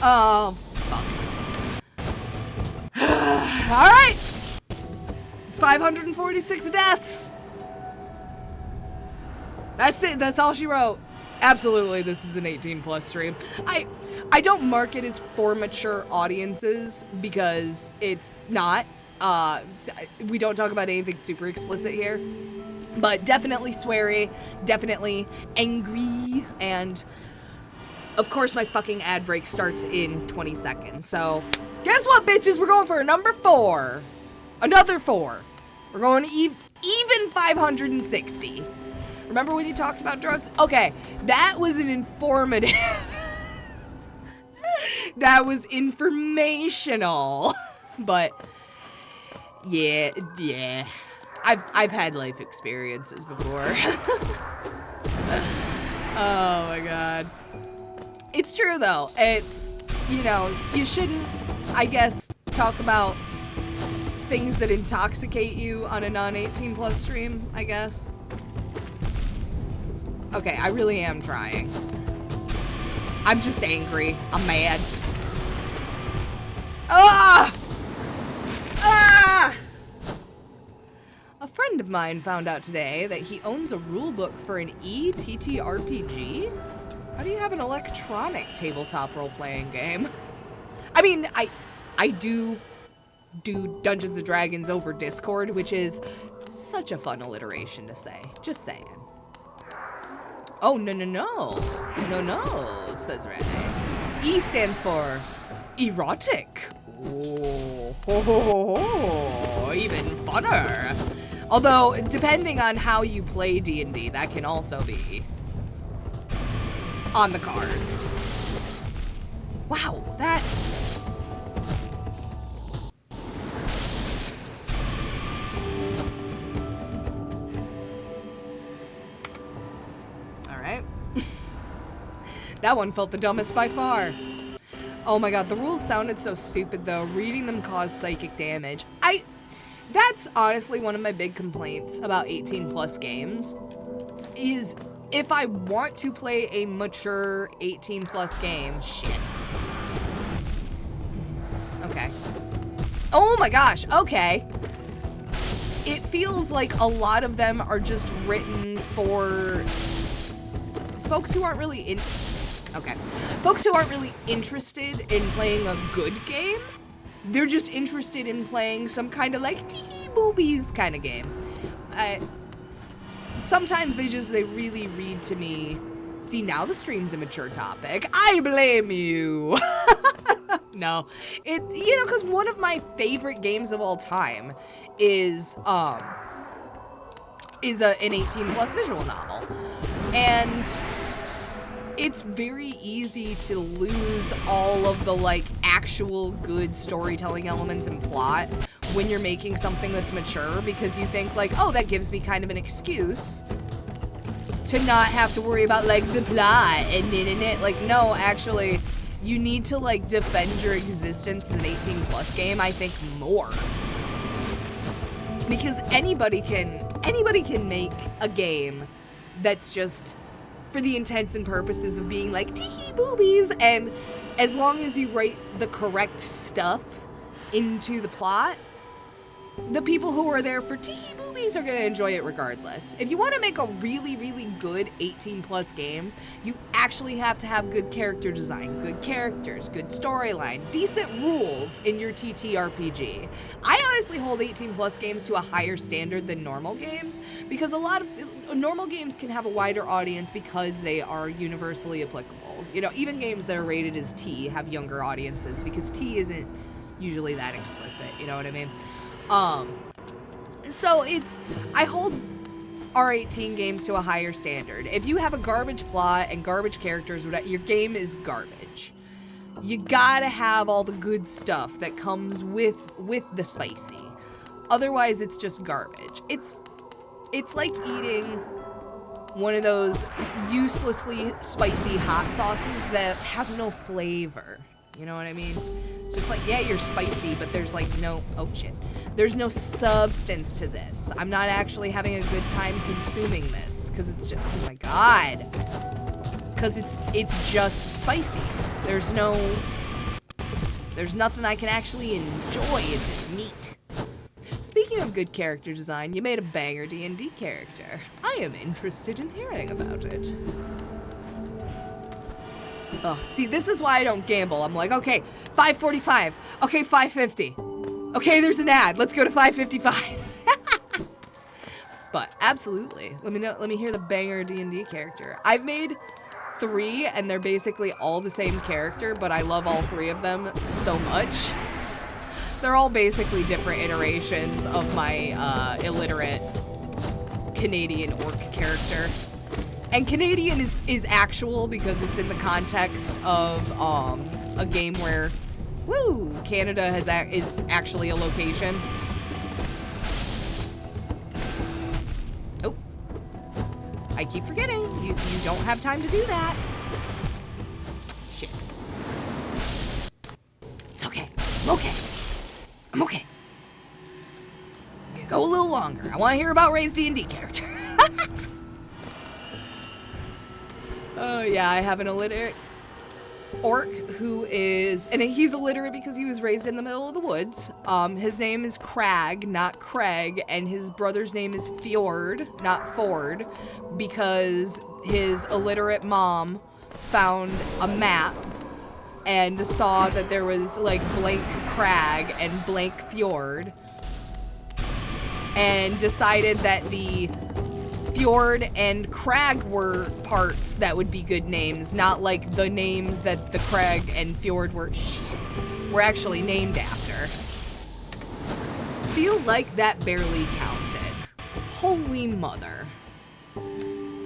Oh, fuck. Alright! It's 546 deaths! That's it, that's all she wrote. Absolutely, this is an 18+ stream. I don't mark it as for mature audiences because it's not. We don't talk about anything super explicit here. But definitely sweary, definitely angry, and of course my fucking ad break starts in 20 seconds. So, guess what, bitches? We're going for a number 4. Another 4. We're going to even 560. Remember when you talked about drugs? Okay, that was an informative. That was informational. But yeah. I've had life experiences before. Oh my god. It's true though. It's, you know, you shouldn't, I guess, talk about things that intoxicate you on a non-18+ stream, I guess. Okay, I really am trying. I'm just angry. I'm mad. Ah! Ah! A friend of mine found out today that he owns a rulebook for an ETTRPG. How do you have an electronic tabletop role-playing game? I mean, I do Dungeons & Dragons over Discord, which is such a fun alliteration to say. Just saying. Oh, no, no, no. No, no, says Renee. E stands for erotic. Oh, ho, ho, ho, ho. Even funner. Although, depending on how you play D&D, that can also be on the cards. Wow, that... Alright. That one felt the dumbest by far. Oh my god, the rules sounded so stupid though. Reading them caused psychic damage. That's honestly one of my big complaints about 18+ games, is if I want to play a mature 18+ game, shit. Okay. Oh my gosh, okay. It feels like a lot of them are just written for folks who aren't really folks who aren't really interested in playing a good game. They're just interested in playing some kind of like tee boobies kind of game. Sometimes they really read to me. See, now the stream's a mature topic. I blame you. No, it's, you know, because one of my favorite games of all time is an 18+ visual novel, and it's very easy to lose all of the like actual good storytelling elements and plot when you're making something that's mature, because you think like, oh, that gives me kind of an excuse to not have to worry about like the plot and like, no, actually, you need to like defend your existence as an 18+ game, I think, more. Because anybody can make a game that's just for the intents and purposes of being like tee boobies, and as long as you write the correct stuff into the plot, the people who are there for tee boobies are gonna enjoy it regardless. If you want to make a really, really good 18+ game, you actually have to have good character design, good characters, good storyline, decent rules in your TTRPG. I honestly hold 18+ games to a higher standard than normal games, because a lot of normal games can have a wider audience because they are universally applicable. You know, even games that are rated as T have younger audiences because T isn't usually that explicit, you know what I mean? So I hold R18 games to a higher standard. If you have a garbage plot and garbage characters, your game is garbage. You gotta have all the good stuff that comes with the spicy. Otherwise, it's just garbage. It's like eating one of those uselessly spicy hot sauces that have no flavor. You know what I mean? It's just like, yeah, you're spicy, but there's like no, oh shit. There's no substance to this. I'm not actually having a good time consuming this, because it's just, oh my god. Because it's just spicy. There's nothing I can actually enjoy in this meat. Speaking of good character design, you made a banger D&D character. I am interested in hearing about it. Oh, see, this is why I don't gamble. I'm like, okay, 545. Okay, 550. Okay, there's an ad. Let's go to 555. But absolutely, let me hear the banger D&D character. I've made 3, and they're basically all the same character, but I love all 3 of them so much. They're all basically different iterations of my illiterate Canadian orc character. And Canadian is actual because it's in the context of a game where, woo, Canada is actually a location. Oh, I keep forgetting. You don't have time to do that. Shit. It's okay. I'm okay. I'm okay. Go a little longer. I want to hear about Ray's D&D character. Oh yeah, I have an illiterate orc who is, and he's illiterate because he was raised in the middle of the woods. His name is Crag, not Craig, and his brother's name is Fjord, not Ford, because his illiterate mom found a map and saw that there was like blank crag and blank fjord, and decided that the fjord and crag were parts that would be good names, not like the names that the crag and fjord were actually named after. Feel like that barely counted. Holy mother.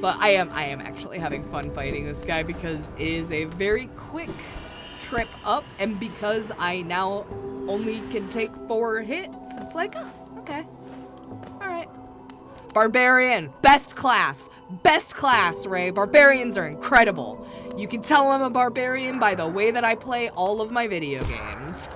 But I am actually having fun fighting this guy because it is a very quick trip up, and because I now only can take 4 hits, it's like, oh, okay. Alright. Barbarian, best class, Ray. Barbarians are incredible. You can tell I'm a barbarian by the way that I play all of my video games.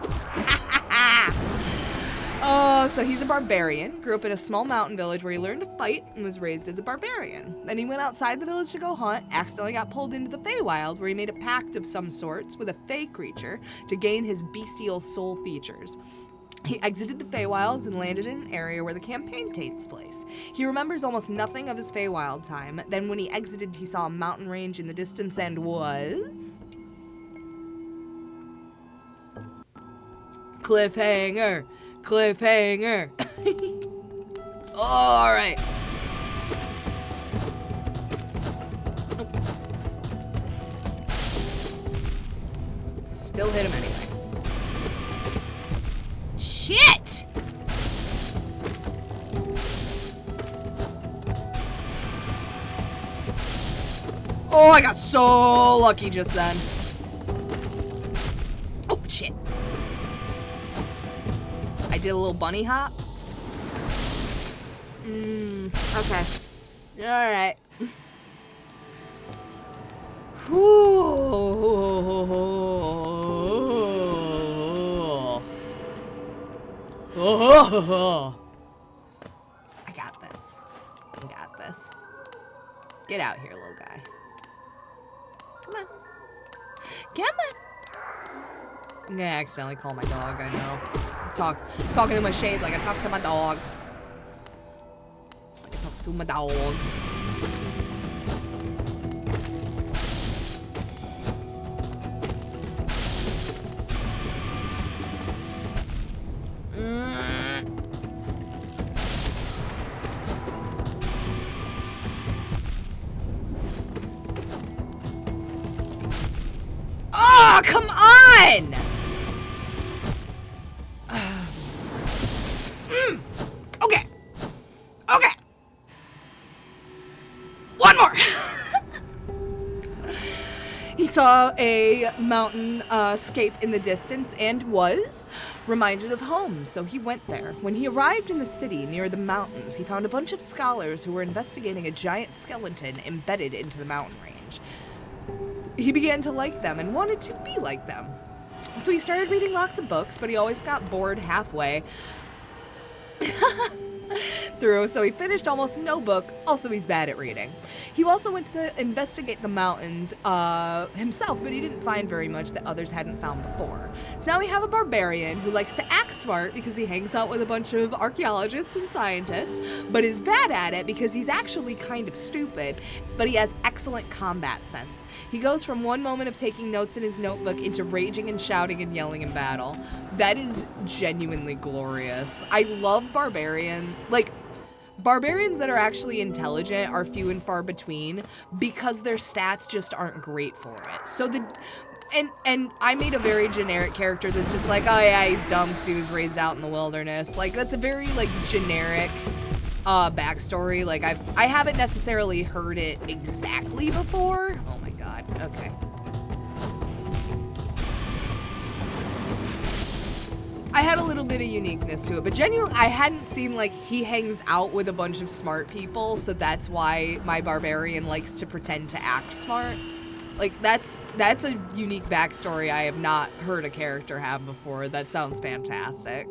So he's a barbarian, grew up in a small mountain village where he learned to fight and was raised as a barbarian. Then he went outside the village to go hunt, accidentally got pulled into the Feywild where he made a pact of some sorts with a Fey creature to gain his bestial soul features. He exited the Feywilds and landed in an area where the campaign takes place. He remembers almost nothing of his Feywild time. Then when he exited, he saw a mountain range in the distance and was... Cliffhanger! Cliffhanger! Alright. Still hit him anyway. Shit! Oh, I got so lucky just then. Oh, shit. I did a little bunny hop. Okay. Alright. I got this. I got this. Get out here, little guy. Come on. Come on. I'm gonna accidentally call my dog, I know. Talking to my shade like I talk to my dog. Like I talk to my dog. Oh, come on! Okay. Okay. One more. He saw a mountain scape in the distance and was reminded of home, so he went there. When he arrived in the city near the mountains, he found a bunch of scholars who were investigating a giant skeleton embedded into the mountain range. He began to like them and wanted to be like them. So he started reading lots of books, but he always got bored halfway through, so he finished almost no book. Also, he's bad at reading. He also went to investigate the mountains himself, but he didn't find very much that others hadn't found before. So now we have a barbarian who likes to act smart because he hangs out with a bunch of archaeologists and scientists, but is bad at it because he's actually kind of stupid, but he has excellent combat sense. He goes from one moment of taking notes in his notebook into raging and shouting and yelling in battle. That is genuinely glorious. I love barbarians that are actually intelligent are few and far between because their stats just aren't great for it. So and I made a very generic character that's just like, oh yeah, he's dumb because he was raised out in the wilderness. Like, that's a very like generic backstory. Like, I haven't necessarily heard it exactly before. Oh my god. Okay. I had a little bit of uniqueness to it, but genuinely, I hadn't seen, like, he hangs out with a bunch of smart people, so that's why my barbarian likes to pretend to act smart. Like, that's a unique backstory I have not heard a character have before. That sounds fantastic.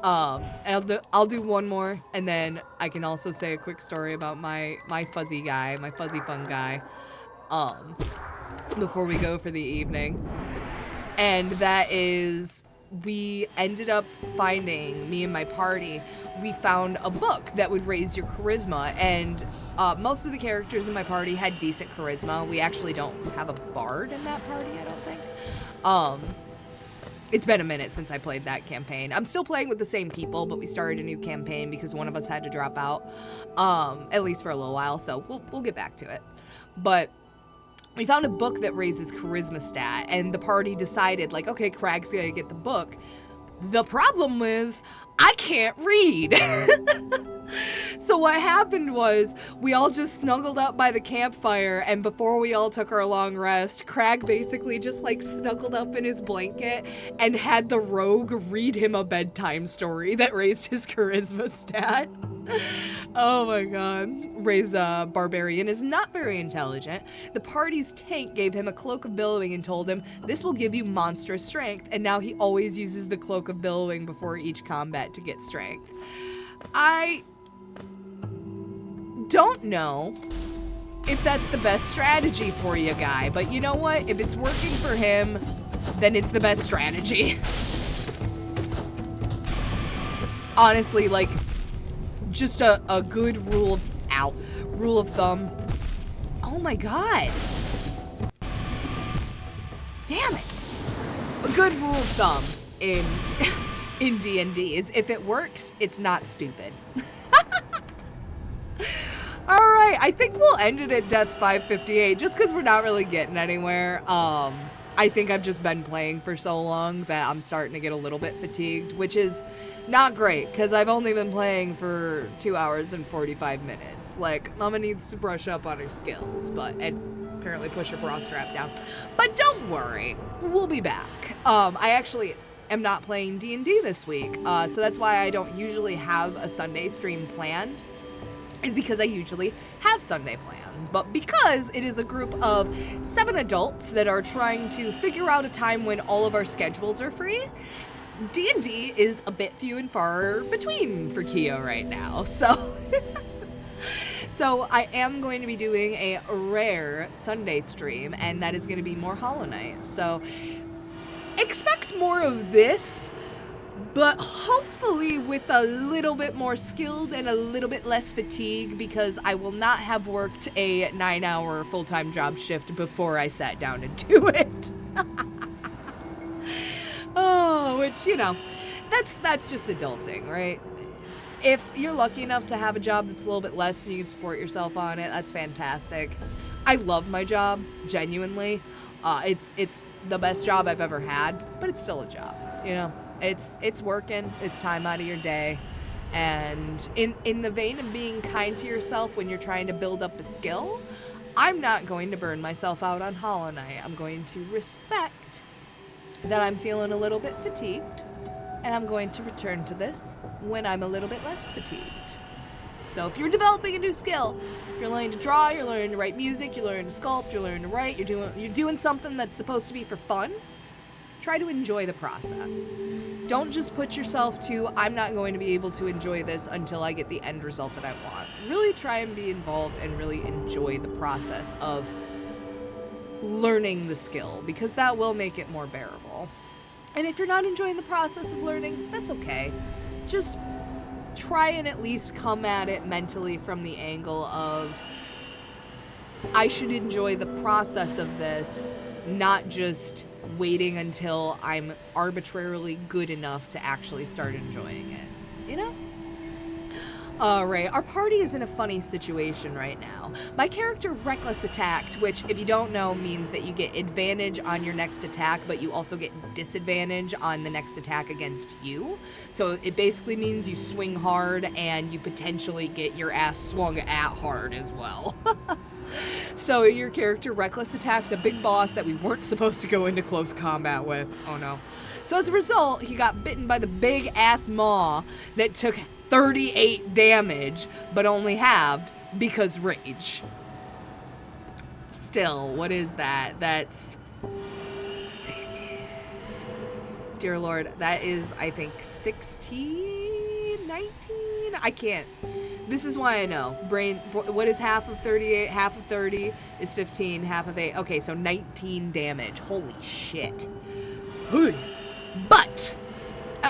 I'll do one more, and then I can also say a quick story about my fuzzy guy, my fuzzy fun guy, before we go for the evening. And that is we ended up finding, me and my party, we found a book that would raise your charisma, and most of the characters in my party had decent charisma. We actually don't have a bard in that party, I don't think. It's been a minute since I played that campaign. I'm still playing with the same people, but we started a new campaign because one of us had to drop out, at least for a little while, so we'll get back to it. But we found a book that raises charisma stat, and the party decided, like, okay, Craig's gonna get the book. The problem is, I can't read. So what happened was, we all just snuggled up by the campfire, and before we all took our long rest, Craig basically just like snuggled up in his blanket and had the rogue read him a bedtime story that raised his charisma stat. Oh my god. Ray's barbarian is not very intelligent. The party's tank gave him a cloak of billowing and told him, this will give you monstrous strength, and now he always uses the cloak of billowing before each combat to get strength. I don't know if that's the best strategy for you, guy, but you know what? If it's working for him, then it's the best strategy. Honestly, like, just a good rule of thumb. Oh my god. Damn it. A good rule of thumb in D&D is if it works, it's not stupid. Alright, I think we'll end it at death 558 just because we're not really getting anywhere. I think I've just been playing for so long that I'm starting to get a little bit fatigued, which is not great because I've only been playing for 2 hours and 45 minutes. Like, Mama needs to brush up on her skills, and apparently push her bra strap down. But don't worry, we'll be back. I actually am not playing D&D this week, so that's why I don't usually have a Sunday stream planned, is because I usually have Sunday plans. But because it is a group of 7 adults that are trying to figure out a time when all of our schedules are free, D&D is a bit few and far between for Keo right now. So so I am going to be doing a rare Sunday stream, and that is going to be more Hollow Knight. So expect more of this, but hopefully with a little bit more skilled and a little bit less fatigue, because I will not have worked a 9-hour full-time job shift before I sat down to do it. Oh, which, you know, that's just adulting, right? If you're lucky enough to have a job that's a little bit less and you can support yourself on it, that's fantastic. I love my job, genuinely. It's the best job I've ever had, but it's still a job, you know? It's working, it's time out of your day, and in the vein of being kind to yourself when you're trying to build up a skill, I'm not going to burn myself out on Hollow Knight. I'm going to respect that I'm feeling a little bit fatigued, and I'm going to return to this when I'm a little bit less fatigued. So if you're developing a new skill, if you're learning to draw, you're learning to write music, you're learning to sculpt, you're learning to write, you're doing something that's supposed to be for fun, try to enjoy the process. Don't just put yourself to, I'm not going to be able to enjoy this until I get the end result that I want. Really try and be involved and really enjoy the process of learning the skill, because that will make it more bearable. And if you're not enjoying the process of learning, that's okay. Just try and at least come at it mentally from the angle of, I should enjoy the process of this, not just waiting until I'm arbitrarily good enough to actually start enjoying it, you know? Alright, our party is in a funny situation right now. My character Reckless attacked, which, if you don't know, means that you get advantage on your next attack, but you also get disadvantage on the next attack against you. So it basically means you swing hard and you potentially get your ass swung at hard as well. So your character Reckless attacked a big boss that we weren't supposed to go into close combat with. Oh no. So as a result, he got bitten by the big ass maw that took 38 damage, but only halved because rage. Still, what is that? That's... Dear Lord, that is, I think, 16, 19? I can't. This is why I know. Brain, what is half of 38? Half of 30 is 15, half of 8. Okay, so 19 damage. Holy shit. But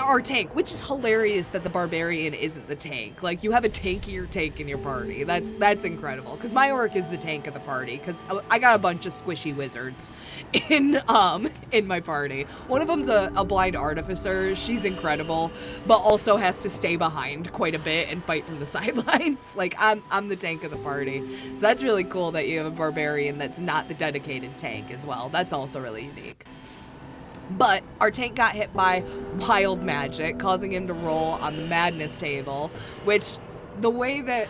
our tank, which is hilarious that the barbarian isn't the tank. Like, you have a tankier tank in your party. That's incredible. Because my orc is the tank of the party. Because I got a bunch of squishy wizards in my party. One of them's a blind artificer. She's incredible, but also has to stay behind quite a bit and fight from the sidelines. Like, I'm the tank of the party. So that's really cool that you have a barbarian that's not the dedicated tank as well. That's also really unique. But our tank got hit by wild magic, causing him to roll on the madness table, which the way that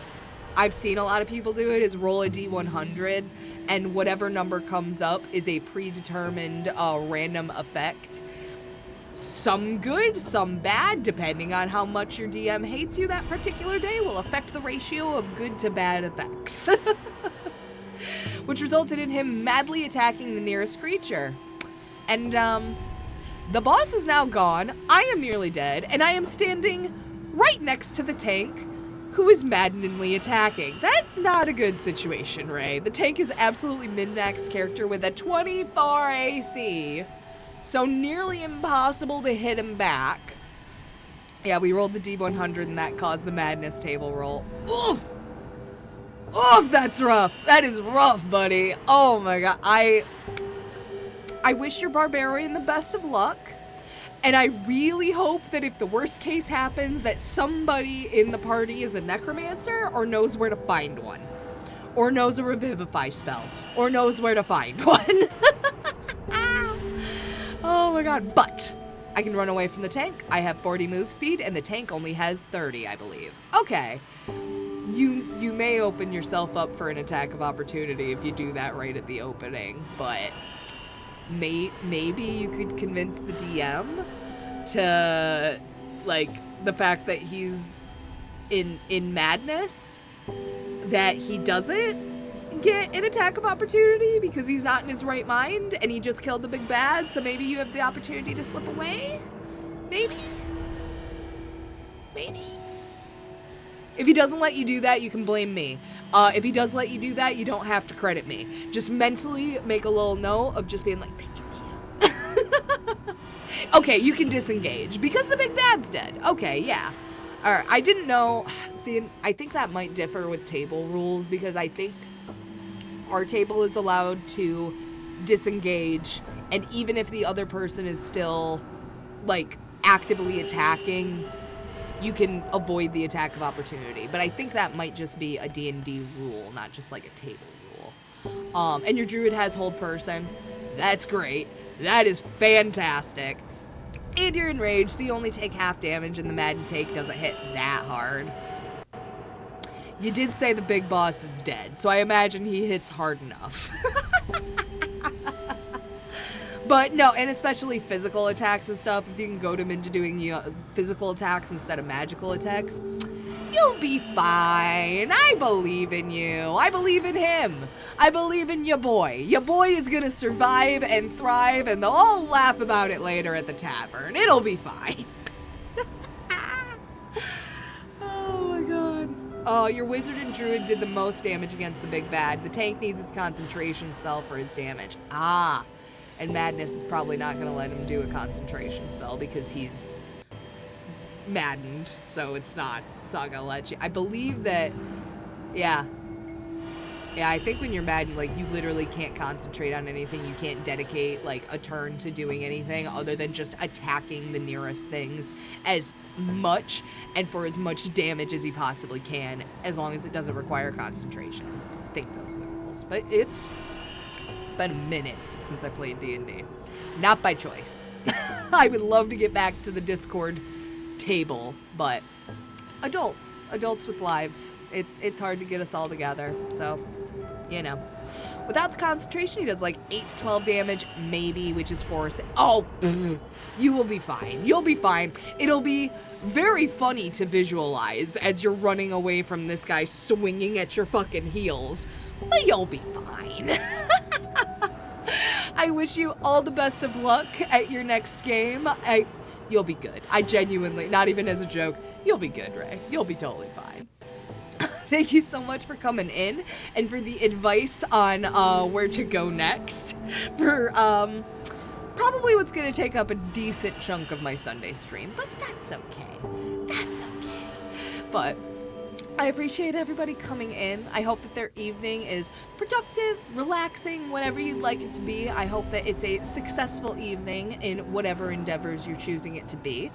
I've seen a lot of people do it is roll a D100, and whatever number comes up is a predetermined random effect. Some good, some bad, depending on how much your DM hates you that particular day, will affect the ratio of good to bad effects. Which resulted in him madly attacking the nearest creature. And, the boss is now gone, I am nearly dead, and I am standing right next to the tank, who is maddeningly attacking. That's not a good situation, Ray. The tank is absolutely min-maxed character with a 24 AC, so nearly impossible to hit him back. Yeah, we rolled the D100, and that caused the madness table roll. Oof! Oof, that's rough. That is rough, buddy. Oh my god, I wish your barbarian the best of luck, and I really hope that if the worst case happens, that somebody in the party is a necromancer or knows where to find one, or knows a revivify spell, or knows where to find one. Oh my god, but I can run away from the tank. I have 40 move speed, and the tank only has 30, I believe. Okay. You may open yourself up for an attack of opportunity if you do that right at the opening, but maybe you could convince the DM to, like, the fact that he's in madness, that he doesn't get an attack of opportunity because he's not in his right mind and he just killed the big bad, so maybe you have the opportunity to slip away? Maybe? If he doesn't let you do that, you can blame me. If he does let you do that, you don't have to credit me. Just mentally make a little note of just being like, thank you. Okay, you can disengage because the big bad's dead. Okay, yeah. All right, I didn't know. See, I think that might differ with table rules because I think our table is allowed to disengage, and even if the other person is still, like, actively attacking, you can avoid the attack of opportunity. But I think that might just be a D&D rule, not just like a table rule. And your druid has hold person. That's great. That is fantastic. And you're enraged, so you only take half damage, and the madden take doesn't hit that hard. You did say the big boss is dead, so I imagine he hits hard enough. But no, and especially physical attacks and stuff, if you can goad him into doing physical attacks instead of magical attacks, you'll be fine. I believe in you. I believe in him. I believe in your boy. Your boy is gonna survive and thrive, and they'll all laugh about it later at the tavern. It'll be fine. Oh my god. Oh, your wizard and druid did the most damage against the big bad. The tank needs its concentration spell for his damage. Ah. And madness is probably not going to let him do a concentration spell because he's maddened, so it's not going to let you. I believe that, yeah, I think when you're maddened, like, you literally can't concentrate on anything. You can't dedicate, like, a turn to doing anything other than just attacking the nearest things as much and for as much damage as you possibly can, as long as it doesn't require concentration. I think those are the rules. But it's been a minute since I played D&D. Not by choice. I would love to get back to the Discord table, but adults with lives. It's hard to get us all together, so, you know. Without the concentration, he does like 8 to 12 damage, maybe, which is force. Oh, you will be fine. You'll be fine. It'll be very funny to visualize as you're running away from this guy swinging at your fucking heels, but you'll be fine. I wish you all the best of luck at your next game. You'll be good. I genuinely, not even as a joke, you'll be good, Ray. You'll be totally fine. Thank you so much for coming in and for the advice on where to go next for Probably what's gonna take up a decent chunk of my Sunday stream, but that's okay. That's okay. But I appreciate everybody coming in. I hope that their evening is productive, relaxing, whatever you'd like it to be. I hope that it's a successful evening in whatever endeavors you're choosing it to be.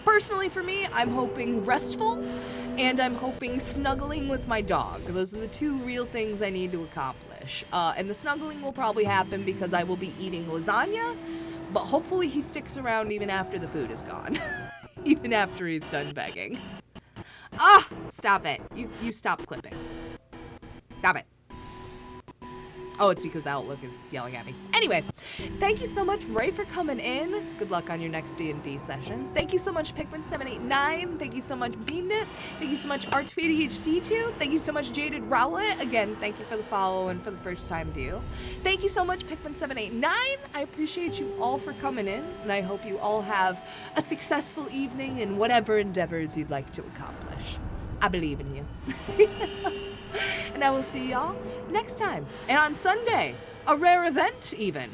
Personally for me, I'm hoping restful, and I'm hoping snuggling with my dog. Those are the two real things I need to accomplish. And the snuggling will probably happen because I will be eating lasagna, but hopefully he sticks around even after the food is gone. Even after he's done begging. Ah! Stop it. You stop clipping. Stop it. Oh, it's because Outlook is yelling at me. Anyway, thank you so much, Ray, for coming in. Good luck on your next D&D session. Thank you so much, Pikmin789. Thank you so much, BeanDit. Thank you so much, R2ADHD2. Thank you so much, Jaded Rowlet. Again, thank you for the follow and for the first time view. Thank you so much, Pikmin789. I appreciate you all for coming in, and I hope you all have a successful evening in whatever endeavors you'd like to accomplish. I believe in you. And I will see y'all next time. And on Sunday, a rare event even.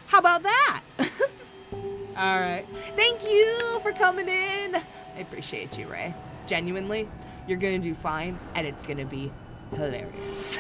How about that? All right. Thank you for coming in. I appreciate you, Ray. Genuinely, you're going to do fine, and it's going to be hilarious.